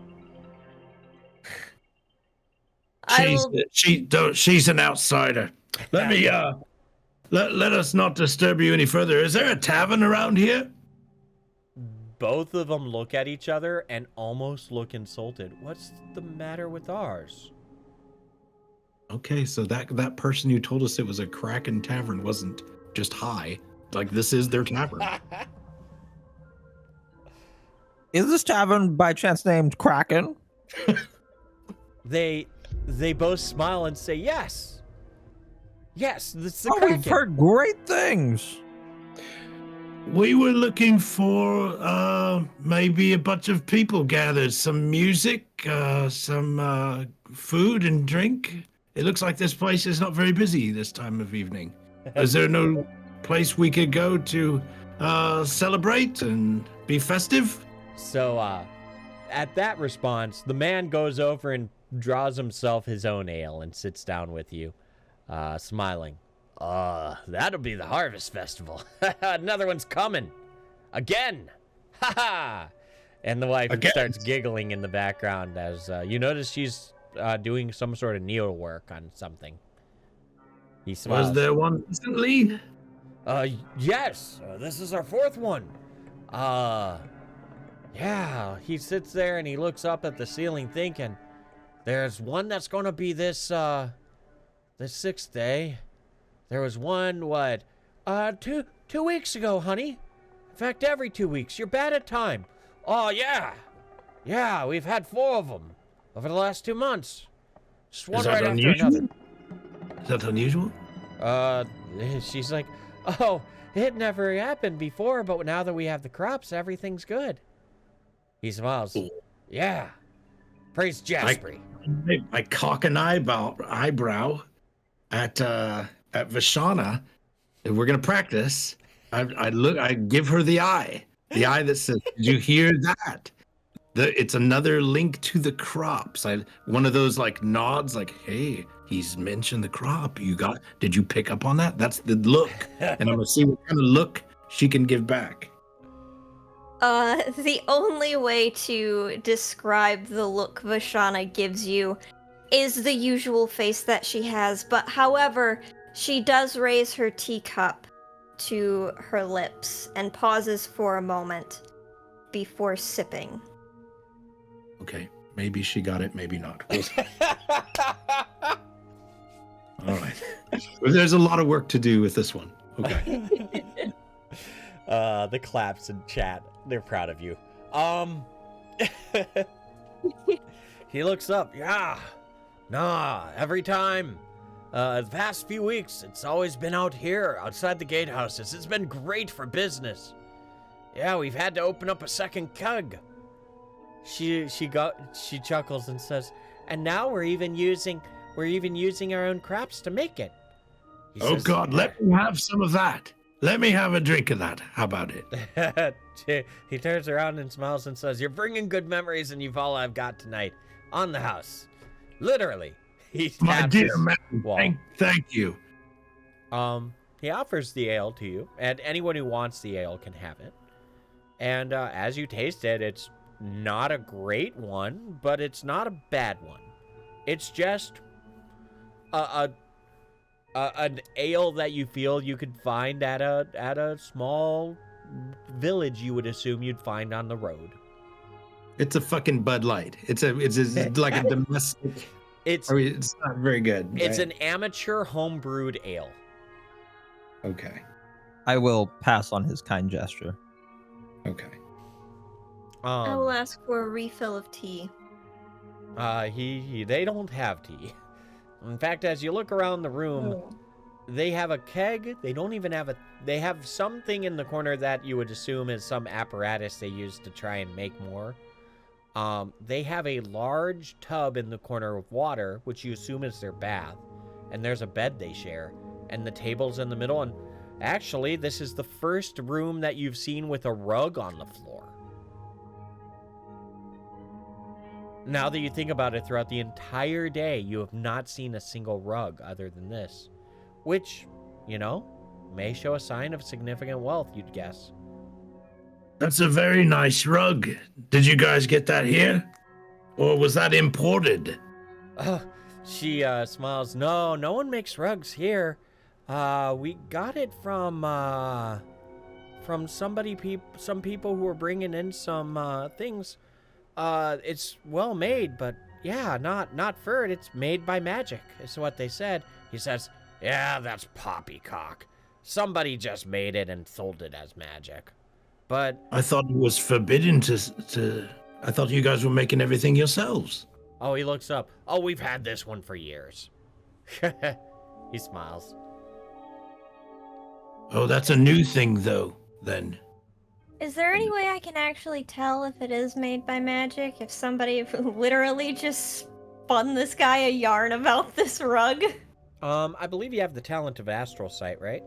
She's an outsider. Let me let us not disturb you any further. Is there a tavern around here? Both of them look at each other and almost look insulted. What's the matter with ours? Okay, so that person who told us it was a Kraken tavern wasn't just high. Like, this is their tavern. Is this tavern by chance named Kraken? They both smile and say yes. Yes, this is the Oh, Kraken. we've heard great things. We were looking for maybe a bunch of people gathered, some music, some food and drink. It looks like this place is not very busy this time of evening. Is there no place we could go to celebrate and be festive? So, at that response, the man goes over and draws himself his own ale and sits down with you, smiling. That'll be the Harvest Festival. Another one's coming. Again. Ha ha. And the wife starts giggling in the background as you notice she's doing some sort of needlework on something. He smiles. Was there one recently? Yes. This is our fourth one. Yeah. He sits there and he looks up at the ceiling thinking, there's one that's going to be this 6th day. There was one, 2 weeks ago, honey. In fact, every 2 weeks. You're bad at time. Oh, yeah. Yeah, we've had 4 of them over the last 2 months. Just one right after another. Is that unusual? She's like, oh, it never happened before, but now that we have the crops, everything's good. He smiles. Yeah. Praise Jasper. I cock an eyebrow at Vashana. If we're gonna practice, I give her the eye that says, "Did you hear that?" It's another link to the crops. One of those like nods, like, "Hey, he's mentioned the crop. Did you pick up on that?" That's the look, and I'm gonna see what kind of look she can give back. The only way to describe the look Vashana gives you is the usual face that she has, but however, she does raise her teacup to her lips and pauses for a moment before sipping. Okay, maybe she got it, maybe not. All right. Well, there's a lot of work to do with this one. Okay. The claps in chat. They're proud of you. He looks up. Yeah. Nah, every time. The past few weeks, it's always been out here, outside the Gatehouses. It's been great for business. Yeah, we've had to open up a second keg. She chuckles and says, and now we're even using our own crops to make it. He Oh says, God, let me have some of that. Let me have a drink of that. How about it? He turns around and smiles and says, you're bringing good memories and you've all I've got tonight. On the house. Literally. He My taps dear his man, wall. thank you. He offers the ale to you, and anyone who wants the ale can have it. And as you taste it, it's not a great one, but it's not a bad one. It's just an ale that you feel you could find at a small village you would assume you'd find on the road. It's a fucking Bud Light. It's like a domestic. It's not very good. It's right? an amateur homebrewed ale. Okay. I will pass on his kind gesture. Okay. I will ask for a refill of tea. They don't have tea. In fact, as you look around the room, they have a keg. They don't even have they have something in the corner that you would assume is some apparatus they use to try and make more. They have a large tub in the corner of water, which you assume is their bath. And there's a bed they share. And the table's in the middle. And actually, this is the first room that you've seen with a rug on the floor. Now that you think about it, throughout the entire day, you have not seen a single rug other than this. Which, may show a sign of significant wealth, you'd guess. That's a very nice rug. Did you guys get that here? Or was that imported? She smiles. No, no one makes rugs here. We got it from some people who were bringing in some things. It's well made, but yeah, not furred. It's made by magic, is what they said. He says, yeah, that's poppycock. Somebody just made it and sold it as magic. But I thought it was forbidden to. I thought you guys were making everything yourselves. oh, he looks up. Oh, we've had this one for years. He smiles. Oh, that's a new thing, though, then. Is there any way I can actually tell if it is made by magic? If somebody literally just spun this guy a yarn about this rug? I believe you have the talent of Astral Sight, right?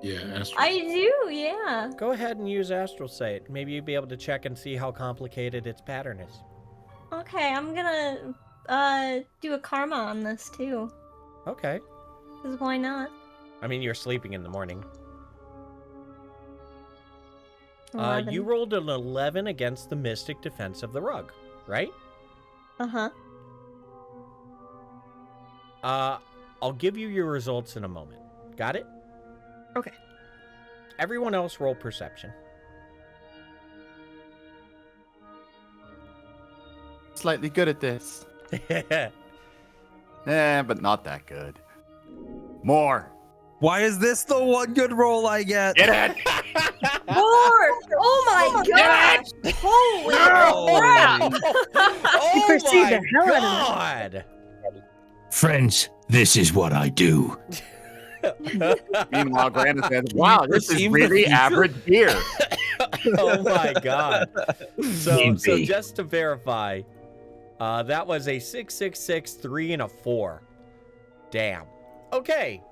Yeah, Astral. I do, yeah. Go ahead and use Astral Sight. Maybe you'd be able to check and see how complicated its pattern is. Okay, I'm gonna do a karma on this too. Okay. Because why not? I mean, you're sleeping in the morning. 11. You rolled an 11 against the mystic defense of the rug, right? Uh-huh. I'll give you your results in a moment. Got it? Okay. Everyone else roll perception. Slightly good at this. But not that good. More. Why is this the one good roll I get? Get it? More! Oh my gosh! Holy crap! You perceive the hell out of God! Friends, this is what I do. Meanwhile, Grandma says, wow, this is perceive the really future? average beer. Oh my God. So Maybe. just to verify, that was a 6, 6, 6, 3, and a 4. Damn. Okay.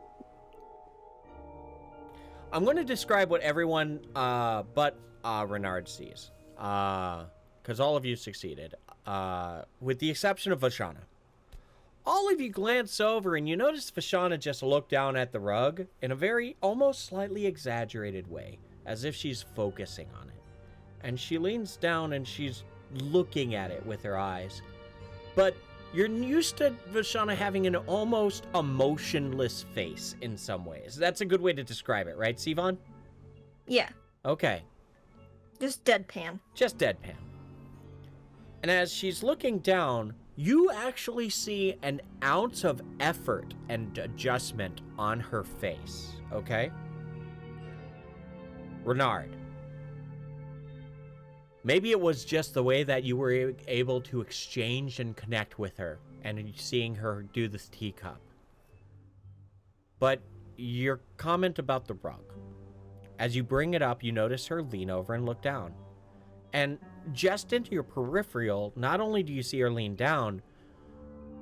I'm going to describe what everyone but Renard sees. Because all of you succeeded. With the exception of Vashana. All of you glance over and you notice Vashana just looked down at the rug in a very, almost slightly exaggerated way. As if she's focusing on it. And she leans down and she's looking at it with her eyes. But you're used to Vashana having an almost emotionless face in some ways. That's a good way to describe it, right, Sivan? Yeah, Okay. just deadpan. Just deadpan. And as she's looking down, you actually see an ounce of effort and adjustment on her face, okay? Renard. Maybe it was just the way that you were able to exchange and connect with her and seeing her do this teacup. But your comment about the rug. As you bring it up, you notice her lean over and look down. And just into your peripheral, not only do you see her lean down,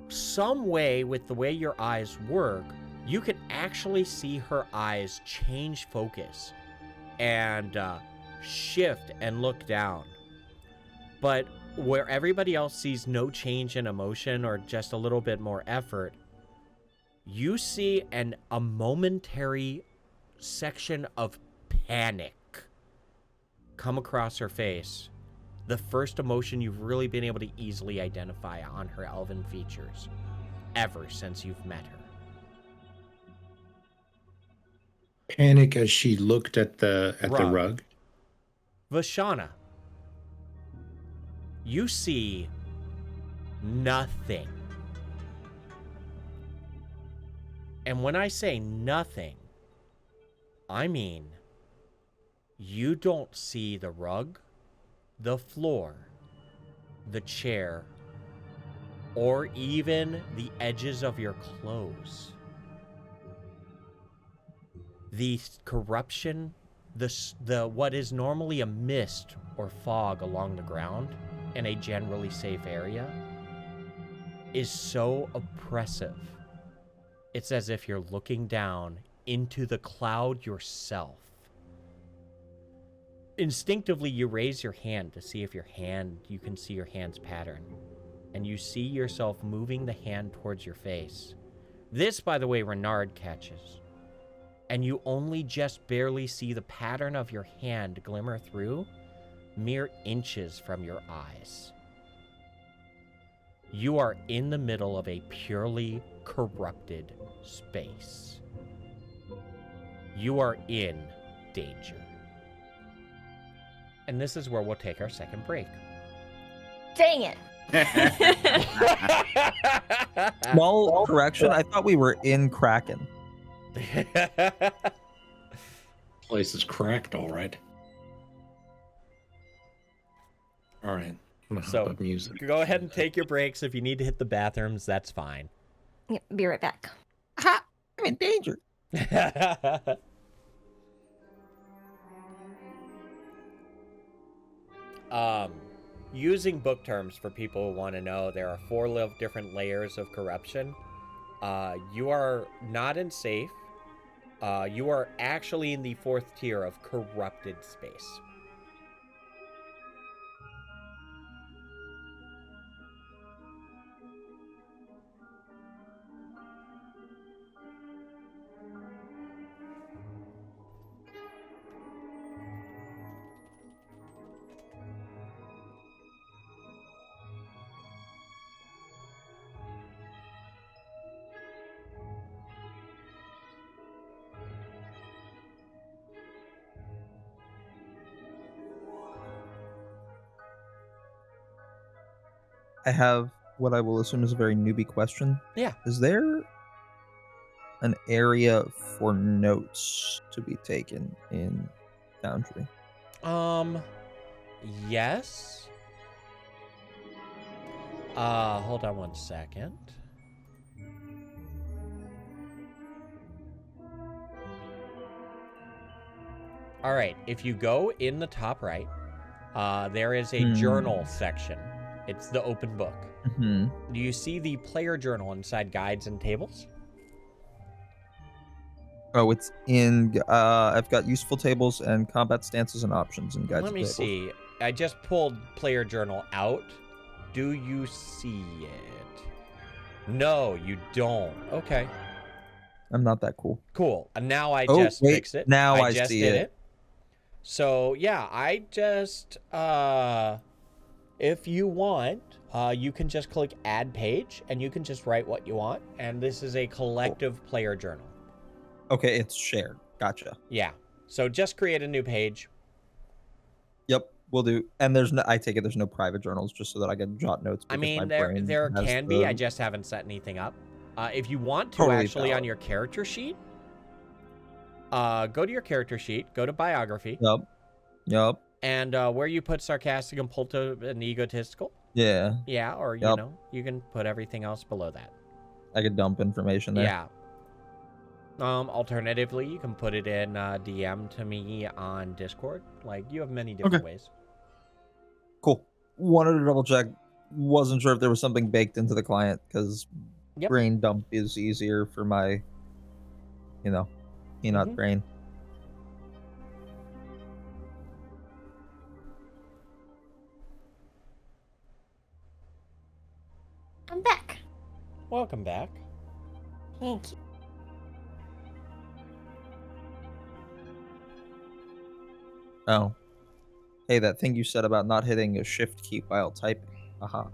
some way with the way your eyes work, you can actually see her eyes change focus and shift and look down. But where everybody else sees no change in emotion or just a little bit more effort, you see a momentary section of panic come across her face. The first emotion you've really been able to easily identify on her elven features ever since you've met her. Panic as she looked at the rug. Vashana, you see nothing. And when I say nothing, I mean you don't see the rug, the floor, the chair, or even the edges of your clothes. The corruption, the what is normally a mist or fog along the ground in a generally safe area is so oppressive. It's as if you're looking down into the cloud yourself. Instinctively, you raise your hand to see if you can see your hand's pattern. And you see yourself moving the hand towards your face. This, by the way, Renard catches. And you only just barely see the pattern of your hand glimmer through mere inches from your eyes. You are in the middle of a purely corrupted space. You are in danger. And this is where we'll take our second break. Dang it. Small correction. I thought we were in Kraken. Place is cracked, all right. All right. I'm gonna So, hop up music. go ahead and take your breaks. If you need to hit the bathrooms, that's fine. Yeah, be right back. Aha! I'm in danger. Using book terms for people who want to know, there are 4 different layers of corruption. You are not in safe. You are actually in the 4th tier of corrupted space. I have what I will assume is a very newbie question. Yeah. Is there an area for notes to be taken in Foundry? Yes. Hold on one second. All right, if you go in the top right, there is a journal section. It's the open book. Mm-hmm. Do you see the player journal inside guides and tables? Oh, it's in. I've got useful tables and combat stances and options and guides. Let me see. I just pulled player journal out. Do you see it? No, you don't. Okay. I'm not that cool. Cool. And now I Oh, just wait, fixed it. now I just see did it. So yeah, I just if you want, you can just click add page and you can just write what you want. And this is a collective player journal. Okay, it's shared. Gotcha. Yeah. So just create a new page. Yep, we'll do. And there's no. I take it there's no private journals, just so that I can jot notes. I because mean, my there brain has can be. the- I just haven't set anything up. If you want to, Totally actually, on valid. your character sheet, go to your character sheet, go to biography, Yep. and where you put sarcastic, impulsive, and egotistical. Yeah. Yeah, or you Yep. know, you can put everything else below that. I could dump information there. Yeah. Alternatively, you can put it in DM to me on Discord. Like, you have many different ways. Cool. Wanted to double check. Wasn't sure if there was something baked into the client because Yep. brain dump is easier for my, peanut Mhm. brain. I'm back. Welcome back. Thank you. Oh. Hey, that thing you said about not hitting a shift key while typing. Aha.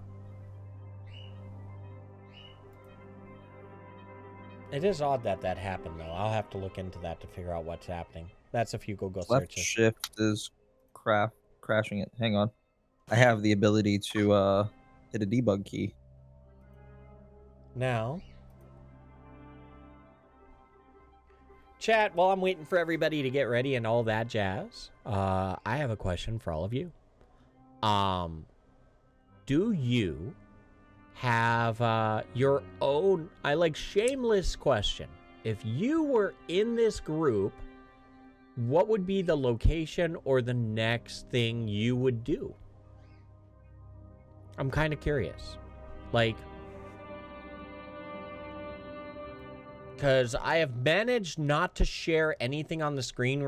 It is odd that that happened, though. I'll have to look into that to figure out what's happening. That's if you Google Left searches. shift is crashing it. Hang on. I have the ability to hit a debug key. Now, chat, while I'm waiting for everybody to get ready and all that jazz, I have a question for all of you. Do you have your own, shameless question. If you were in this group, what would be the location or the next thing you would do? I'm kind of curious. Because I have managed not to share anything on the screen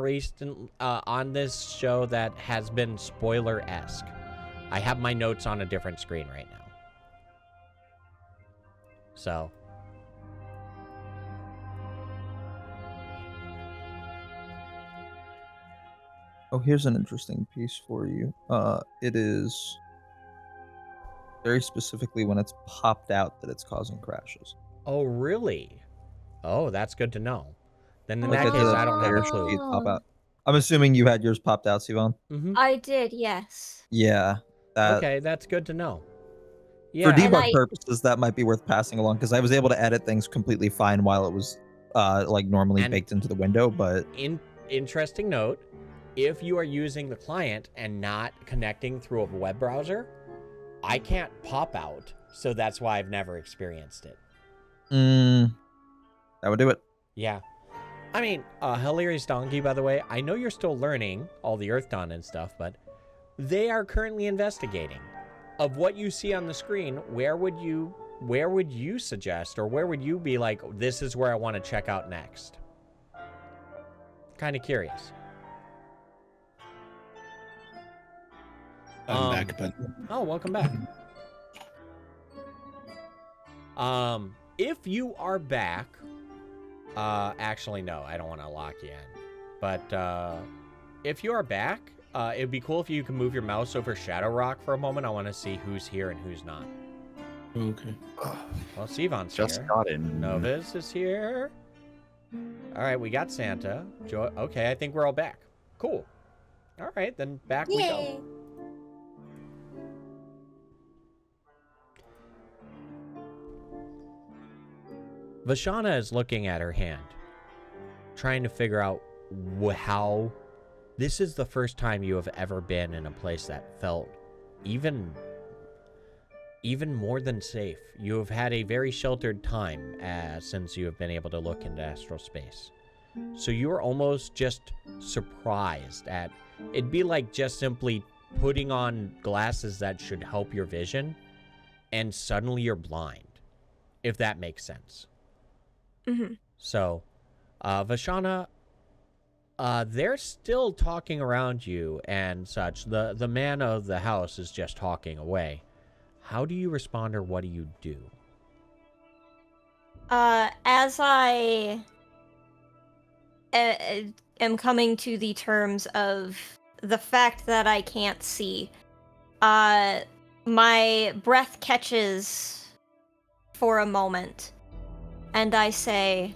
on this show that has been spoiler-esque. I have my notes on a different screen right now. So. Oh, here's an interesting piece for you. It is very specifically when it's popped out that it's causing crashes. Oh, really? Oh, that's good to know. Then in Like that case, the I don't have a player clue. sheet pop out. I'm assuming you had yours popped out, Sivan. Mm-hmm. I did, yes. Yeah. That, Okay, that's good to know. For Yeah. debug purposes, that might be worth passing along because I was able to edit things completely fine while it was like normally And- baked into the window. But Interesting note, if you are using the client and not connecting through a web browser, I can't pop out, so that's why I've never experienced it. that would do it. Yeah. I mean, Hilarious Donkey, by the way, I know you're still learning all the Earthdawn and stuff, but they are currently investigating. Of what you see on the screen, where would you suggest, or where would you be like, this is where I want to check out next? Kind of curious. I'm back, but Oh, welcome back. If you are back, actually, no, I don't want to lock you in. But, if you are back, it'd be cool if you can move your mouse over Shadowrock for a moment. I want to see who's here and who's not. okay. Well, Sivan's Just here. got in. Novus is here. All right, we got Santa. Okay, I think we're all back. Cool. All right, then back we go. Vashana is looking at her hand, trying to figure out how. This is the first time you have ever been in a place that felt even more than safe. You have had a very sheltered time since you have been able to look into astral space. So you're almost just surprised at, it'd be like just simply putting on glasses that should help your vision, and suddenly you're blind, if that makes sense. Mm-hmm. So, Vashana, they're still talking around you and such. The man of the house is just talking away. How do you respond, or what do you do? As I am coming to the terms of the fact that I can't see, my breath catches for a moment, and I say,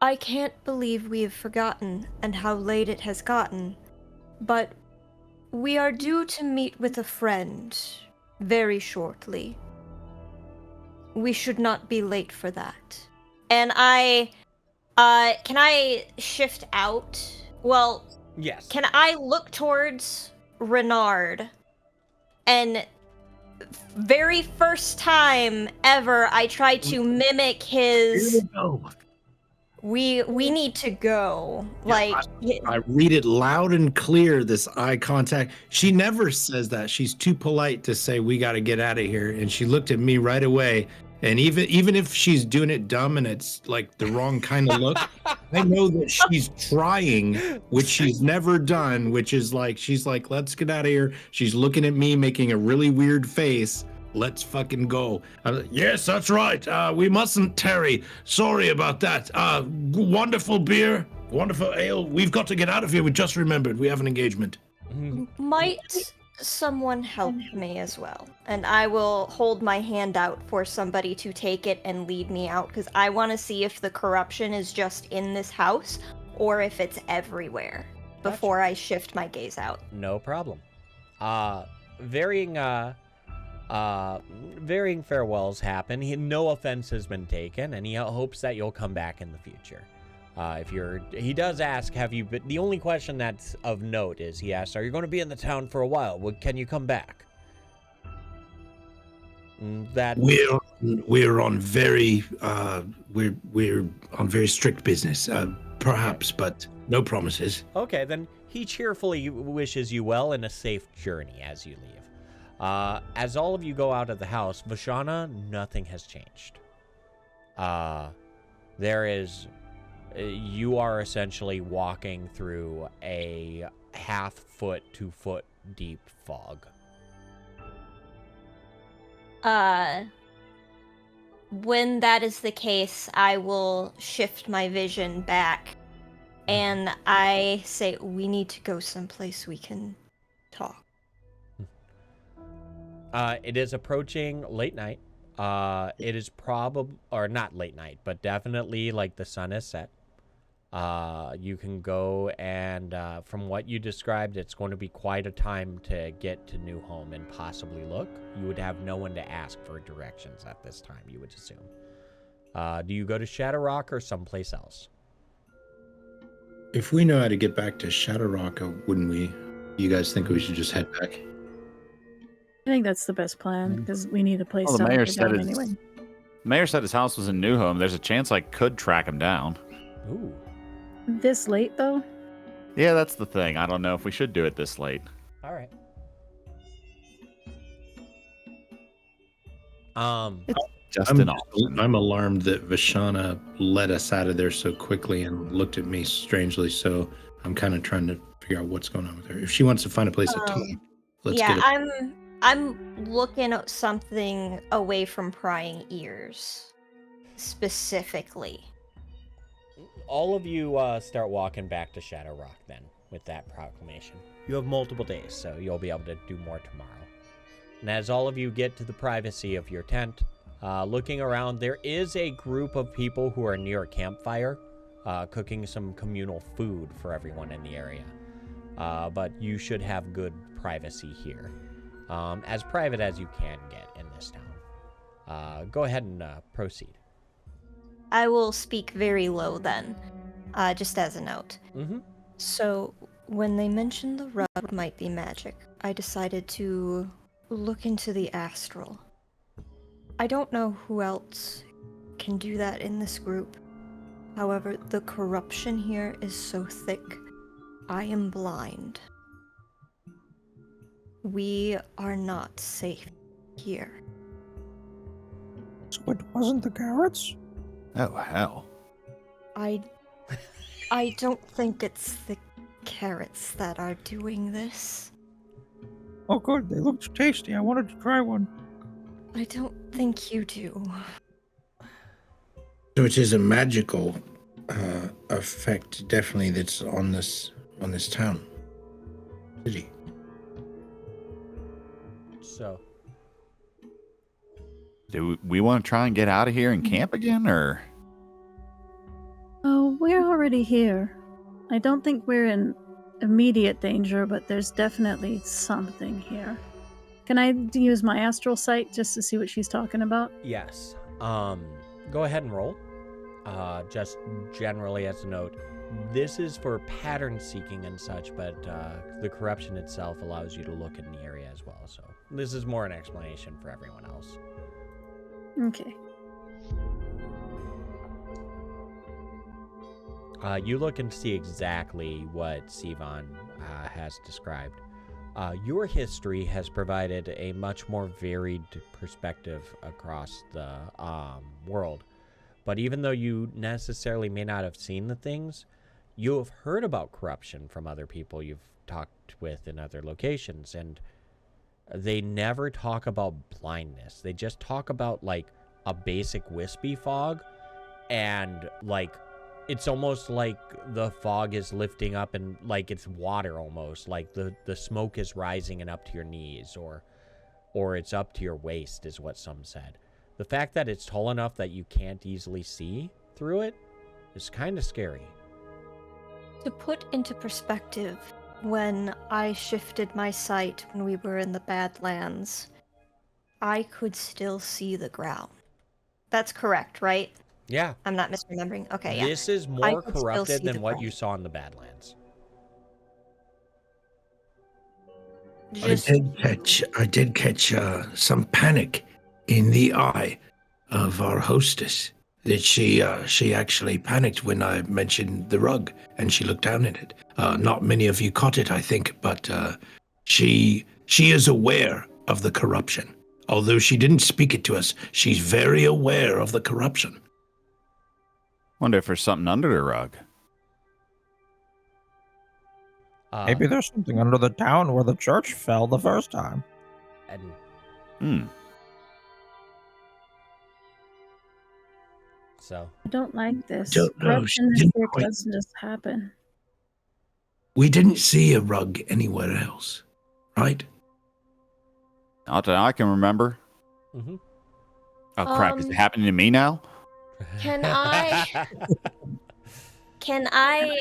I can't believe we have forgotten and how late it has gotten, but we are due to meet with a friend very shortly. We should not be late for that. And can I shift out? Well, Yes. can I look towards Renard? And very first time ever, I try to mimic his. Here we go. We need to go. Like I read it loud and clear, this eye contact. She never says that. She's too polite to say we got to get out of here. And she looked at me right away. And even if she's doing it dumb and it's like the wrong kind of look, I know that she's trying, which she's never done, which is like, she's like, let's get out of here. She's looking at me, making a really weird face. Let's fucking go. Yes, that's right. We mustn't tarry. Sorry about that. Wonderful beer, wonderful ale. We've got to get out of here. We just remembered we have an engagement. Might someone help me as well? And I will hold my hand out for somebody to take it and lead me out, because I want to see if the corruption is just in this house or if it's everywhere before I shift my gaze out. No problem. Varying farewells happen. No offense has been taken, and he hopes that you'll come back in the future. He does ask, have you been, the only question that's of note is he asks, are you going to be in the town for a while? Can you come back? We're on very we're on very strict business, perhaps, but no promises. Okay, then he cheerfully wishes you well and a safe journey as you leave. As all of you go out of the house, Vashana, nothing has changed. You are essentially walking through a half-foot to foot deep fog. When that is the case, I will shift my vision back, and I say, we need to go someplace we can talk. It is approaching late night. It is probably, or not late night, but definitely like the sun is set. You can go and, from what you described, it's going to be quite a time to get to New Home and possibly look. You would have no one to ask for directions at this time, you would assume. Do you go to Shadowrock or someplace else? If we know how to get back to Shadowrock, wouldn't we? You guys think we should just head back? I think that's the best plan because we need a place Well, to the mayor hunker said down it's, anyway. Mayor said his house was in New Home. There's a chance I could track him down. Ooh. This late though? Yeah, that's the thing. I don't know if we should do it this late. All right. Just an option. I'm alarmed that Vashana let us out of there so quickly and looked at me strangely. So I'm kind of trying to figure out what's going on with her. If she wants to find a place to talk, let's yeah, get it. I'm looking at something away from prying ears, specifically. All of you start walking back to Shadowrock then with that proclamation. You have multiple days, so you'll be able to do more tomorrow. And as all of you get to the privacy of your tent, looking around, there is a group of people who are near a campfire, cooking some communal food for everyone in the area. But you should have good privacy here. As private as you can get in this town. Go ahead and proceed. I will speak very low then, just as a note. Mm-hmm. So, when they mentioned the rug might be magic, I decided to look into the astral. I don't know who else can do that in this group. However, the corruption here is so thick, I am blind. We are not safe here. So it wasn't the carrots? Oh, hell. I don't think it's the carrots that are doing this. Oh, good. They looked tasty. I wanted to try one. I don't think you do. So it is a magical effect, definitely, that's on this town, city. So, Do we want to try and get out of here and camp again, or? Oh, we're already here. I don't think we're in immediate danger, but there's definitely something here. Can I use my astral sight just to see what she's talking about? yes. Go ahead and roll. Just generally as a note, this is for pattern seeking and such, but the corruption itself allows you to look in the area as well. So this is more an explanation for everyone else. Okay. You look and see exactly what Sivan has described. Your history has provided a much more varied perspective across the world. But even though you necessarily may not have seen the things, you have heard about corruption from other people you've talked with in other locations, and they never talk about blindness. They just talk about, like, a basic wispy fog, and, like, it's almost like the fog is lifting up and, like, it's water almost. Like, the smoke is rising and up to your knees, or it's up to your waist is what some said. The fact that it's tall enough that you can't easily see through it is kind of scary. To put into perspective, when I shifted my sight when we were in the Badlands, I could still see the ground. That's correct, right? Yeah. I'm not misremembering. Okay, yeah. This is I more could still corrupted see than the what ground. you saw in the Badlands. Just I did catch some panic in the eye of our hostess. That she actually panicked when I mentioned the rug, and she looked down at it. Not many of you caught it, I think, but she is aware of the corruption. Although she didn't speak it to us, she's very aware of the corruption. Wonder if there's something under the rug. Maybe there's something under the town where the church fell the first time. And so I don't like this. Don't know. She Corruption didn't here quite- doesn't just happen. We didn't see a rug anywhere else, right? Not that I can remember. Mm-hmm. Oh crap! Is it Um, happening to me now? Can I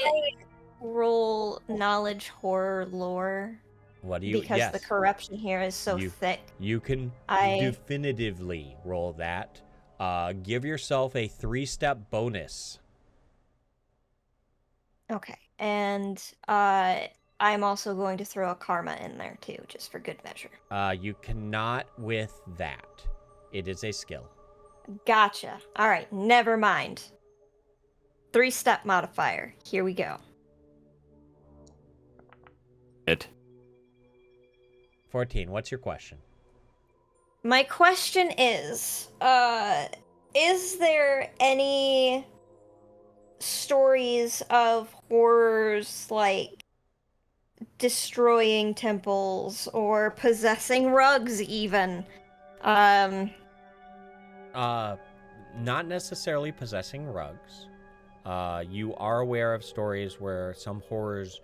roll knowledge horror lore? What do you? Because yes. the corruption here is so You- thick. You can I- definitively roll that. Give yourself a 3-step bonus. Okay. And I'm also going to throw a karma in there too, just for good measure. You cannot with that. It is a skill. Gotcha. All right, never mind. 3-step modifier. Here we go. It. 14. What's your question? My question is there any stories of horrors like destroying temples or possessing rugs even? Not necessarily possessing rugs. You are aware of stories where some horrors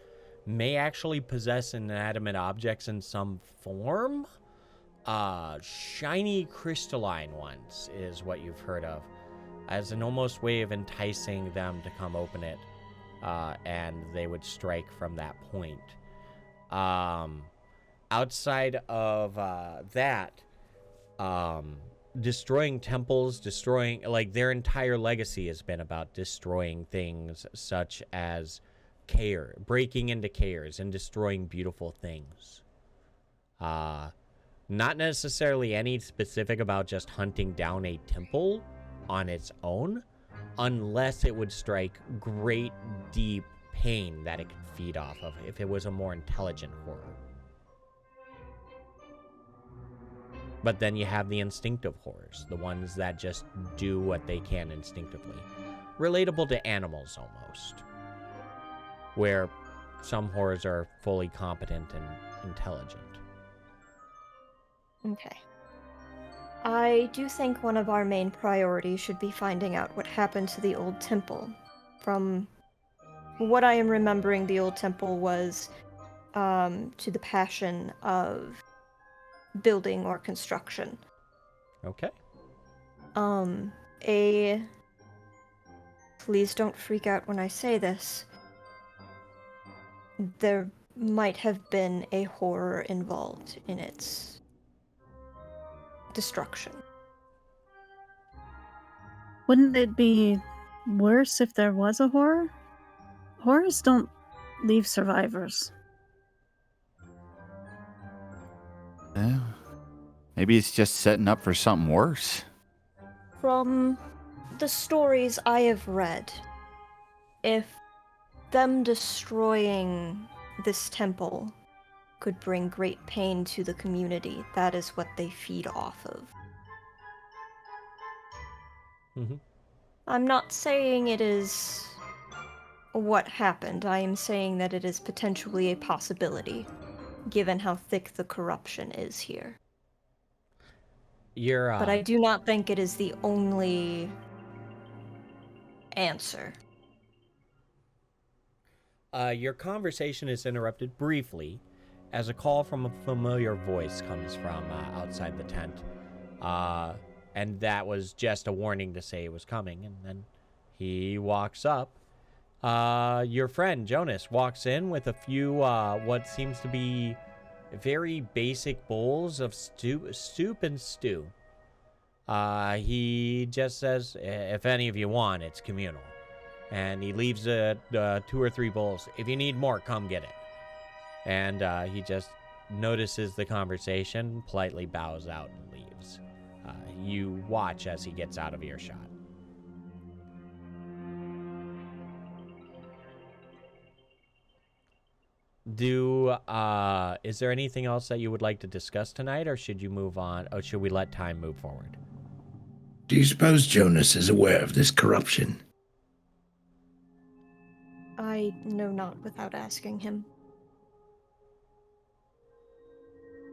may actually possess inanimate objects in some form. Shiny crystalline ones is what you've heard of, as an almost way of enticing them to come open it, and they would strike from that point. Outside of that, destroying temples, destroying, like, their entire legacy has been about destroying things such as breaking into caves and destroying beautiful things. Not necessarily any specific about just hunting down a temple on its own, unless it would strike great, deep pain that it could feed off of if it was a more intelligent horror. But then you have the instinctive horrors, the ones that just do what they can instinctively. Relatable to animals, almost. Where some horrors are fully competent and intelligent. Okay. I do think one of our main priorities should be finding out what happened to the old temple. From what I am remembering, the old temple was to the passion of building or construction. Okay. Please don't freak out when I say this. There might have been a horror involved in its destruction. Wouldn't it be worse if there was a horror? Horrors don't leave survivors. Yeah. Maybe it's just setting up for something worse. From the stories I have read, if them destroying this temple could bring great pain to the community, that is what they feed off of. Mm-hmm. I'm not saying it is what happened. I am saying that it is potentially a possibility, given how thick the corruption is here. But I do not think it is the only answer. Your conversation is interrupted briefly as a call from a familiar voice comes from outside the tent. And that was just a warning to say it was coming. And then he walks up. Your friend, Jonas, walks in with a few what seems to be very basic bowls of soup and stew. He just says, if any of you want, it's communal. And he leaves 2 or 3 bowls. If you need more, come get it. And he just notices the conversation, politely bows out and leaves. You watch as he gets out of earshot. Is there anything else that you would like to discuss tonight, or should you move on? Or should we let time move forward? Do you suppose Jonas is aware of this corruption? I know not without asking him.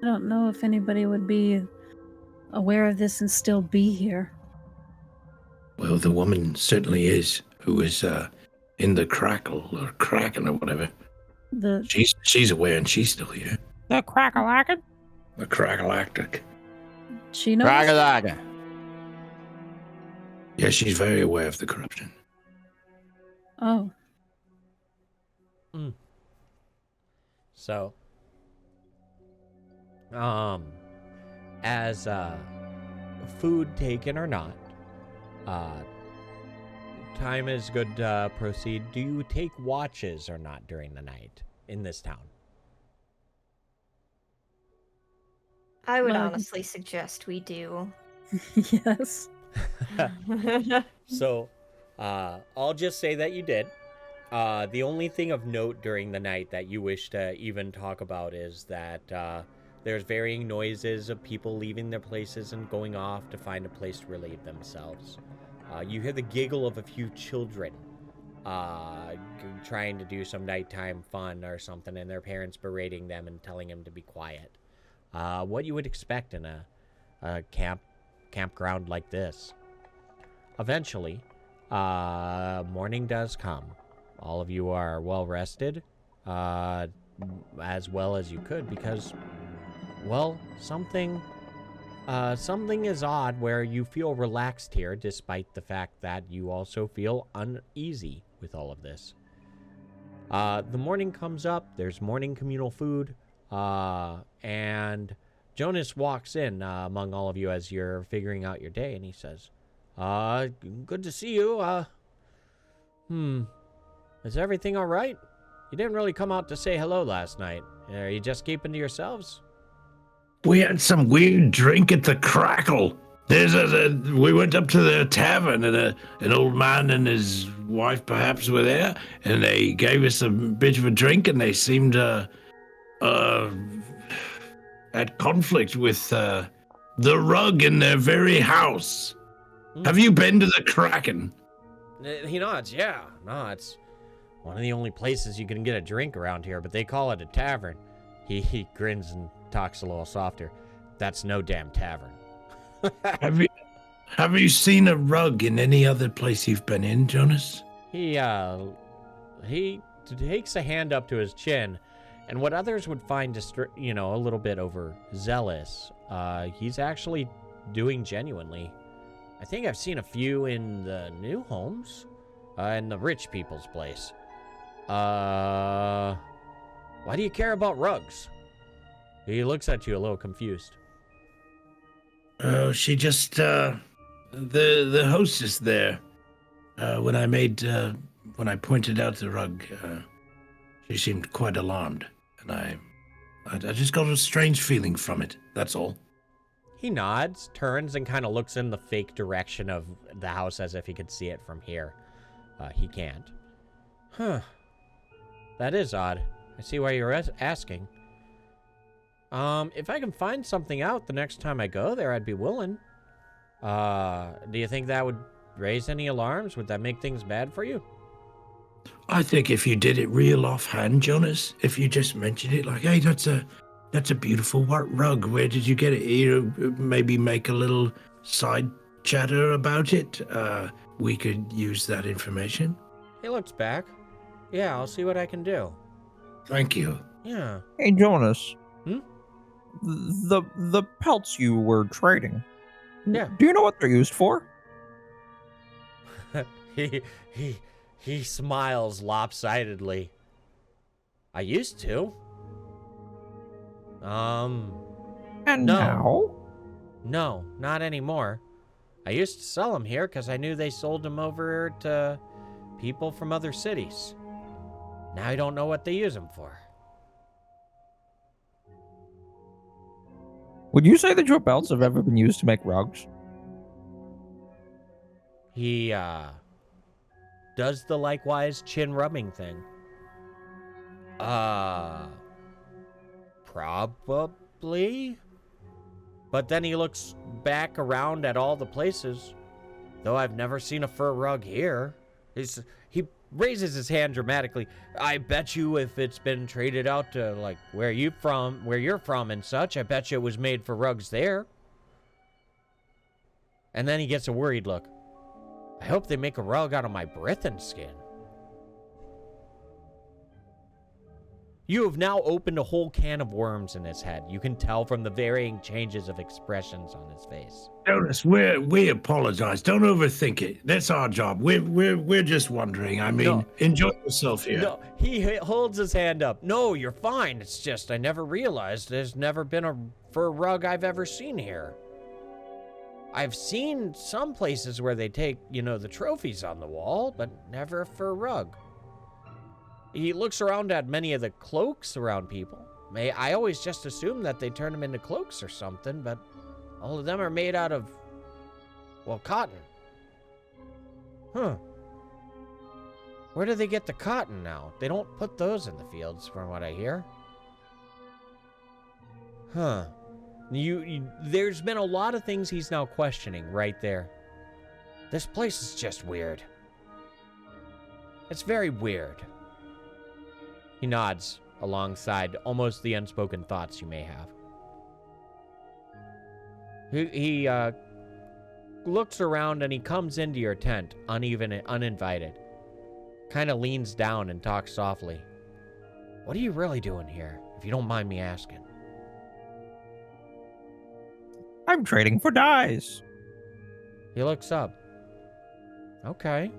I don't know if anybody would be aware of this and still be here. Well, the woman certainly is, who is in the crackle or kraken or whatever. She's aware and she's still here. The crack-a-lackin'? The Cragalactic. She knows. Raga. Yeah, she's very aware of the corruption. Oh. So, as food taken or not, time is good to proceed. Do you take watches or not during the night in this town? I would Well, honestly suggest we do. Yes. So, I'll just say that you did. The only thing of note during the night that you wish to even talk about is that there's varying noises of people leaving their places and going off to find a place to relieve themselves. You hear the giggle of a few children trying to do some nighttime fun or something, and their parents berating them and telling them to be quiet. What you would expect in a campground like this. Eventually, morning does come. All of you are well rested, as well as you could, because, well, something is odd where you feel relaxed here, despite the fact that you also feel uneasy with all of this. The morning comes up. There's morning communal food, and Jonas walks in among all of you as you're figuring out your day, and he says, good to see you. Is everything all right? You didn't really come out to say hello last night. Are you just keeping to yourselves? We had some weird drink at the Crackle. We went up to the tavern, and an old man and his wife perhaps were there, and they gave us a bit of a drink, and they seemed at conflict with the rug in their very house. Have you been to the Kraken? He nods, yeah. No, it's one of the only places you can get a drink around here, but they call it a tavern. He grins and talks a little softer. That's no damn tavern. Have you seen a rug in any other place you've been in, Jonas? He takes a hand up to his chin, and what others would find a little bit overzealous, he's actually doing genuinely. I think I've seen a few in the new homes, in the rich people's place. Why do you care about rugs? He looks at you a little confused. Oh, she just, the hostess there, when I pointed out the rug, she seemed quite alarmed, and I just got a strange feeling from it, that's all. He nods, turns, and kind of looks in the fake direction of the house as if he could see it from here. He can't. Huh. That is odd. I see why you're asking. If I can find something out the next time I go there, I'd be willing. Do you think that would raise any alarms? Would that make things bad for you? I think if you did it real offhand, Jonas, if you just mentioned it like, hey, that's a beautiful white rug. Where did you get it? You know, maybe make a little side chatter about it. We could use that information. He looks back. Yeah, I'll see what I can do. Thank you. Yeah. Hey, Jonas. Hmm? The pelts you were trading. Yeah. Do you know what they're used for? He smiles lopsidedly. I used to. And no. now? No, not anymore. I used to sell them here because I knew they sold them over to people from other cities. Now I don't know what they use them for. Would you say that your belts have ever been used to make rugs? He, does the likewise chin rubbing thing. Probably. But then he looks back around at all the places. Though I've never seen a fur rug here. He raises his hand dramatically. I bet you if it's been traded out to, like, where you're from and such, I bet you it was made for rugs there. And then he gets a worried look. I hope they make a rug out of my Brithen skin. You have now opened a whole can of worms in his head. You can tell from the varying changes of expressions on his face. Jonas, we apologize. Don't overthink it. That's our job. We're just wondering. I mean, No. enjoy yourself here. No, he holds his hand up. No, you're fine. It's just I never realized there's never been a fur rug I've ever seen here. I've seen some places where they take, the trophies on the wall, but never a fur rug. He looks around at many of the cloaks around people. I always just assumed that they turn them into cloaks or something, but all of them are made out of, cotton. Huh. Where do they get the cotton now? They don't put those in the fields, from what I hear. Huh. There's been a lot of things he's now questioning right there. This place is just weird. It's very weird. He nods alongside almost the unspoken thoughts you may have. He looks around and he comes into your tent, uninvited. Kind of leans down and talks softly. What are you really doing here, if you don't mind me asking? I'm trading for dyes. He looks up. Okay.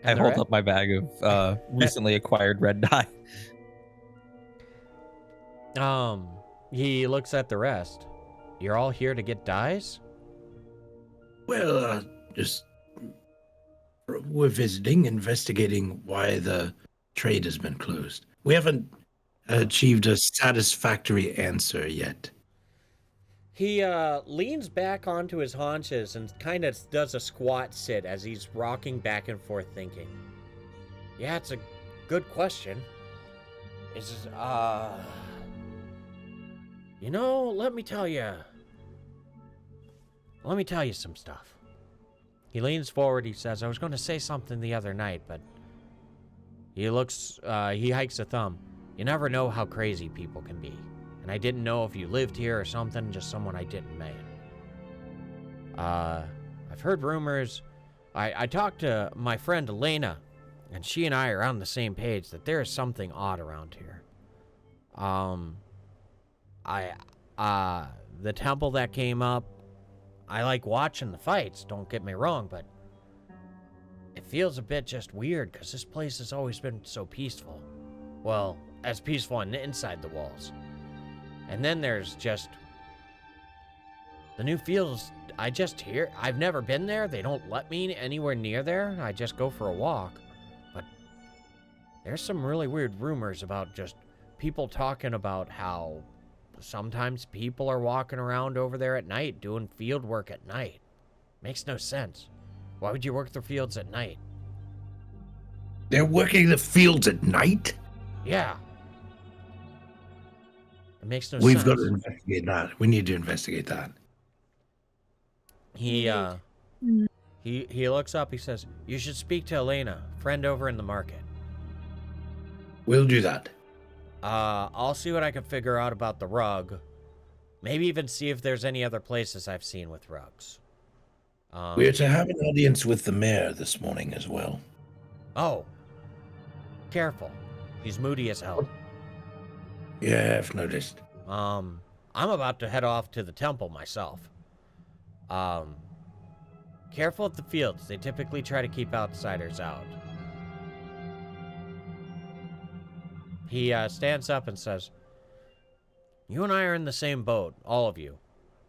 I hold up my bag of recently acquired red dye. He looks at the rest. You're all here to get dyes? Well, we're visiting, investigating why the trade has been closed. We haven't achieved a satisfactory answer yet. He leans back onto his haunches and kind of does a squat sit as he's rocking back and forth thinking. Yeah, it's a good question. Let me tell you some stuff. He leans forward, he says, I was going to say something the other night, but he hikes a thumb. You never know how crazy people can be. And I didn't know if you lived here or something, just someone I didn't meet. I've heard rumors. I talked to my friend Elena, and she and I are on the same page that there is something odd around here. The temple that came up, I like watching the fights, don't get me wrong, but it feels a bit just weird because this place has always been so peaceful. Well, as peaceful on the inside the walls. And then there's just the new fields. I've never been there. They don't let me anywhere near there. I just go for a walk. But there's some really weird rumors about just people talking about how sometimes people are walking around over there at night doing field work at night. Makes no sense. Why would you work the fields at night? They're working the fields at night? Yeah. It makes no sense. We've got to investigate that. We need to investigate that. He looks up, he says, you should speak to Elena, friend over in the market. We'll do that. I'll see what I can figure out about the rug. Maybe even see if there's any other places I've seen with rugs. We're to have an audience with the mayor this morning as well. Oh. Careful. He's moody as hell. Yeah, I've noticed. I'm about to head off to the temple myself. Careful at the fields. They typically try to keep outsiders out. He stands up and says, you and I are in the same boat, all of you.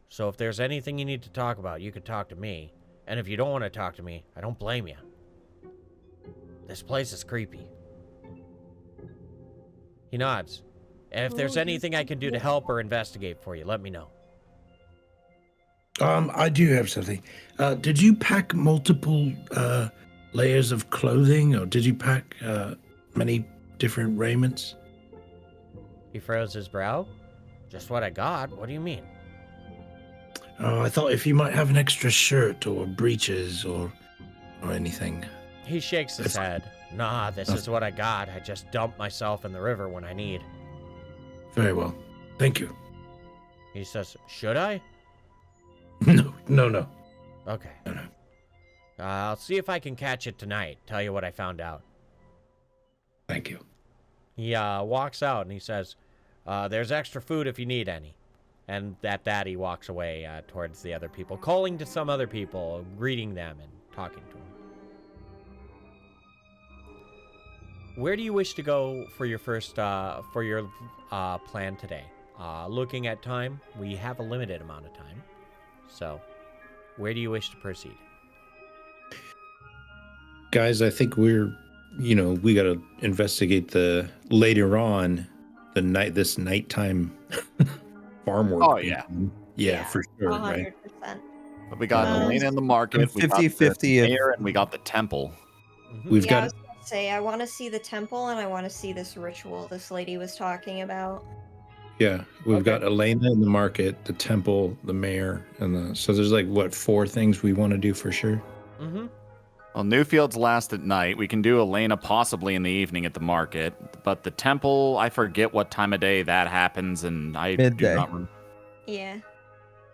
So if there's anything you need to talk about, you can talk to me. And if you don't want to talk to me, I don't blame you. This place is creepy. He nods. And if there's anything I can do to help or investigate for you, let me know. I do have something. Did you pack multiple layers of clothing, or did you pack many different raiments? He furrows his brow. Just what I got. What do you mean? I thought if you might have an extra shirt or breeches or anything. He shakes his head. Nah, this is what I got. I just dump myself in the river when I need. Very well. Thank you. He says, should I? No. Okay. No. I'll see if I can catch it tonight. Tell you what I found out. Thank you. He walks out and he says, there's extra food if you need any. And at that, he walks away towards the other people, calling to some other people, greeting them and talking to them. Where do you wish to go for your first, for your plan today? Looking at time, we have a limited amount of time. So, where do you wish to proceed? Guys, I think we got to investigate later on this nighttime farm work. Oh, yeah. Yeah, for sure, right? 100%. But we got Elena in the market. We got 50-50 the mayor, and we got the temple. We've I got was gonna say, I want to see the temple and I want to see this ritual this lady was talking about. we've got Elena in the market, the temple, the mayor, and so there's like 4 things we want to do for sure. Mm-hmm. Well, Newfield's last at night. We can do Elena possibly in the evening at the market, but the temple, I forget what time of day that happens, and I do Midday. not remember. Yeah.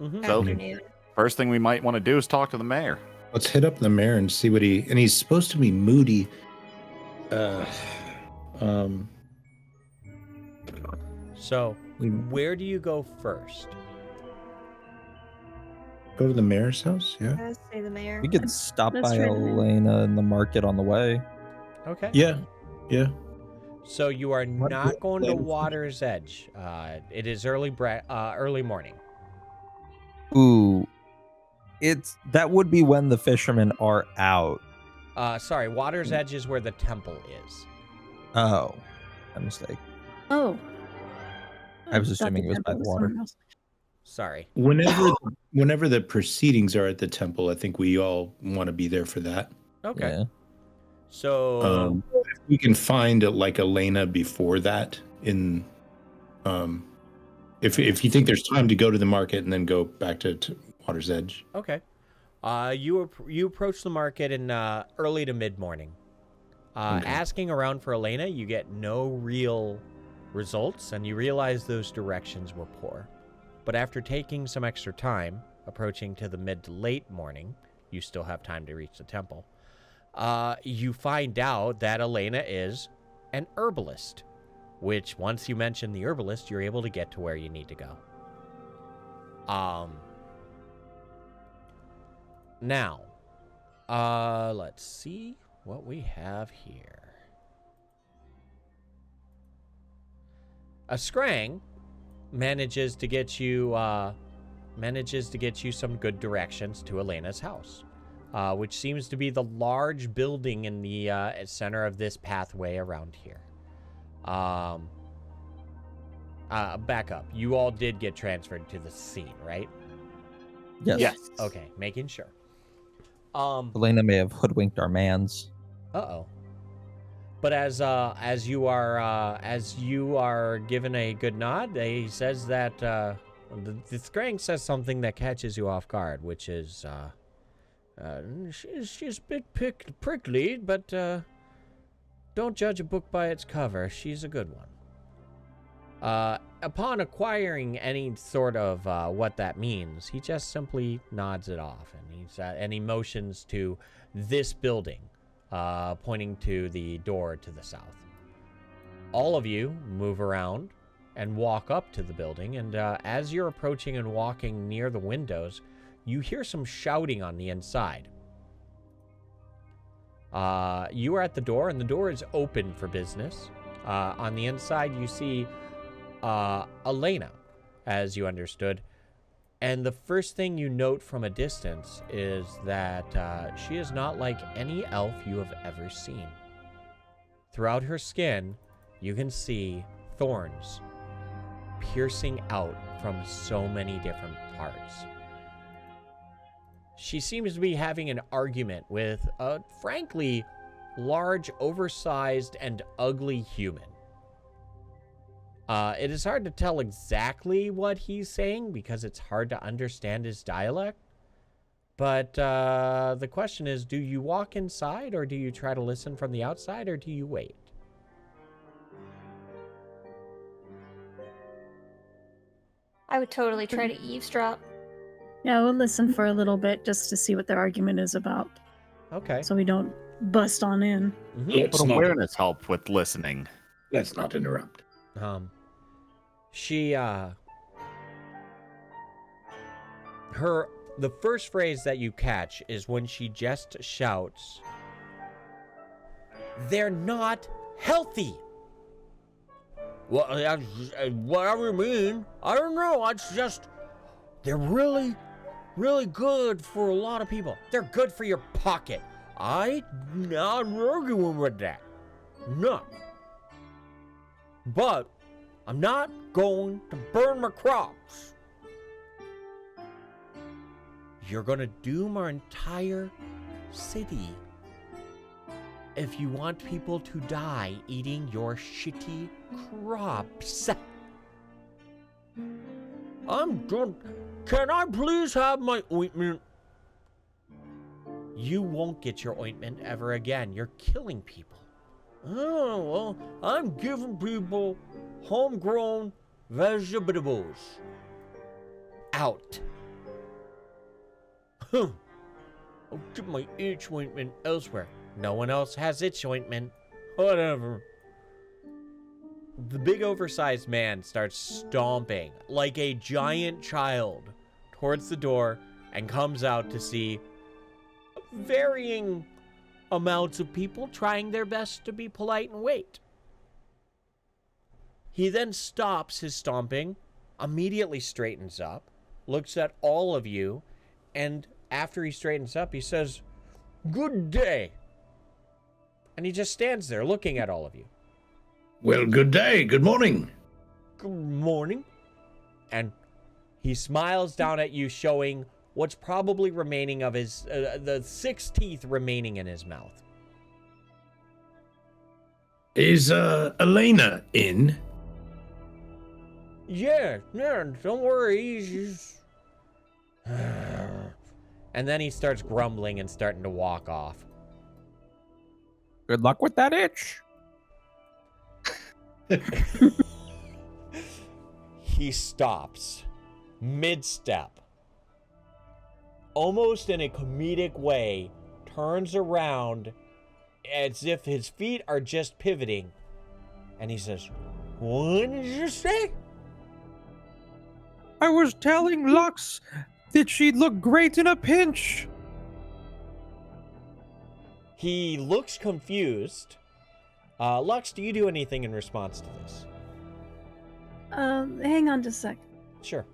Mm-hmm. So- Afternoon. First thing we might want to do is talk to the mayor. Let's hit up the mayor and see what he's supposed to be moody. So, We where do you go first? go to the mayor's house, yeah. I would say the mayor. We could stop Let's by try the mayor. Elena in the market on the way. Okay. Yeah. So you are What- not going to what- Water's Edge. It is early morning. Ooh, that would be when the fishermen are out. Sorry, Water's Edge is where the temple is. Oh, a mistake. Oh. I was thought assuming it was by temple the water. somewhere else. Sorry. Whenever the proceedings are at the temple, I think we all want to be there for that. Okay. Yeah. So If we can find Elena before that if you think there's time to go to the market and then go back to Water's Edge. okay. You approach the market in early to mid morning. Okay. Asking around for Elena, you get no real results, and you realize those directions were poor. But after taking some extra time, approaching to the mid to late morning, you still have time to reach the temple. You find out that Elena is an herbalist, which once you mention the herbalist, you're able to get to where you need to go. Now, let's see what we have here. A Scrang manages to get you some good directions to Elena's house, which seems to be the large building in the center of this pathway around here. Back up. You all did get transferred to the scene, right? Yes. Yes. Okay, making sure. Elena may have hoodwinked our mans. Uh-oh. But as you are given a good nod, he says that the Scrang says something that catches you off guard, which is she's a bit prickly, but don't judge a book by its cover. She's a good one. Upon acquiring any sort of what that means, he just simply nods it off, and he motions to this building, pointing to the door to the south. All of you move around and walk up to the building, and as you're approaching and walking near the windows, you hear some shouting on the inside. You are at the door, and the door is open for business. On the inside, you see Elena, as you understood. And the first thing you note from a distance is that she is not like any elf you have ever seen. Throughout her skin, you can see thorns piercing out from so many different parts. She seems to be having an argument with a frankly large, oversized, and ugly human. It is hard to tell exactly what he's saying because it's hard to understand his dialect. But the question is, do you walk inside, or do you try to listen from the outside, or do you wait? I would totally try to eavesdrop. Yeah, we'll listen for a little bit just to see what their argument is about, Okay. so we don't bust on in. Mhm. Let's But not- awareness help with listening. Let's not interrupt. The first phrase that you catch is when she just shouts, "They're not healthy." Well, whatever you mean. I don't know. It's just, they're really, really good for a lot of people. They're good for your pocket. I'm not arguing with that. No. But I'm not going to burn my crops. You're going to doom our entire city if you want people to die eating your shitty crops. I'm done. Can I please have my ointment? You won't get your ointment ever again. You're killing people. Oh, well, I'm giving people homegrown vegetables. Out. I'll get my itch ointment elsewhere. No one else has itch ointment. Whatever. The big oversized man starts stomping like a giant child towards the door and comes out to see varying amounts of people trying their best to be polite and wait. He then stops his stomping, immediately straightens up, looks at all of you, and after he straightens up, he says, "Good day." And he just stands there looking at all of you. Well, good day. Good morning. Good morning. And he smiles down at you, showing what's probably remaining of his, the 6 teeth remaining in his mouth. Is Elena in? Yeah, don't worry. He's... And then he starts grumbling and starting to walk off. Good luck with that itch. He stops mid-step, almost in a comedic way, turns around as if his feet are just pivoting, and he says, "What did you say?" I was telling Lux that she'd look great in a pinch. He looks confused. Lux, do you do anything in response to this? Hang on just a sec. Sure.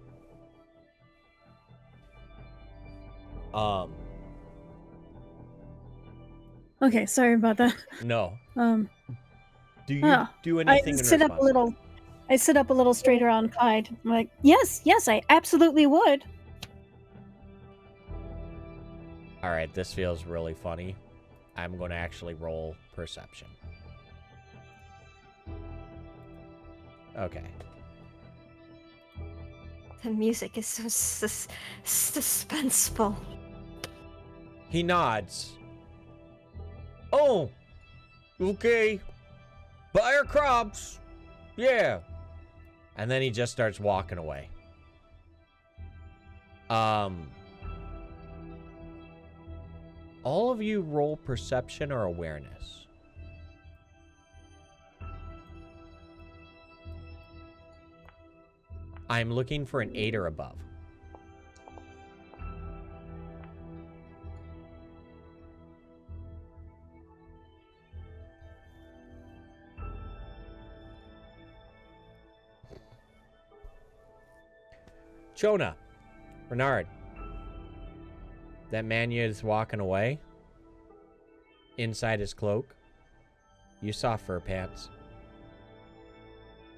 Okay, sorry about that. No. Do you Oh, do anything in I sit response? up a little. I sit up a little straighter on Clyde. I'm like, yes, I absolutely would. All right, this feels really funny. I'm going to actually roll perception. Okay. The music is so suspenseful. He nods. Oh, okay. Buy our crops. Yeah. And then he just starts walking away. All of you roll perception or awareness. I'm looking for an 8 or above. Chona, Renard, that man is walking away. Inside his cloak, you saw fur pants.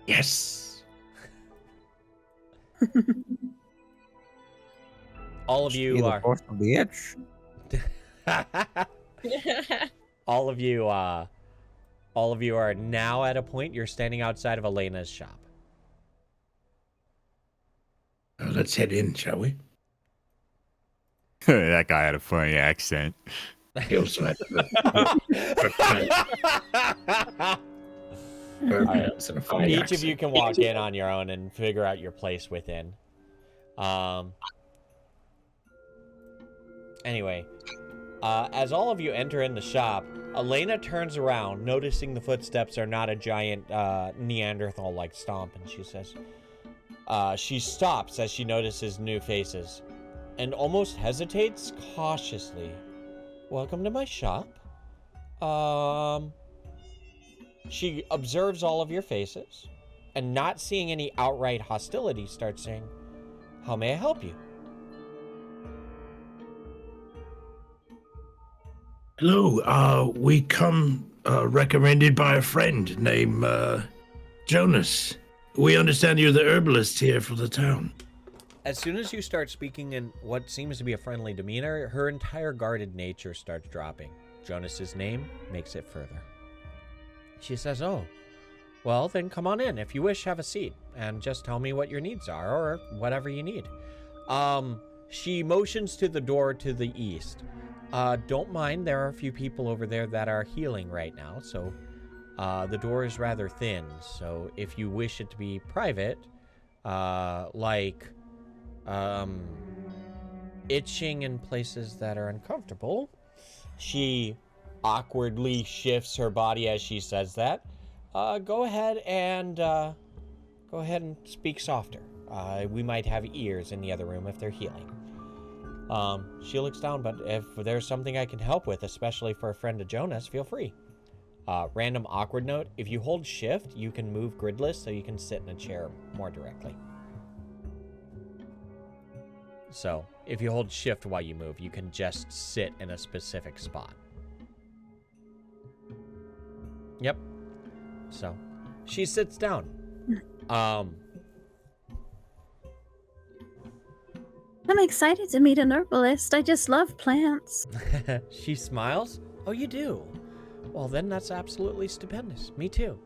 Yes. All of you Feel the are. force of the itch. all of you are now at a point you're standing outside of Elena's shop. Let's head in, shall we? That guy had a funny accent. He'll sweat. Each of you can walk in on your own and figure out your place within. Anyway, as all of you enter in the shop, Elena turns around, noticing the footsteps are not a giant Neanderthal-like stomp, and she says, she stops as she notices new faces, and almost hesitates cautiously. Welcome to my shop. She observes all of your faces, and not seeing any outright hostility, starts saying, how may I help you? Hello, we come recommended by a friend named Jonas. We understand you're the herbalist here for the town. As soon as you start speaking in what seems to be a friendly demeanor, her entire guarded nature starts dropping. Jonas's name makes it further. She says, oh, well, then come on in. If you wish, have a seat, and just tell me what your needs are, or whatever you need. She motions to the door to the east. Don't mind, there are a few people over there that are healing right now, so the door is rather thin, so if you wish it to be private, itching in places that are uncomfortable. She awkwardly shifts her body as she says that. Go ahead and speak softer. We might have ears in the other room if they're healing. She looks down, but if there's something I can help with, especially for a friend of Jonas, feel free. Random awkward note, if you hold shift, you can move gridless so you can sit in a chair more directly. So, if you hold shift while you move, you can just sit in a specific spot. Yep. So, she sits down. I'm excited to meet an herbalist. I just love plants. She smiles. Oh, you do? Well, then that's absolutely stupendous. Me too.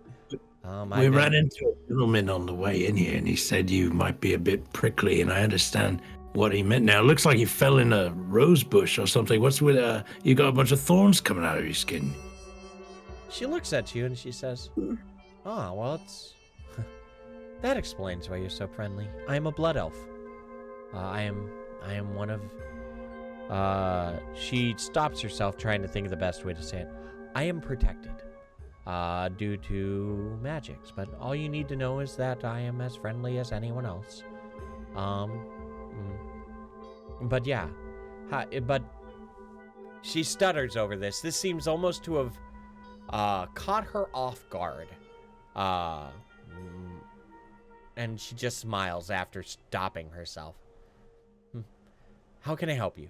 We ran into a gentleman on the way in here, and he said you might be a bit prickly, and I understand what he meant now. It looks like you fell in a rose bush or something. What's with, you got a bunch of thorns coming out of your skin? She looks at you and she says, oh, well, it's... that explains why you're so friendly. I am a blood elf. I am one of... She stops herself trying to think of the best way to say it. I am protected. Due to magics, but all you need to know is that I am as friendly as anyone else. But yeah, but she stutters over this. This seems almost to have caught her off guard. And she just smiles after stopping herself. How can I help you?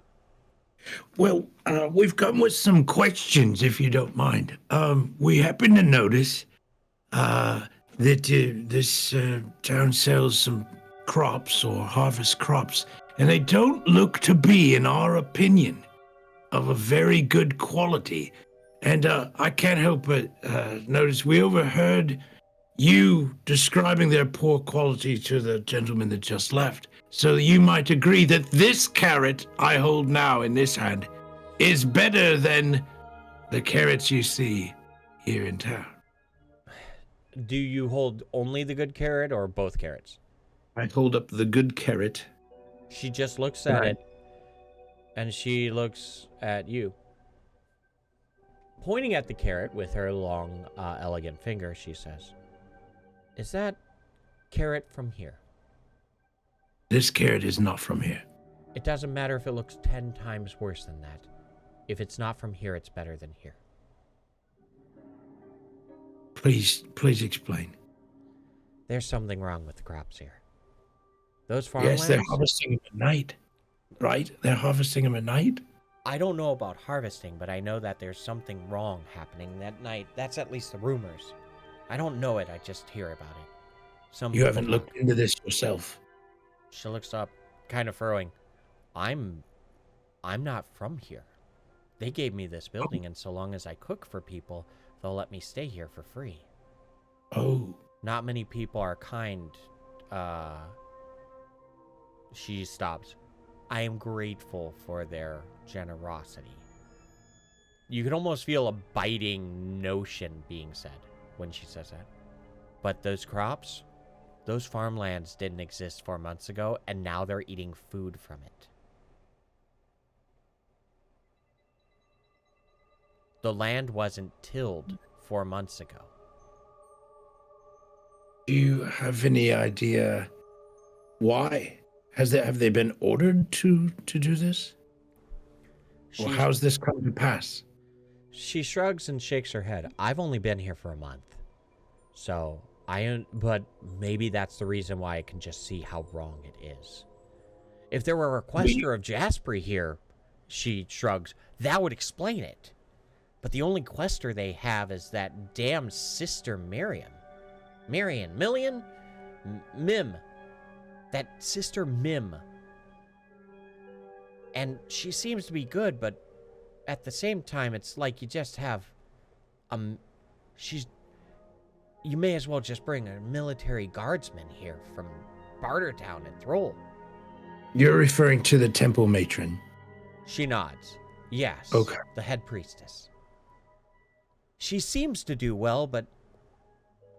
Well, we've come with some questions, if you don't mind. We happen to notice that this town sells some crops or harvest crops, and they don't look to be, in our opinion, of a very good quality. And I can't help but notice we overheard you describing their poor quality to the gentleman that just left. So you might agree that this carrot I hold now in this hand is better than the carrots you see here in town. Do you hold only the good carrot or both carrots? I hold up the good carrot. She just looks at it, and she looks at you. Pointing at the carrot with her long, elegant finger, she says, is that carrot from here? This carrot is not from here. It doesn't matter if it looks 10 times worse than that. If it's not from here, it's better than here. Please explain. There's something wrong with the crops here. Those farmlands... Yes, they're harvesting them at night, right? They're harvesting them at night? I don't know about harvesting, but I know that there's something wrong happening that night. That's at least the rumors. I don't know it, I just hear about it. You haven't looked into this yourself? She looks up, kind of furrowing. I'm not from here. They gave me this building, and so long as I cook for people, they'll let me stay here for free. Oh. Not many people are kind. She stops. I am grateful for their generosity. You can almost feel a biting notion being said when she says that. But those crops, those farmlands didn't exist 4 months ago, and now they're eating food from it. The land wasn't tilled 4 months ago. Do you have any idea why? Have they been ordered to do this? Or how's this come to pass? She shrugs and shakes her head. I've only been here for a month. So, but maybe that's the reason why I can just see how wrong it is. If there were a requester of Jaspery here, she shrugs, that would explain it. But the only quester they have is that damn sister Mim. That sister Mim. And she seems to be good, but at the same time, it's like you just have, you may as well just bring a military guardsman here from Bartertown and Thrall. You're referring to the temple matron. She nods. Yes. Okay. The head priestess. She seems to do well, but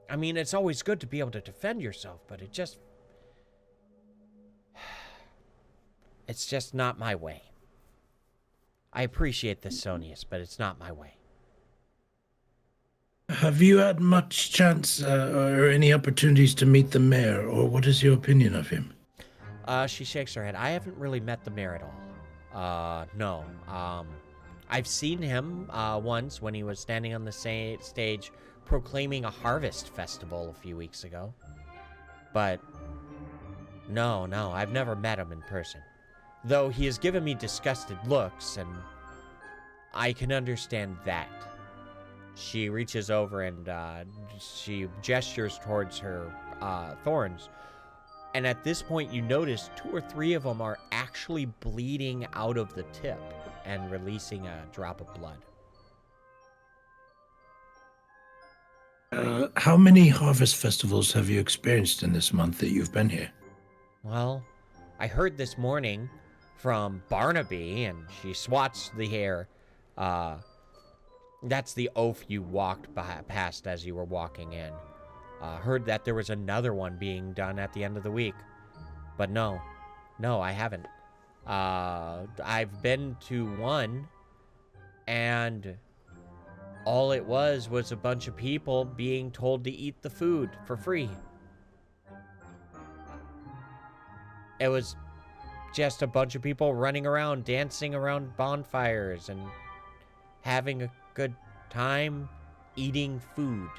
I mean, it's always good to be able to defend yourself, but it's just not my way. I appreciate this, Sonius, but it's not my way. Have you had much chance or any opportunities to meet the mayor, or what is your opinion of him? She shakes her head. I haven't really met the mayor at all. No. I've seen him once when he was standing on the stage proclaiming a harvest festival a few weeks ago. But no, I've never met him in person. Though he has given me disgusted looks, and I can understand that. She reaches over and she gestures towards her thorns. And at this point, you notice 2 or 3 of them are actually bleeding out of the tip and releasing a drop of blood. How many harvest festivals have you experienced in this month that you've been here? Well, I heard this morning from Barnaby, and she swats the hair. That's the oaf you walked past as you were walking in. Heard that there was another one being done at the end of the week. But no, I haven't. I've been to one, and all it was a bunch of people being told to eat the food for free. It was just a bunch of people running around, dancing around bonfires, and having a good time eating food.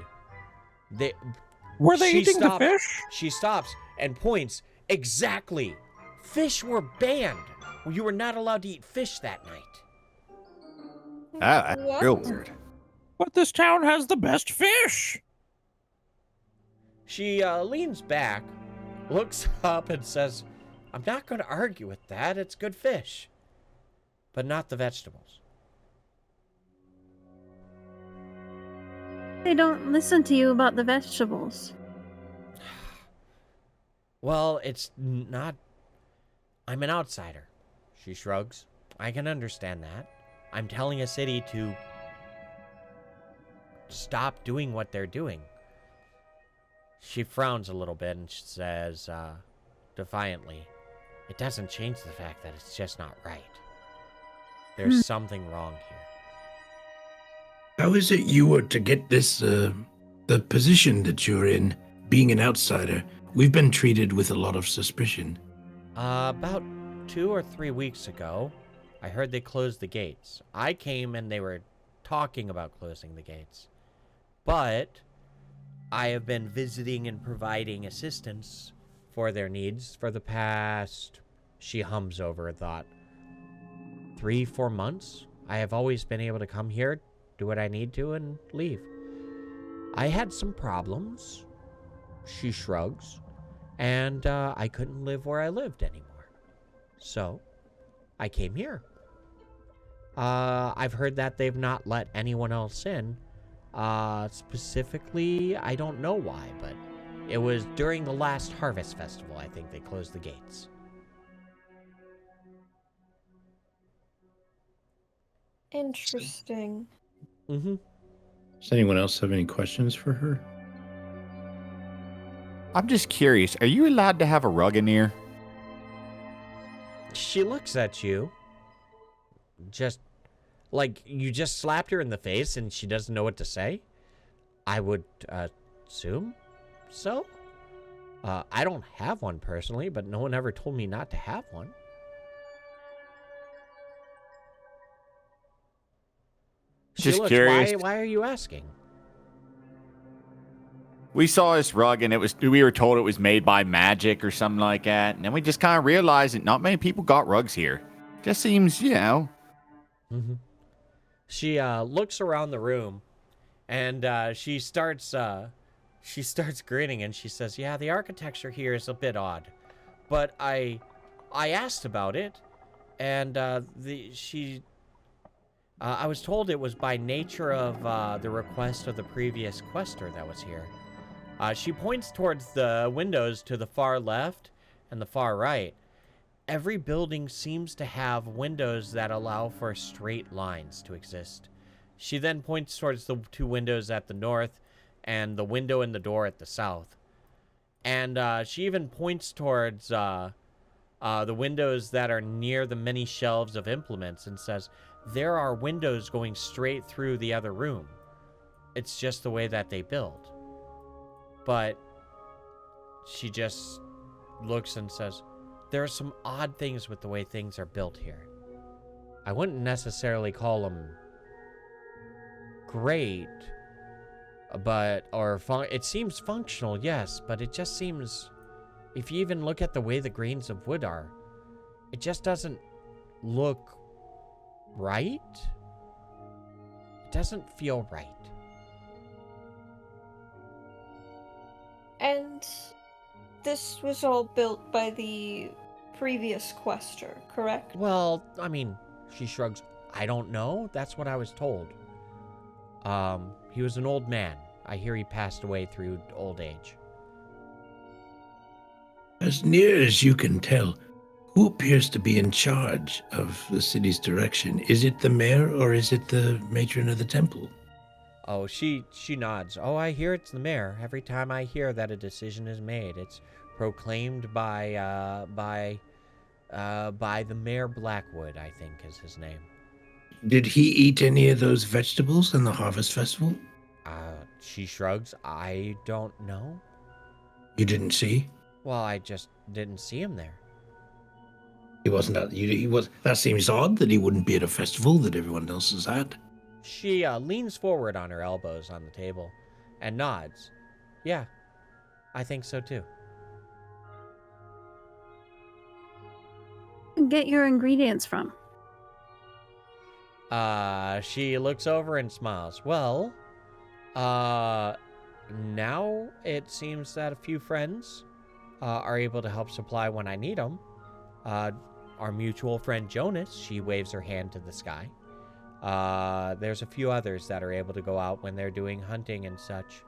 Were they She eating stopped- the fish? She stops and points. Exactly. Fish were banned. You were not allowed to eat fish that night. That's What? real weird. But this town has the best fish. She leans back, looks up, and says, I'm not going to argue with that. It's good fish. But not the vegetables. They don't listen to you about the vegetables. Well, it's not... I'm an outsider. She shrugs. I can understand that. I'm telling a city to stop doing what they're doing. She frowns a little bit and she says, defiantly, it doesn't change the fact that it's just not right. There's something wrong here. How is it you were to get this, the position that you're in, being an outsider? We've been treated with a lot of suspicion. About 2 or 3 weeks ago, I heard they closed the gates. I came and they were talking about closing the gates. But I have been visiting and providing assistance for their needs for the past, she hums over a thought, 3-4 months. I have always been able to come here, do what I need to, and leave. I had some problems, she shrugs, and I couldn't live where I lived anymore. So, I came here. I've heard that they've not let anyone else in. Specifically, I don't know why, but it was during the last Harvest Festival, I think they closed the gates. Interesting. Mm-hmm. Does anyone else have any questions for her? I'm just curious. Are you allowed to have a rug in here? She looks at you. Just, Like, you just slapped her in the face and she doesn't know what to say? I would assume so. I don't have one personally, but no one ever told me not to have one. Just She curious. Why are you asking? We saw this rug and we were told it was made by magic or something like that. And then we just kind of realized that not many people got rugs here. Just seems, Mm-hmm. She looks around the room and she starts grinning and she says, yeah, the architecture here is a bit odd. But I asked about it and I was told it was by nature of the request of the previous quester that was here. She points towards the windows to the far left and the far right. Every building seems to have windows that allow for straight lines to exist. She then points towards the two windows at the north and the window and the door at the south. And she even points towards the windows that are near the many shelves of implements and says, there are windows going straight through the other room. It's just the way that they build. But she just looks and says, there are some odd things with the way things are built here. I wouldn't necessarily call them great, but, it seems functional, yes, but it just seems, if you even look at the way the grains of wood are, it just doesn't look right. It doesn't feel right. And this was all built by the previous quester, correct? Well, I mean, she shrugs. I don't know. That's what I was told. He was an old man. I hear he passed away through old age. As near as you can tell, who appears to be in charge of the city's direction? Is it the mayor or is it the matron of the temple? Oh, she nods. Oh, I hear it's the mayor. Every time I hear that a decision is made, it's proclaimed by the Mayor Blackwood, I think is his name. Did he eat any of those vegetables in the harvest festival? She shrugs. I don't know. You didn't see? Well, I just didn't see him there. He wasn't at. He was. That seems odd that he wouldn't be at a festival that everyone else is at. She leans forward on her elbows on the table and nods. Yeah, I think so too. Get your ingredients from? She looks over and smiles. Well, now it seems that a few friends are able to help supply when I need them. Our mutual friend Jonas, she waves her hand to the sky. There's a few others that are able to go out when they're doing hunting and such.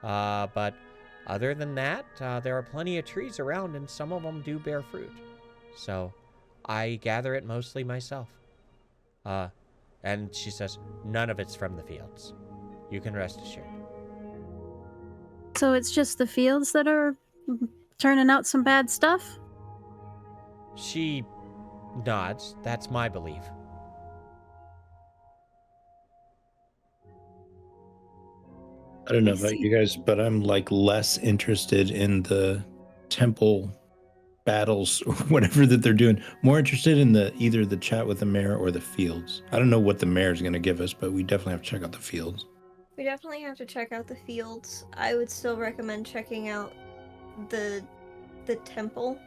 But other than that, there are plenty of trees around and some of them do bear fruit. So I gather it mostly myself. And she says, none of it's from the fields. You can rest assured. So it's just the fields that are turning out some bad stuff? She nods. That's my belief. I don't know about you guys, but I'm like less interested in the temple battles or whatever that they're doing. More interested in either the chat with the mayor or the fields. I don't know what the mayor's going to give us, but we definitely have to check out the fields. We definitely have to check out the fields. I would still recommend checking out the temple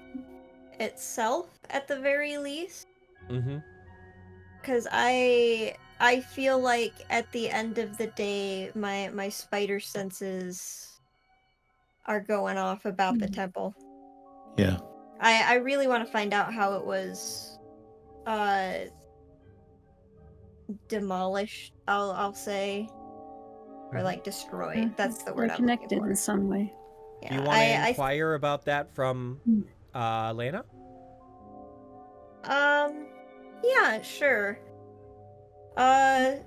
itself at the very least. Mm-hmm. Because I feel like at the end of the day, my spider senses are going off about the temple. Yeah. I really want to find out how it was demolished, I'll say. Or like destroyed. That's the word They're I'm looking connected for. in some way. Yeah, Do you want to inquire about that from Elena? Yeah, sure. Have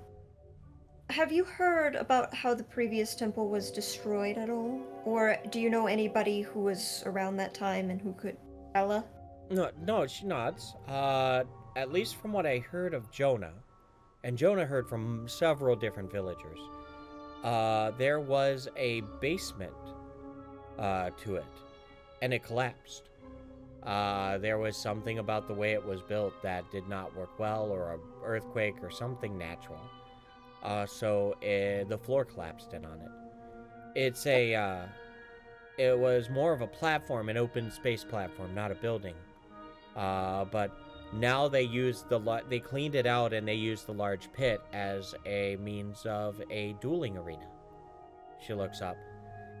you heard about how the previous temple was destroyed at all? Or do you know anybody who was around that time and who could tell us? No, she nods. At least from what I heard of Jonah, and Jonah heard from several different villagers. There was a basement to it, and it collapsed. There was something about the way it was built that did not work well, or an earthquake or something natural. So the floor collapsed in on it. It was more of a platform, an open space platform, not a building. But now they cleaned it out, and they used the large pit as a means of a dueling arena. She looks up.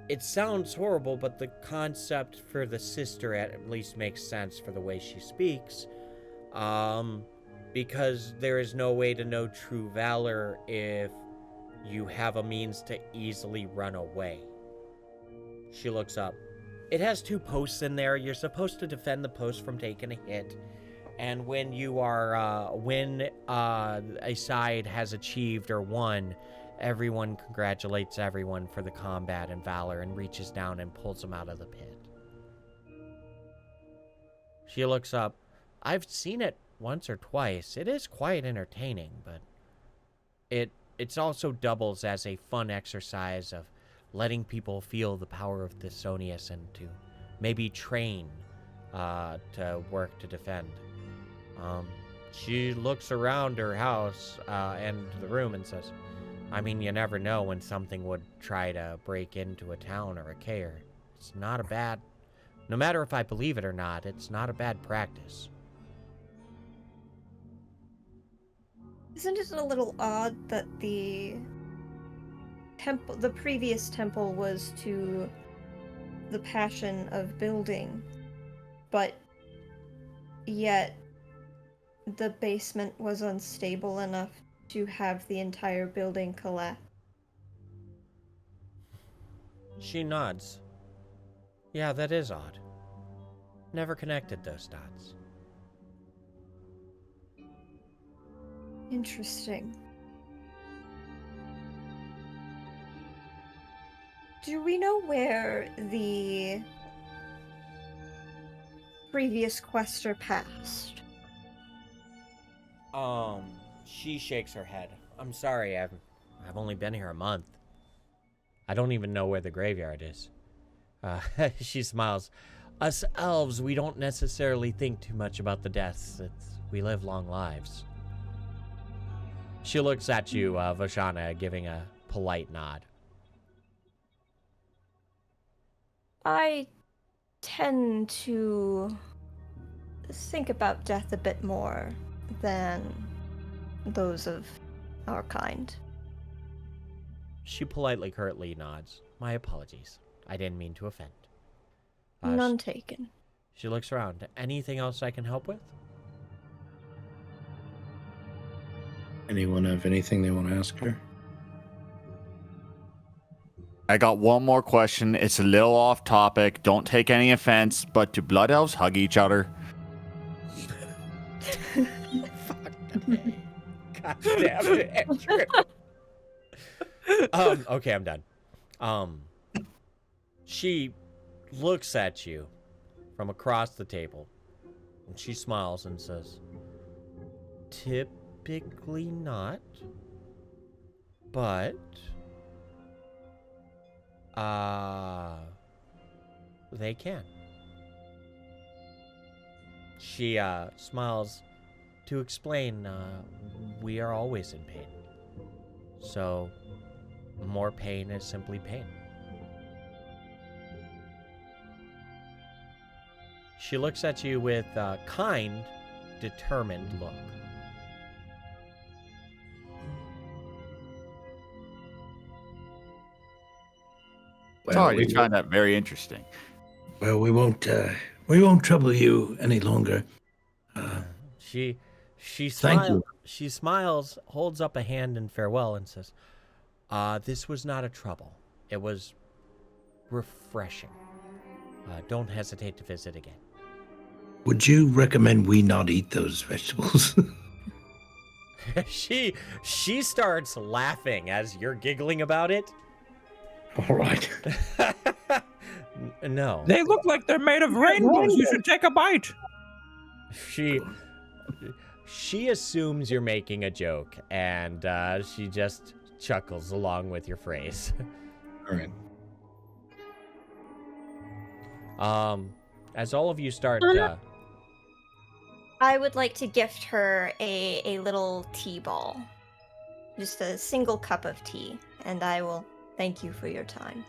It sounds horrible, but the concept for the sister at least makes sense for the way she speaks. Because there is no way to know true valor if you have a means to easily run away. She looks up. It has 2 posts in there. You're supposed to defend the post from taking a hit. And when you are, when a side has achieved or won, everyone congratulates everyone for the combat and valor and reaches down and pulls them out of the pit. She looks up. I've seen it once or twice. It is quite entertaining, but it's also doubles as a fun exercise of letting people feel the power of Thesonius and to maybe train to work to defend. She looks around her house and the room and says, I mean, you never know when something would try to break into a town or a care. It's not a bad, no matter if I believe it or not, it's not a bad practice. Isn't it a little odd that the previous temple was to the passion of building, but yet the basement was unstable enough to have the entire building collapse? She nods. Yeah, that is odd. Never connected those dots. Interesting. Do we know where the previous quester passed? She shakes her head. I'm sorry, I've only been here a month. I don't even know where the graveyard is. She smiles. Us elves, we don't necessarily think too much about the deaths. We live long lives. She looks at you, Vashana, giving a polite nod. I tend to think about death a bit more than those of our kind. She politely, curtly nods. My apologies. I didn't mean to offend. None taken. She looks around. Anything else I can help with? Anyone have anything they want to ask her? I got one more question. It's a little off topic. Don't take any offense, but do blood elves hug each other? God damn it, Andrew. Okay, I'm done. She looks at you from across the table, and she smiles and says, typically not, but they can. She smiles to explain, we are always in pain. So, more pain is simply pain. She looks at you with a kind, determined look. Sorry, you find that very interesting. Well, we won't trouble you any longer. She Thank you. She smiles, holds up a hand in farewell, and says, this was not a trouble. It was refreshing. Don't hesitate to visit again. Would you recommend we not eat those vegetables? She starts laughing as you're giggling about it. All right. No. They look like they're made of rainbows. You should take a bite. She She assumes you're making a joke, and she just chuckles along with your phrase. All right. As all of you start, I would like to gift her a little tea ball. Just a single cup of tea, and I will thank you for your time.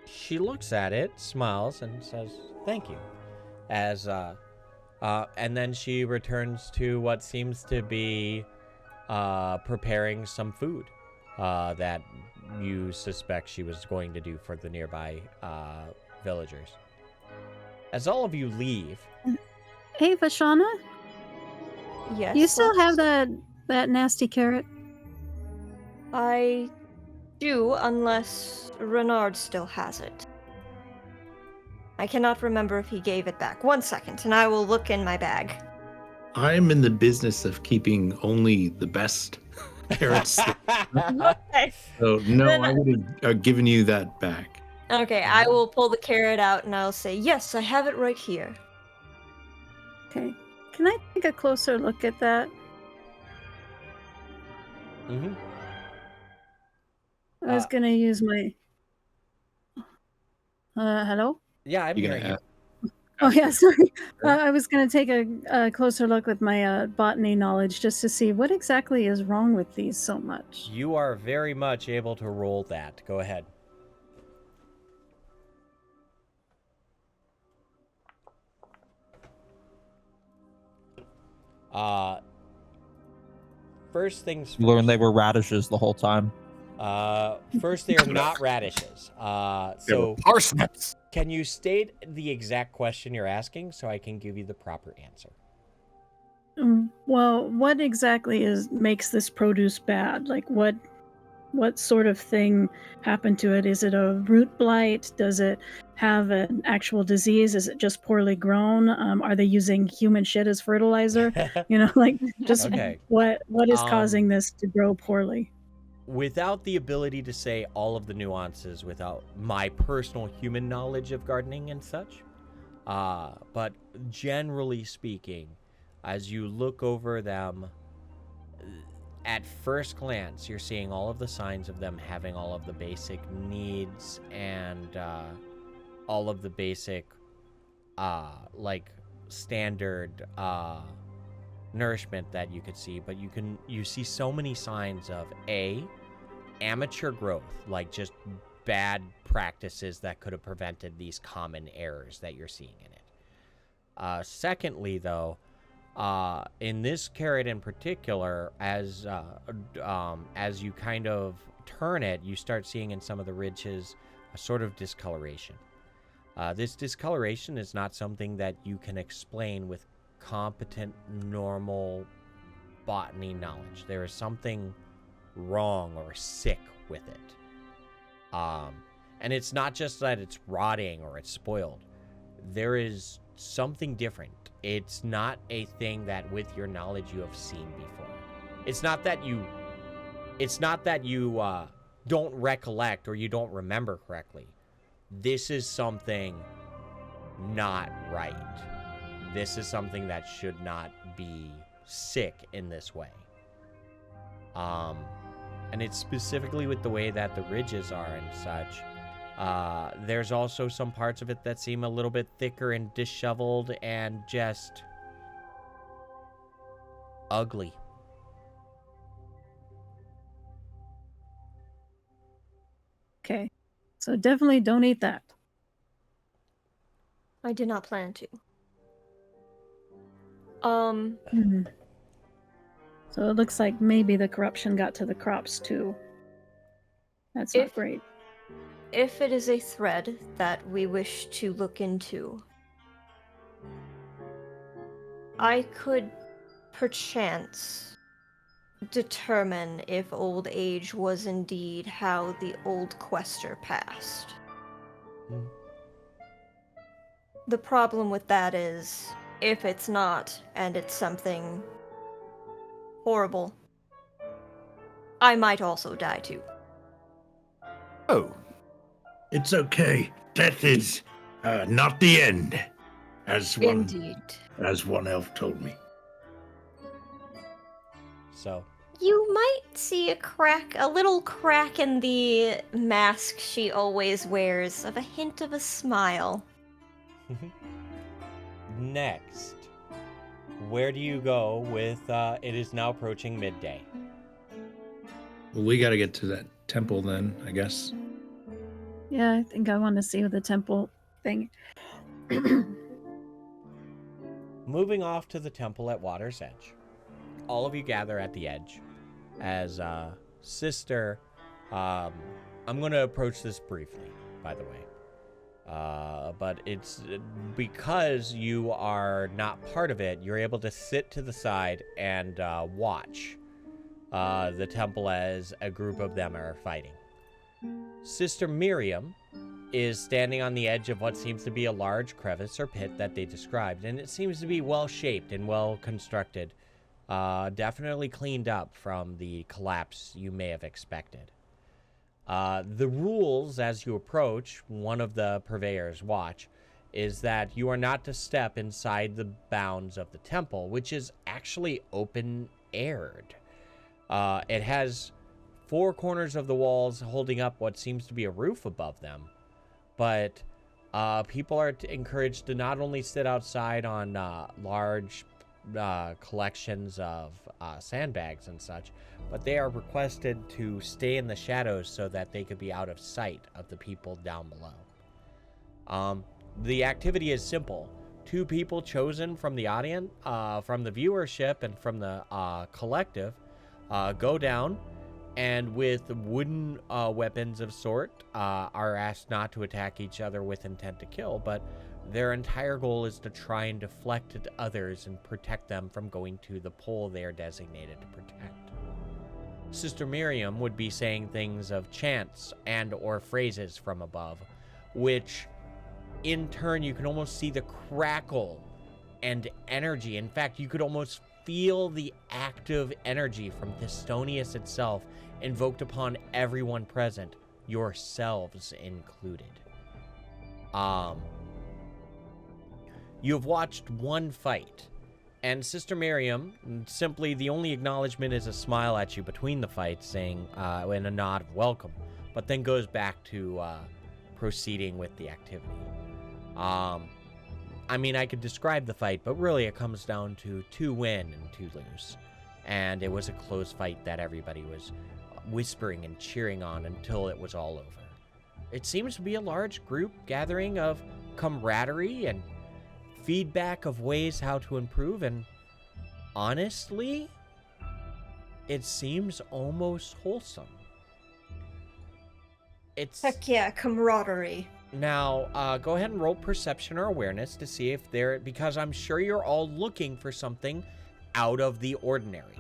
she looks at it, smiles, and says, "Thank you." As and then she returns to what seems to be preparing some food that you suspect she was going to do for the nearby villagers. As all of you leave, Hey, Vashana, Yes. you still Lex? have that nasty carrot? I do, unless Renard still has it. I cannot remember if he gave it back. 1 second, and I will look in my bag. I'm in the business of keeping only the best carrots. Okay. So no, Then- I would have given you that back. Okay, I will pull the carrot out and I'll say, yes, I have it right here. Okay. Can I take a closer look at that? mm-hmm. I was gonna use my. Hello? Yeah, I'm You hearing gonna you. Oh yeah, sorry. I was gonna take a closer look with my botany knowledge just to see what exactly is wrong with these so much. You are very much able to roll that. Go ahead. First things first. Learned they were radishes the whole time. First, they are not radishes. So, Parsnips. can you state the exact question you're asking so I can give you the proper answer? Well, what exactly makes this produce bad? Like what sort of thing happened to it? Is it a root blight? Does it have an actual disease? Is it just poorly grown? Are they using human shit as fertilizer? Like just Okay. what is causing this to grow poorly? Without the ability to say all of the nuances, without my personal human knowledge of gardening and such, but generally speaking, as you look over them, at first glance, you're seeing all of the signs of them having all of the basic needs and all of the basic, like standard nourishment that you could see. But you see so many signs of amateur growth, like just bad practices that could have prevented these common errors that you're seeing in it. Secondly, though, in this carrot in particular, as you kind of turn it, you start seeing in some of the ridges a sort of discoloration. This discoloration is not something that you can explain with competent, normal botany knowledge. There is something wrong or sick with it. And it's not just that it's rotting or it's spoiled. There is something different. It's not a thing that with your knowledge you have seen before. It's not that you don't recollect or you don't remember correctly. This is something not right. This is something that should not be sick in this way. And it's specifically with the way that the ridges are and such. There's also some parts of it that seem a little bit thicker and disheveled and just ugly. Okay. So definitely don't eat that. I did not plan to. Mhm. So it looks like maybe the corruption got to the crops too. That's not great. If it is a thread that we wish to look into, I could perchance determine if old age was indeed how the old quester passed. Hmm. The problem with that is, if it's not, and it's something horrible, I might also die too. Oh, It's okay. Death is not the end, as one Indeed. elf told me. So You might see a little crack in the mask she always wears, of a hint of a smile. next, where do you go with it is now approaching midday? Well, we got to get to that temple then, I guess. Yeah, I think I want to see the temple thing. Moving off to the temple at Water's Edge. All of you gather at the edge as Sister, I'm going to approach this briefly, by the way. But it's because you are not part of it, you're able to sit to the side and watch the temple as a group of them are fighting. Sister Miriam is standing on the edge of what seems to be a large crevice or pit that they described, and it seems to be well shaped and well constructed. Definitely cleaned up from the collapse you may have expected. The rules as you approach, one of the purveyors watch, is that you are not to step inside the bounds of the temple, which is actually open-aired. It has 4 corners of the walls holding up what seems to be a roof above them, but people are encouraged to not only sit outside on large collections of sandbags and such, but they are requested to stay in the shadows so that they could be out of sight of the people down below. The activity is simple. 2 people chosen from the audience, from the viewership and from the collective, go down and with wooden weapons of sort are asked not to attack each other with intent to kill, but their entire goal is to try and deflect others and protect them from going to the pole they are designated to protect. Sister Miriam would be saying things of chants and or phrases from above, which in turn you can almost see the crackle and energy. In fact, you could almost feel the active energy from Thistonius itself invoked upon everyone present, yourselves included. You have watched one fight, and Sister Miriam, simply the only acknowledgement is a smile at you between the fights, saying, and a nod of welcome, but then goes back to proceeding with the activity. I mean, I could describe the fight, but really it comes down to 2 win and 2 lose. And it was a close fight that everybody was whispering and cheering on until it was all over. It seems to be a large group gathering of camaraderie and feedback of ways how to improve, and honestly, it seems almost wholesome. Heck yeah, camaraderie. Now, go ahead and roll perception or awareness to see if there, because I'm sure you're all looking for something out of the ordinary.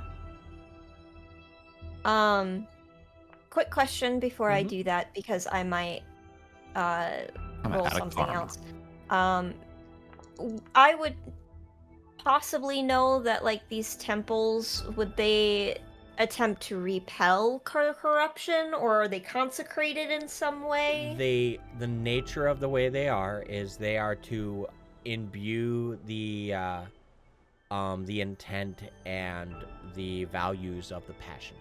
Quick question before I do that, because I might roll something else. I would possibly know that, like, these temples, would they attempt to repel corruption, or are they consecrated in some way? The nature of the way they are is they are to imbue the intent and the values of the passion.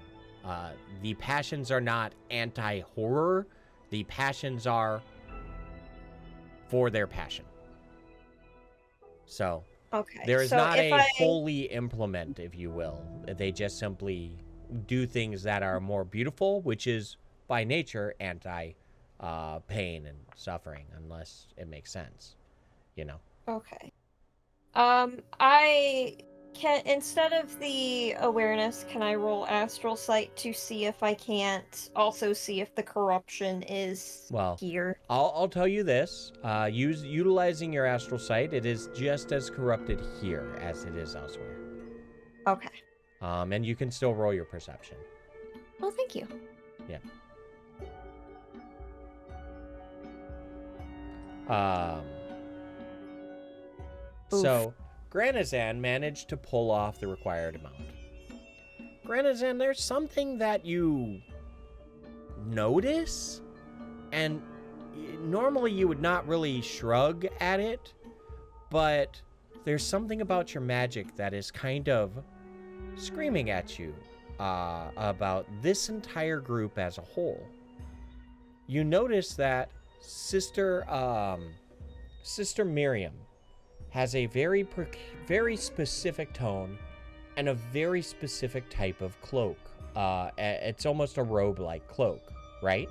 The passions are not anti-horror. The passions are for their passion. So Okay. there is so not if a holy implement, if you will. They just simply do things that are more beautiful, which is by nature anti pain and suffering, unless it makes sense, you know. Okay. I can, instead of the awareness, can I roll astral sight to see if I can't also see if the corruption is here? I'll tell you this. Utilizing your astral sight, it is just as corrupted here as it is elsewhere. Okay. And you can still roll your perception. Well, thank you. Yeah. So Granozan managed to pull off the required amount. Granozan, there's something that you notice, and normally you would not really shrug at it, but there's something about your magic that is kind of screaming at you about this entire group as a whole. You notice that Sister Miriam has a very specific tone and a very specific type of cloak. It's almost a robe-like cloak, right?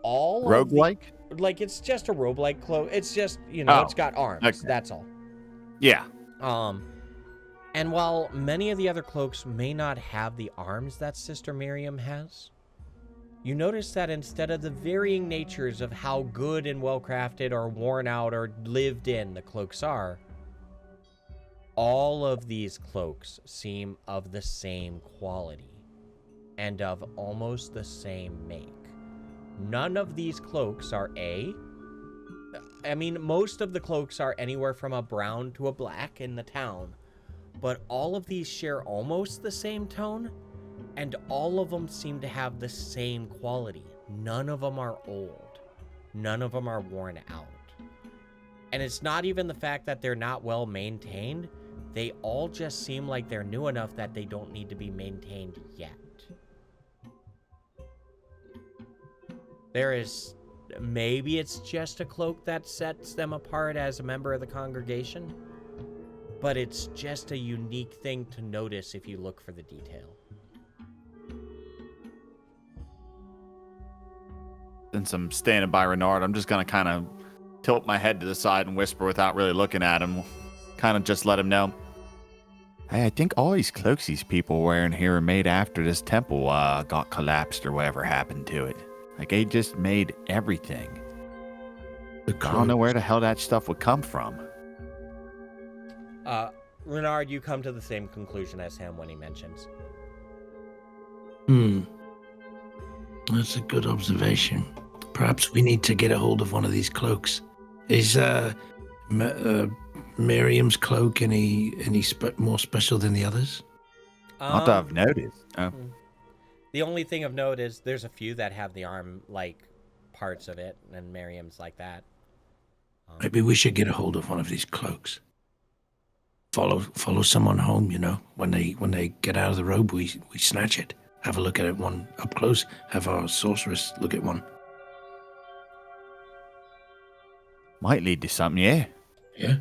Rogue-like? Like, it's just a robe-like cloak. It's just, it's got arms. Okay. That's all. Yeah. And while many of the other cloaks may not have the arms that Sister Miriam has, you notice that instead of the varying natures of how good and well-crafted or worn out or lived in the cloaks are, all of these cloaks seem of the same quality and of almost the same make. None of these cloaks are most of the cloaks are anywhere from a brown to a black in the town, but all of these share almost the same tone, and all of them seem to have the same quality. None of them are old. None of them are worn out. And it's not even the fact that they're not well maintained. They all just seem like they're new enough that they don't need to be maintained yet. Maybe it's just a cloak that sets them apart as a member of the congregation, but it's just a unique thing to notice if you look for the detail. Since I'm standing by Renard, I'm just going to kind of tilt my head to the side and whisper without really looking at him. Kind of just let him know. Hey, I think all these cloaks these people wearing here are made after this temple got collapsed or whatever happened to it. Like, they just made everything. I don't know where the hell that stuff would come from. Renard, you come to the same conclusion as him when he mentions. That's a good observation. Perhaps we need to get a hold of one of these cloaks. Is Miriam's cloak any more special than the others? Not that I've noticed. The only thing of note is there's a few that have the arm-like parts of it, and Miriam's like that. Maybe we should get a hold of one of these cloaks. Follow someone home, When they get out of the robe, we snatch it. Have a look at it one up close. Have our sorceress look at one. Might lead to something, yeah. Yeah.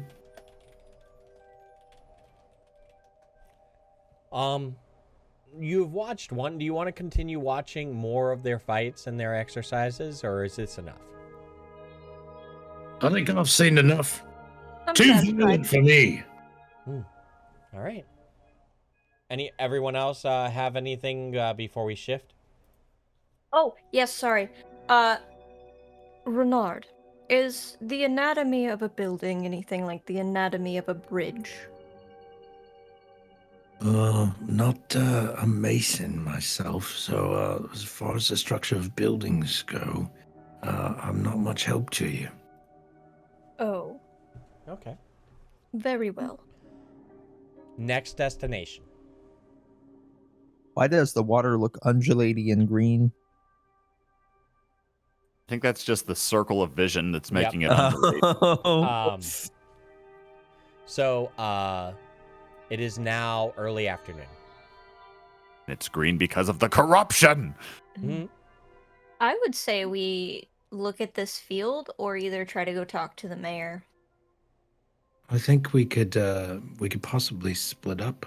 You've watched one. Do you want to continue watching more of their fights and their exercises, or is this enough? I think I've seen enough. I'm Too satisfied. violent for me. All right. Everyone else have anything before we shift? Oh, yes, sorry. Renard, is the anatomy of a building anything like the anatomy of a bridge? Not a mason myself, so as far as the structure of buildings go, I'm not much help to you. Oh, Okay. very well. Next destination. Why does the water look undulating and green? I think that's just the circle of vision that's Yep. making it undulate. So, it is now early afternoon. It's green because of the corruption. Mhm. I would say we look at this field or either try to go talk to the mayor. I think we could possibly split up.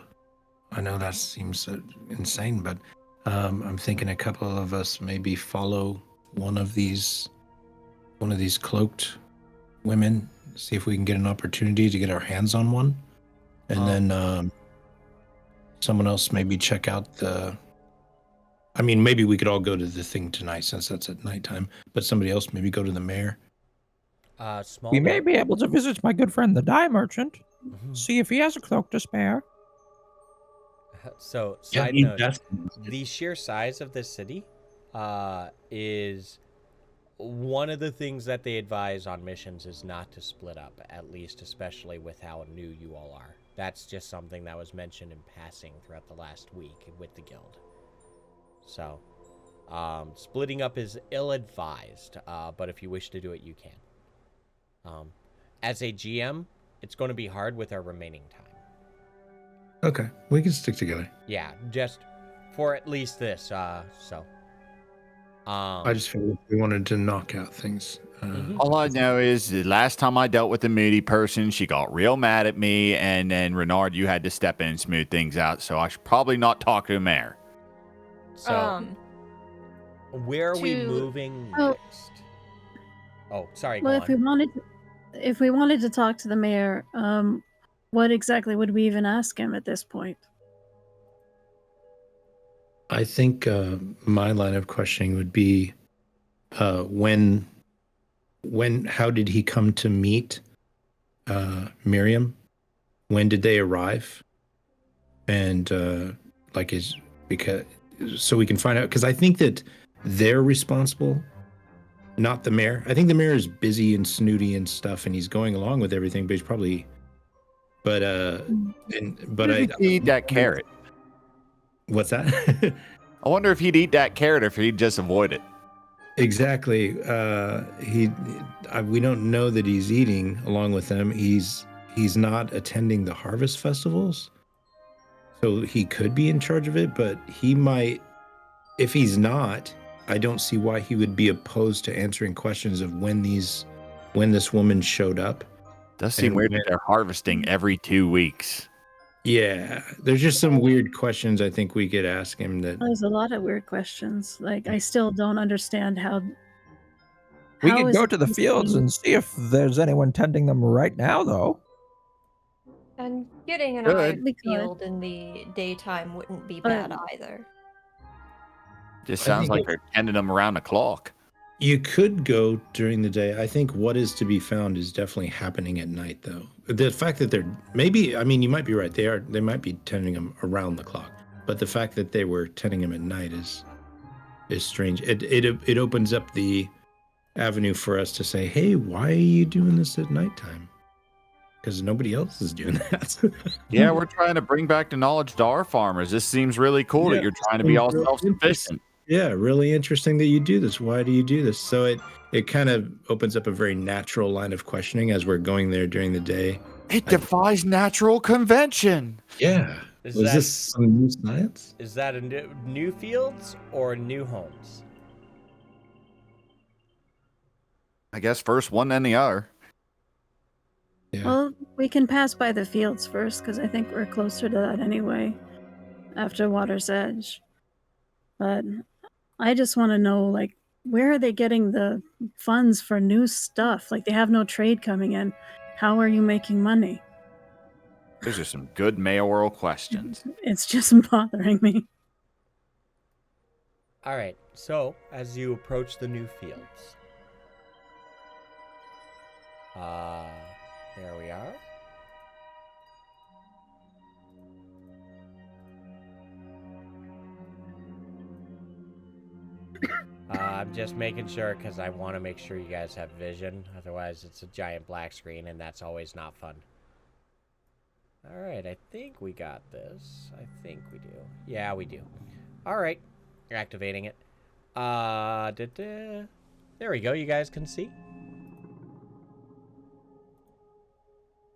I know that seems insane, but I'm thinking a couple of us maybe follow one of these cloaked women, see if we can get an opportunity to get our hands on one, and then someone else maybe check out the. I mean, maybe we could all go to the thing tonight since that's at nighttime, but somebody else maybe go to the mayor. Small. We may be able to visit my good friend the dye merchant, Mhm. see if he has a cloak to spare. So, side Yeah, note, that's- the sheer size of this city is one of the things that they advise on missions is not to split up, at least especially with how new you all are. That's just something that was mentioned in passing throughout the last week with the guild. So, splitting up is ill-advised, but if you wish to do it, you can. As a GM, it's going to be hard with our remaining time. Okay, we can stick together. Yeah, just for at least this. So. I just feel like we wanted to knock out things. All I know is the last time I dealt with a moody person, she got real mad at me, and then Renard, you had to step in and smooth things out. So I should probably not talk to the mayor. So, where are we moving next? Oh, sorry. Well, go on. if we wanted to talk to the mayor, what exactly would we even ask him at this point? I think my line of questioning would be how did he come to meet Miriam? When did they arrive? And so we can find out, because I think that they're responsible, not the mayor. I think the mayor is busy and snooty and stuff, and he's going along with everything, but he's probably. But I eat that carrot. What's that? I wonder if he'd eat that carrot or if he'd just avoid it. Exactly. We don't know that he's eating along with them. He's not attending the harvest festivals, so he could be in charge of it. But he might, if he's not, I don't see why he would be opposed to answering questions of when this woman showed up. Does seem weird that they're harvesting every 2 weeks. Yeah, there's just some weird questions I think we could ask him. There's a lot of weird questions. Like, I still don't understand how. We could go to the fields and see if there's anyone tending them right now, though. And getting an Good. eye We could. field in the daytime wouldn't be bad either. Just sounds like they're tending them around the clock. You could go during the day. I think what is to be found is definitely happening at night, though. The fact that they're you might be right. They might be tending them around the clock, but the fact that they were tending them at night is strange. It opens up the avenue for us to say, hey, why are you doing this at nighttime? Because nobody else is doing that. Yeah, we're trying to bring back the knowledge to our farmers. This seems really cool that you're trying to be all self-sufficient. Yeah, really interesting that you do this. Why do you do this? So it kind of opens up a very natural line of questioning as we're going there during the day. It defies natural convention. Yeah. Was this some new science? Is that a new fields or new homes? I guess first one then the other. Yeah. Well, we can pass by the fields first, because I think we're closer to that anyway, after Water's Edge. But I just want to know, like, where are they getting the funds for new stuff? Like, they have no trade coming in. How are you making money? Those are some good mayoral questions. It's just bothering me. All right. So as you approach the new fields, there we are. I'm just making sure because I want to make sure you guys have vision. Otherwise, it's a giant black screen, and that's always not fun. All right, I think we got this. I think we do. Yeah, we do. All right, you're activating it. There we go. You guys can see.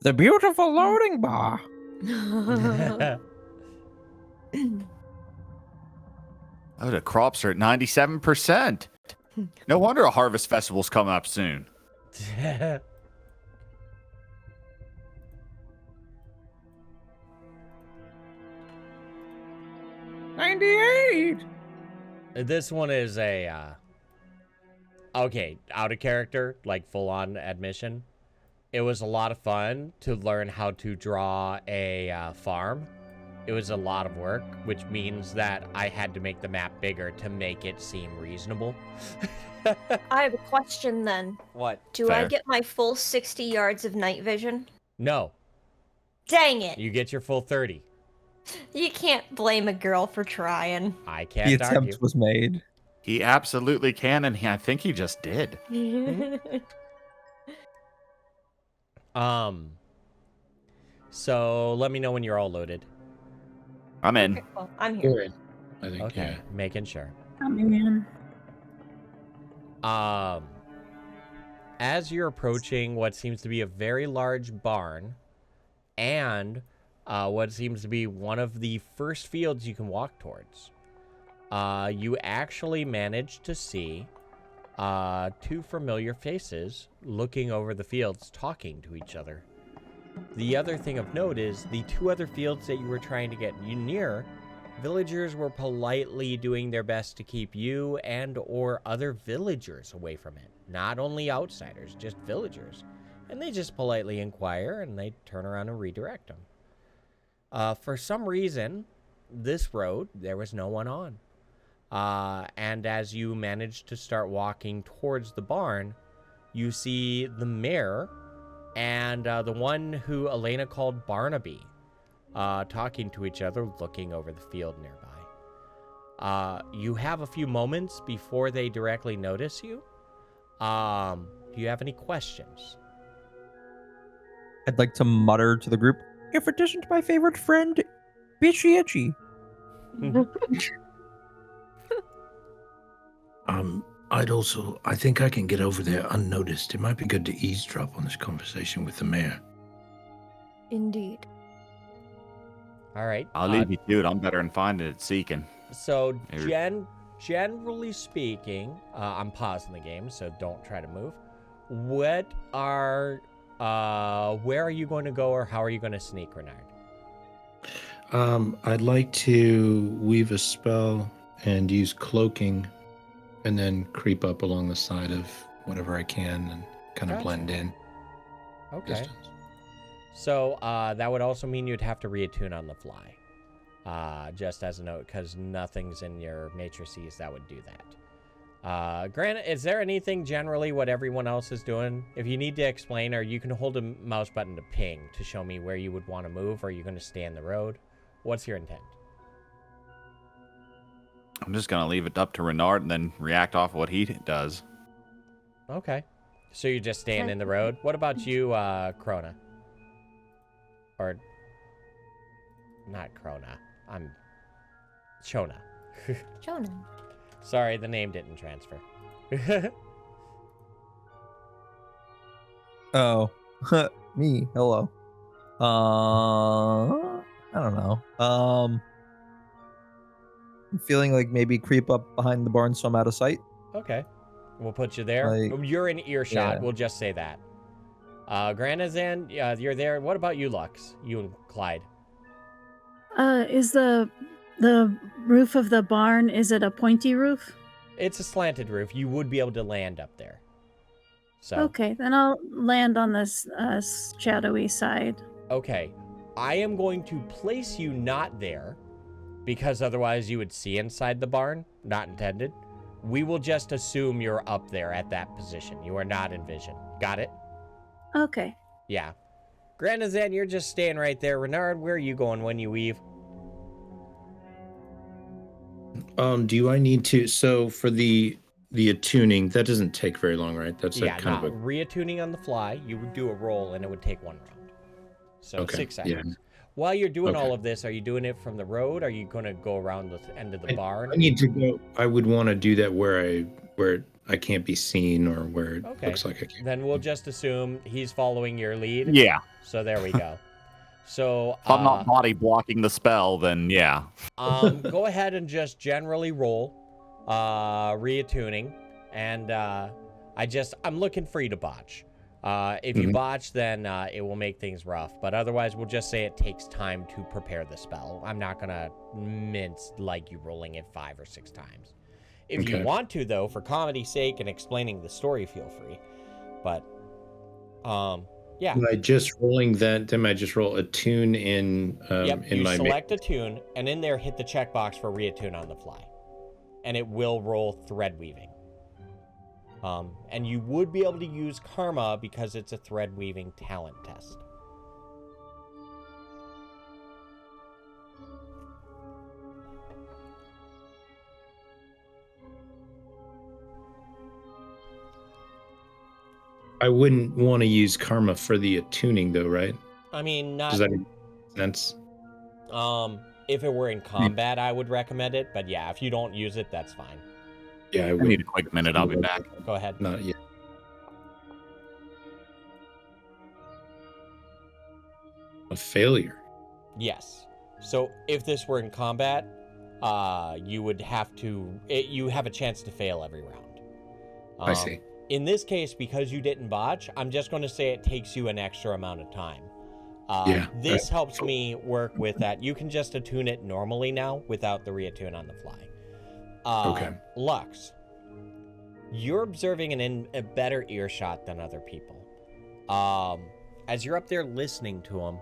The beautiful loading bar. Oh, the crops are at 97%. No wonder a harvest festival's coming up soon. 98. This one is a okay, out of character, like full on admission. It was a lot of fun to learn how to draw a farm. It was a lot of work, which means that I had to make the map bigger to make it seem reasonable. I have a question then. What? Do I Fair. get my full 60 yards of night vision? No, Dang it! you get your full 30. You can't blame a girl for trying. I The can't attempt argue. was made. He absolutely can, and I think he just did. So let me know when you're all loaded. I'm in. Well, I'm here. Good. I think, Okay, making sure. Coming in. As you're approaching what seems to be a very large barn, and what seems to be one of the first fields you can walk towards. You actually manage to see two familiar faces looking over the fields, talking to each other. The other thing of note is the two other fields that you were trying to get near, villagers were politely doing their best to keep you and or other villagers away from it. Not only outsiders, just villagers. And they just politely inquire and they turn around and redirect them. For some reason, this road, there was no one on. And as you manage to start walking towards the barn, you see the mayor and the one who Elena called Barnaby talking to each other, looking over the field nearby. You have a few moments before they directly notice you. Do you have any questions? I'd like to mutter to the group, if it isn't my favorite friend, Bitchy Itchy. I think I can get over there unnoticed. It might be good to eavesdrop on this conversation with the mayor. Indeed. All right. I'll leave you to it. I'm better than finding it seeking. So, generally speaking, I'm pausing the game, so don't try to move. Where are you going to go, or how are you going to sneak, Renard? I'd like to weave a spell and use cloaking, and then creep up along the side of whatever I can and kind of blend in. Okay. Distance. So that would also mean you'd have to reattune on the fly. Just as a note, because nothing's in your matrices that would do that. Granted, is there anything generally what everyone else is doing? If you need to explain, or you can hold a mouse button to ping to show me where you would want to move, or are you going to stay in the road? What's your intent? I'm just going to leave it up to Renard and then react off what he does. Okay. So you're just staying in the road? What about you, Chona? Or... not Chona. I'm... Chona. Chona. Sorry, the name didn't transfer. Oh, me. Hello. I don't know. I'm feeling like maybe creep up behind the barn so I'm out of sight. Okay. We'll put you there. You're in earshot. Yeah. We'll just say that. Granozan, you're there. What about you, Lux? You and Clyde. Is the roof of the barn, is it a pointy roof? It's a slanted roof. You would be able to land up there. So. Okay, then I'll land on this shadowy side. Okay. I am going to place you not there, because otherwise you would see inside the barn. Not intended. We will just assume you're up there at that position. You are not in vision. Got it? Okay. Yeah. Granozan, you're just staying right there. Renard, where are you going when you weave? Do I need to... So for the attuning, that doesn't take very long, right? That's kind of a... reattuning on the fly, you would do a roll and it would take 1 round. So okay. 6 seconds. Yeah. While you're doing all of this, are you doing it from the road? Are you going to go around the end of the barn? I need to go... I would want to do that where I can't be seen, or where it looks like I can't. Then we'll just assume he's following your lead. Yeah. So there we go. So if I'm not body blocking the spell, then yeah. Go ahead and just generally roll reattuning, and I'm looking for you to botch. If you botch, then it will make things rough. But otherwise, we'll just say it takes time to prepare the spell. I'm not gonna mince like you rolling it 5 or 6 times. If you want to, though, for comedy's sake and explaining the story, feel free. But, yeah. Am I just rolling that? Then I just roll attune in you select attune, and in there hit the checkbox for reattune on the fly. And it will roll thread weaving. And you would be able to use karma because it's a thread weaving talent test. I wouldn't want to use karma for the attuning, though, right? I mean, not... Does that make sense? If it were in combat, I would recommend it. But yeah, if you don't use it, that's fine. Yeah, I need a quick minute. I'll be back. Go ahead. Not yet. A failure. Yes. So if this were in combat, you would have to. You have a chance to fail every round. I see. In this case, because you didn't botch, I'm just going to say it takes you an extra amount of time. This helps me work with that. You can just attune it normally now without the reattune on the fly. Okay. Lux, you're observing in a better earshot than other people. As you're up there listening to him,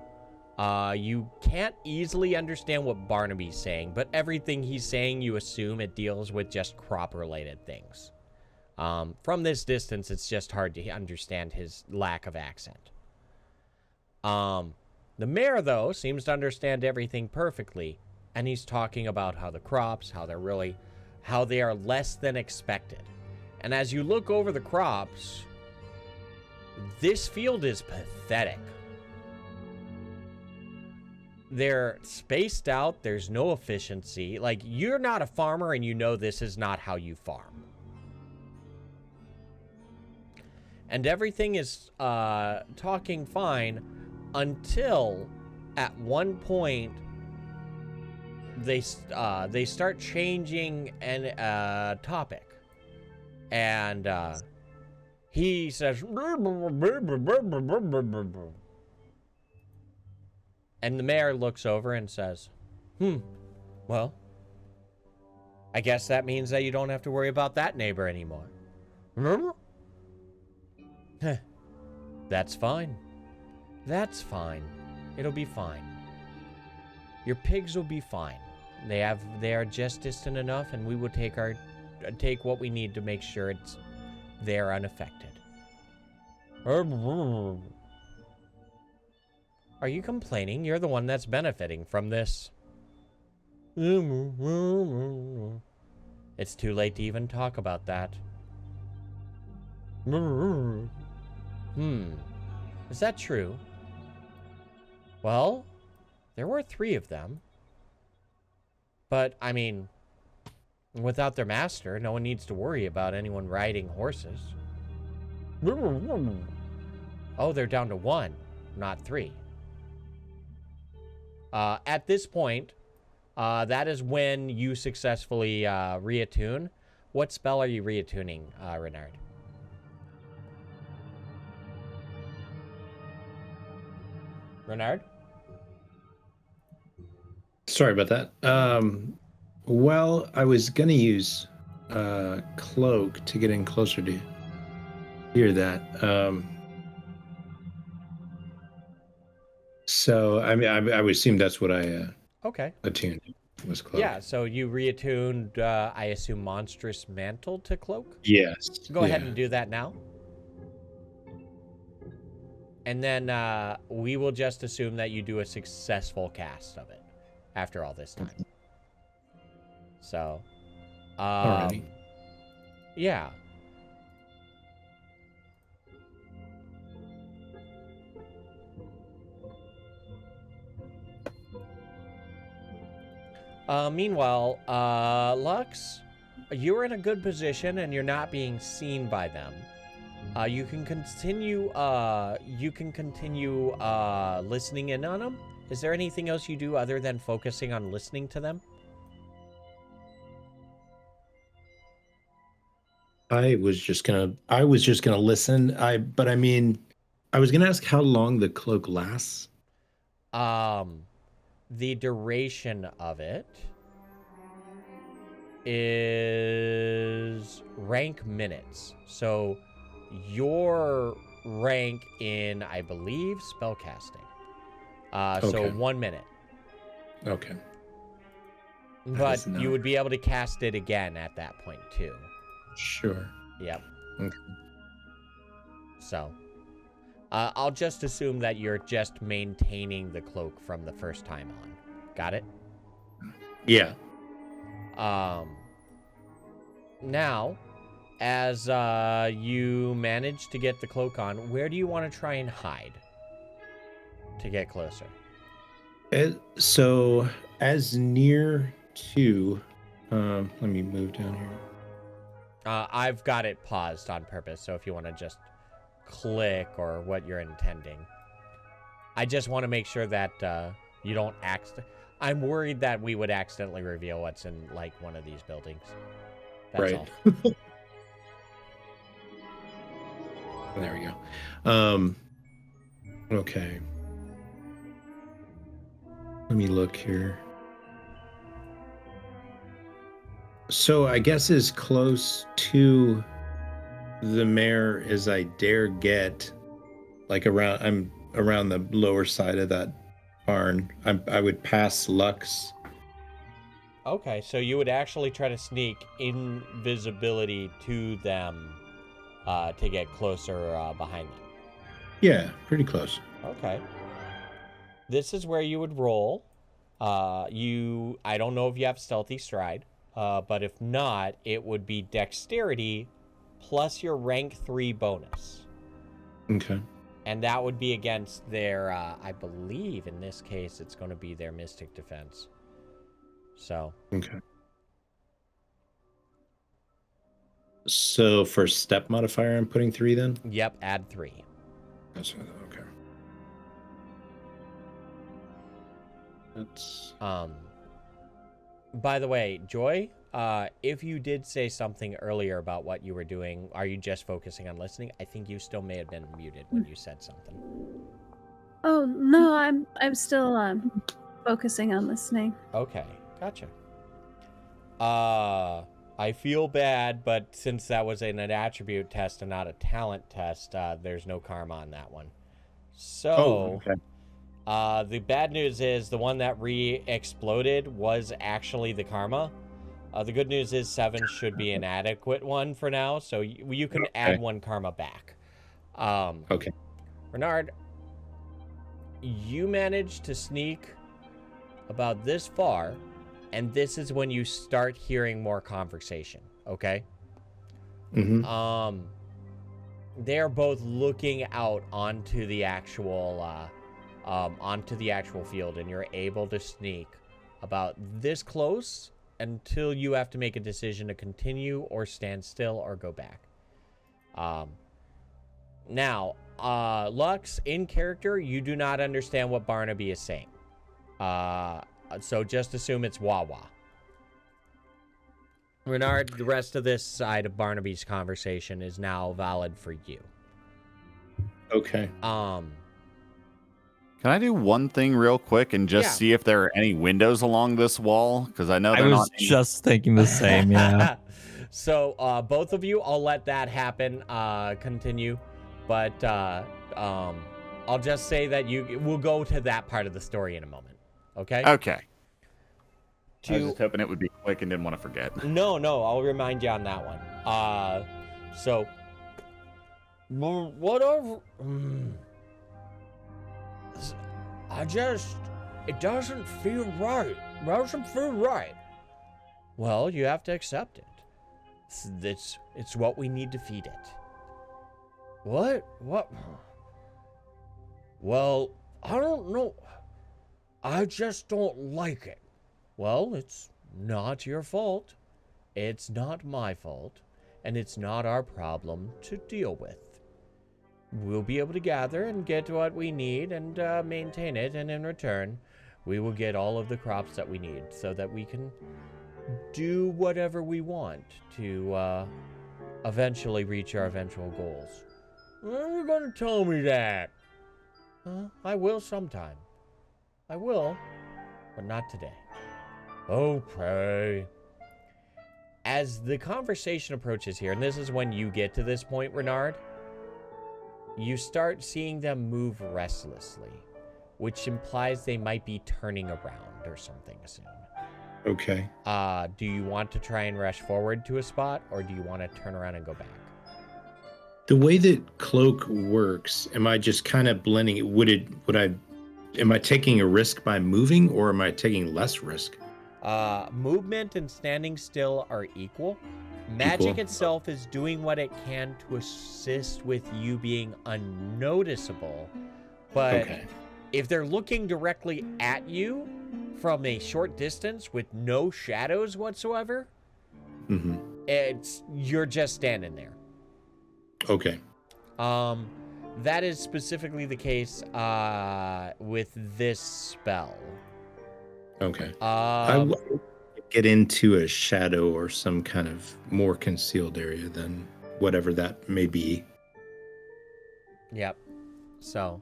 you can't easily understand what Barnaby's saying, but everything he's saying, you assume it deals with just crop-related things. From this distance, it's just hard to understand his lack of accent. The mayor, though, seems to understand everything perfectly, and he's talking about how the crops, how they are less than expected. And as you look over the crops, this field is pathetic. They're spaced out, there's no efficiency. Like, you're not a farmer and you know this is not how you farm. And everything is talking fine until at one point they start changing an topic. And he says, and the mayor looks over and says, well, I guess that means that you don't have to worry about that neighbor anymore. That's fine. That's fine. It'll be fine. Your pigs will be fine. They are just distant enough, and we will take what we need to make sure they're unaffected. Are you complaining? You're the one that's benefiting from this. It's too late to even talk about that. Is that true? Well, there were 3 of them. But, I mean, without their master, no one needs to worry about anyone riding horses. Oh, they're down to 1, not 3. At this point, that is when you successfully reattune. What spell are you reattuning, Renard? Renard? Sorry about that. Well, I was gonna use cloak to get in closer to hear that. So I mean, I would assume that's what I attuned was cloak. Yeah. So you reattuned, I assume, monstrous mantle to cloak. Yes. Go ahead and do that now. And then we will just assume that you do a successful cast of it after all this time. So, Alrighty. Yeah. Meanwhile, Lux, you're in a good position and you're not being seen by them. You can continue listening in on them. Is there anything else you do other than focusing on listening to them? I was just gonna listen. But I mean, I was gonna ask how long the cloak lasts. The duration of it is rank minutes. So your rank in, I believe, spellcasting. So 1 minute. Okay. But you would be able to cast it again at that point too. Sure. Yep. Okay. So, I'll just assume that you're just maintaining the cloak from the first time on. Got it? Yeah. Now, as you manage to get the cloak on, where do you want to try and hide to get closer? So, as near to, let me move down here. I've got it paused on purpose, so if you want to just click or what you're intending. I just want to make sure that You don't I'm worried that we would accidentally reveal what's in, like, one of these buildings. That's all. There we go. Okay. Let me look here. So I guess as close to the mayor as I dare get, like I'm around the lower side of that barn. I would pass Lux. Okay, so you would actually try to sneak invisibility to them to get closer behind them. Yeah, pretty close. Okay. This is where you would roll. I don't know if you have stealthy stride, but if not, it would be dexterity plus your rank 3 bonus. Okay. And that would be against their, I believe in this case, it's going to be their mystic defense. So. Okay. So for step modifier, I'm putting 3 then? Yep, add 3. That's okay. That's. By the way, Joy, if you did say something earlier about what you were doing, are you just focusing on listening? I think you still may have been muted when you said something. Oh no, I'm still focusing on listening. Okay, gotcha. I feel bad, but since that was an attribute test and not a talent test, there's no karma on that one. So, okay. The bad news is the one that re-exploded was actually the karma. The good news is 7 should be an adequate one for now, so you can add 1 karma back. Okay. Renard, you managed to sneak about this far, and this is when you start hearing more conversation, okay? Mm-hmm. They're both looking out onto the actual field, and you're able to sneak about this close until you have to make a decision to continue or stand still or go back. Now, Lux, in character, you do not understand what Barnaby is saying. So just assume it's Wawa. Renard, the rest of this side of Barnaby's conversation is now valid for you. Okay. Can I do one thing real quick and just see if there are any windows along this wall? Because I know I they're was not. just thinking the same, yeah. So both of you, I'll let that happen. Continue, but I'll just say that we'll go to that part of the story in a moment. Okay. Okay. I was just hoping it would be quick and didn't want to forget. No, I'll remind you on that one. So whatever. It doesn't feel right. It doesn't feel right. Well, you have to accept it. It's what we need to feed it. What? Well, I don't know. I just don't like it. Well, it's not your fault. It's not my fault. And it's not our problem to deal with. We'll be able to gather and get what we need and maintain it, and in return, we will get all of the crops that we need so that we can do whatever we want to eventually reach our eventual goals. When are you going to tell me that? I will sometime. I will, but not today. Oh, pray. As the conversation approaches here, and this is when you get to this point, Renard, you start seeing them move restlessly, which implies they might be turning around or something soon. Okay. Do you want to try and rush forward to a spot, or do you want to turn around and go back? The way that cloak works, am I just kind of blending it? Am I taking a risk by moving, or am I taking less risk? Movement and standing still are equal. Magic itself is doing what it can to assist with you being unnoticeable. But if they're looking directly at you from a short distance with no shadows whatsoever, you're just standing there. Okay. That is specifically the case with this spell. Okay. I would get into a shadow or some kind of more concealed area than whatever that may be. Yep. So,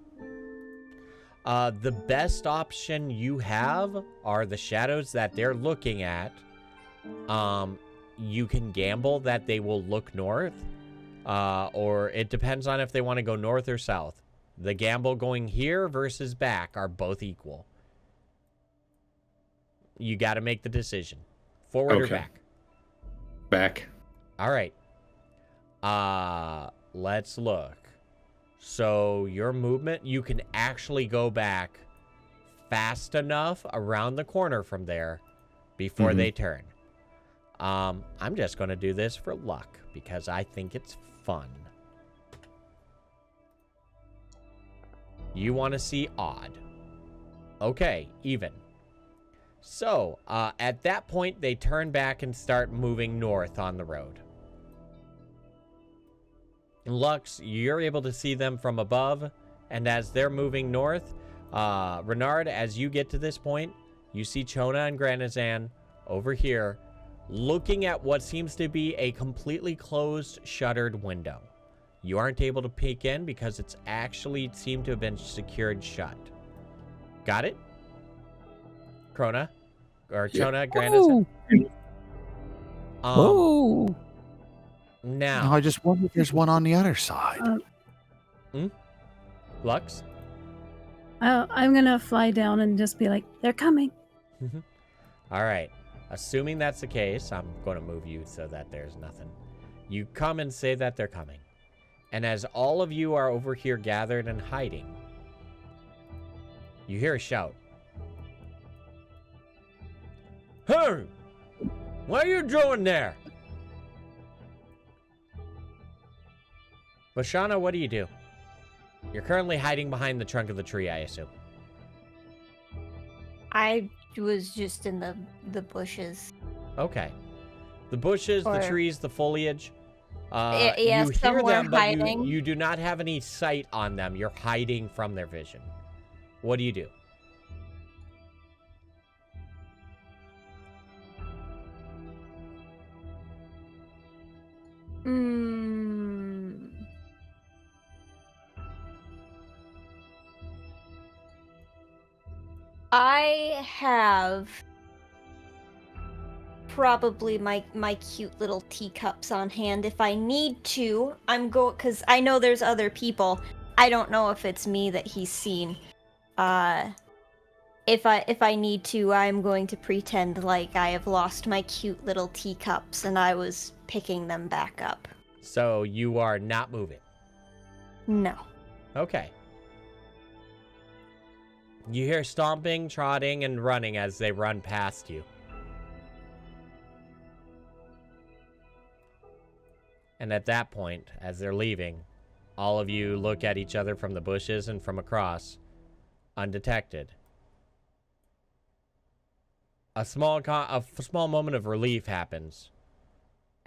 the best option you have are the shadows that they're looking at. You can gamble that they will look north, or it depends on if they want to go north or south. The gamble going here versus back are both equal. You got to make the decision. Forward or back? Back. All right. Let's look. So your movement, you can actually go back fast enough around the corner from there before they turn. I'm just going to do this for luck because I think it's fun. You want to see odd. Okay, even. So, at that point, they turn back and start moving north on the road. Lux, you're able to see them from above, and as they're moving north, Renard, as you get to this point, you see Chona and Granozan over here looking at what seems to be a completely closed, shuttered window. You aren't able to peek in because it's actually seemed to have been secured shut. Got it? Chona? Or Chona, Granozan? Oh. Now. I just wonder if there's one on the other side. Lux? I'm going to fly down and just be like, they're coming. All right. Assuming that's the case, I'm going to move you so that there's nothing. You come and say that they're coming. And as all of you are over here gathered and hiding, you hear a shout. Hey! What are you doing there? Vashana, what do you do? You're currently hiding behind the trunk of the tree, I assume. I was just in the bushes. Okay. The bushes, the trees, the foliage. Yeah, you hear somewhere them, but hiding. you do not have any sight on them. You're hiding from their vision. What do you do? I have probably my cute little teacups on hand. If I need to, because I know there's other people. I don't know if it's me that he's seen. If I need to, I'm going to pretend like I have lost my cute little teacups and I was picking them back up. So you are not moving? No. Okay. You hear stomping, trotting, and running as they run past you. And at that point, as they're leaving, all of you look at each other from the bushes and from across, undetected. A small moment of relief happens.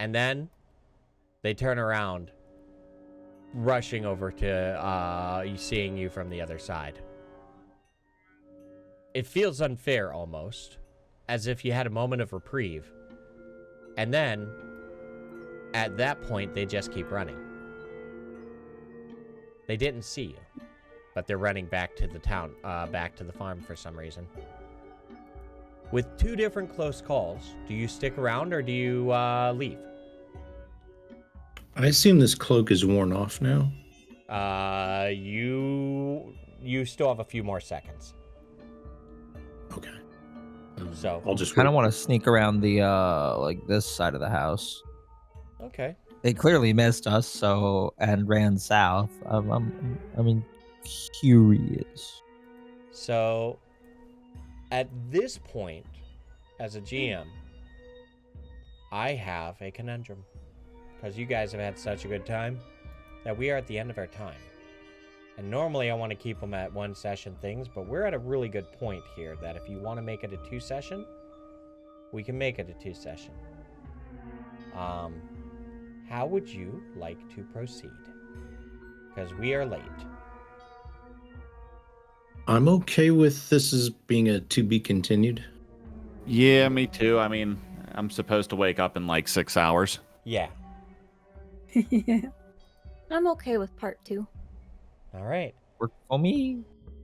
And then they turn around, rushing over to seeing you from the other side. It feels unfair almost, as if you had a moment of reprieve. And then, at that point, they just keep running. They didn't see you, but they're running back to the town, back to the farm for some reason. With two different close calls, do you stick around or do you leave? I assume this cloak is worn off now. You still have a few more seconds. Okay. So I'll just kind of want to sneak around the like this side of the house. Okay. They clearly missed us, and ran south. I'm curious. So at this point, as a GM, I have a conundrum. Because you guys have had such a good time that we are at the end of our time. And normally I want to keep them at 1 session things, but we're at a really good point here that if you want to make it a 2 session, we can make it a 2 session. How would you like to proceed? because we are late. I'm okay with this as being a to be continued. Yeah, me too. I mean, I'm supposed to wake up in like 6 hours. Yeah. Yeah. I'm okay with part 2. All right. Work for me.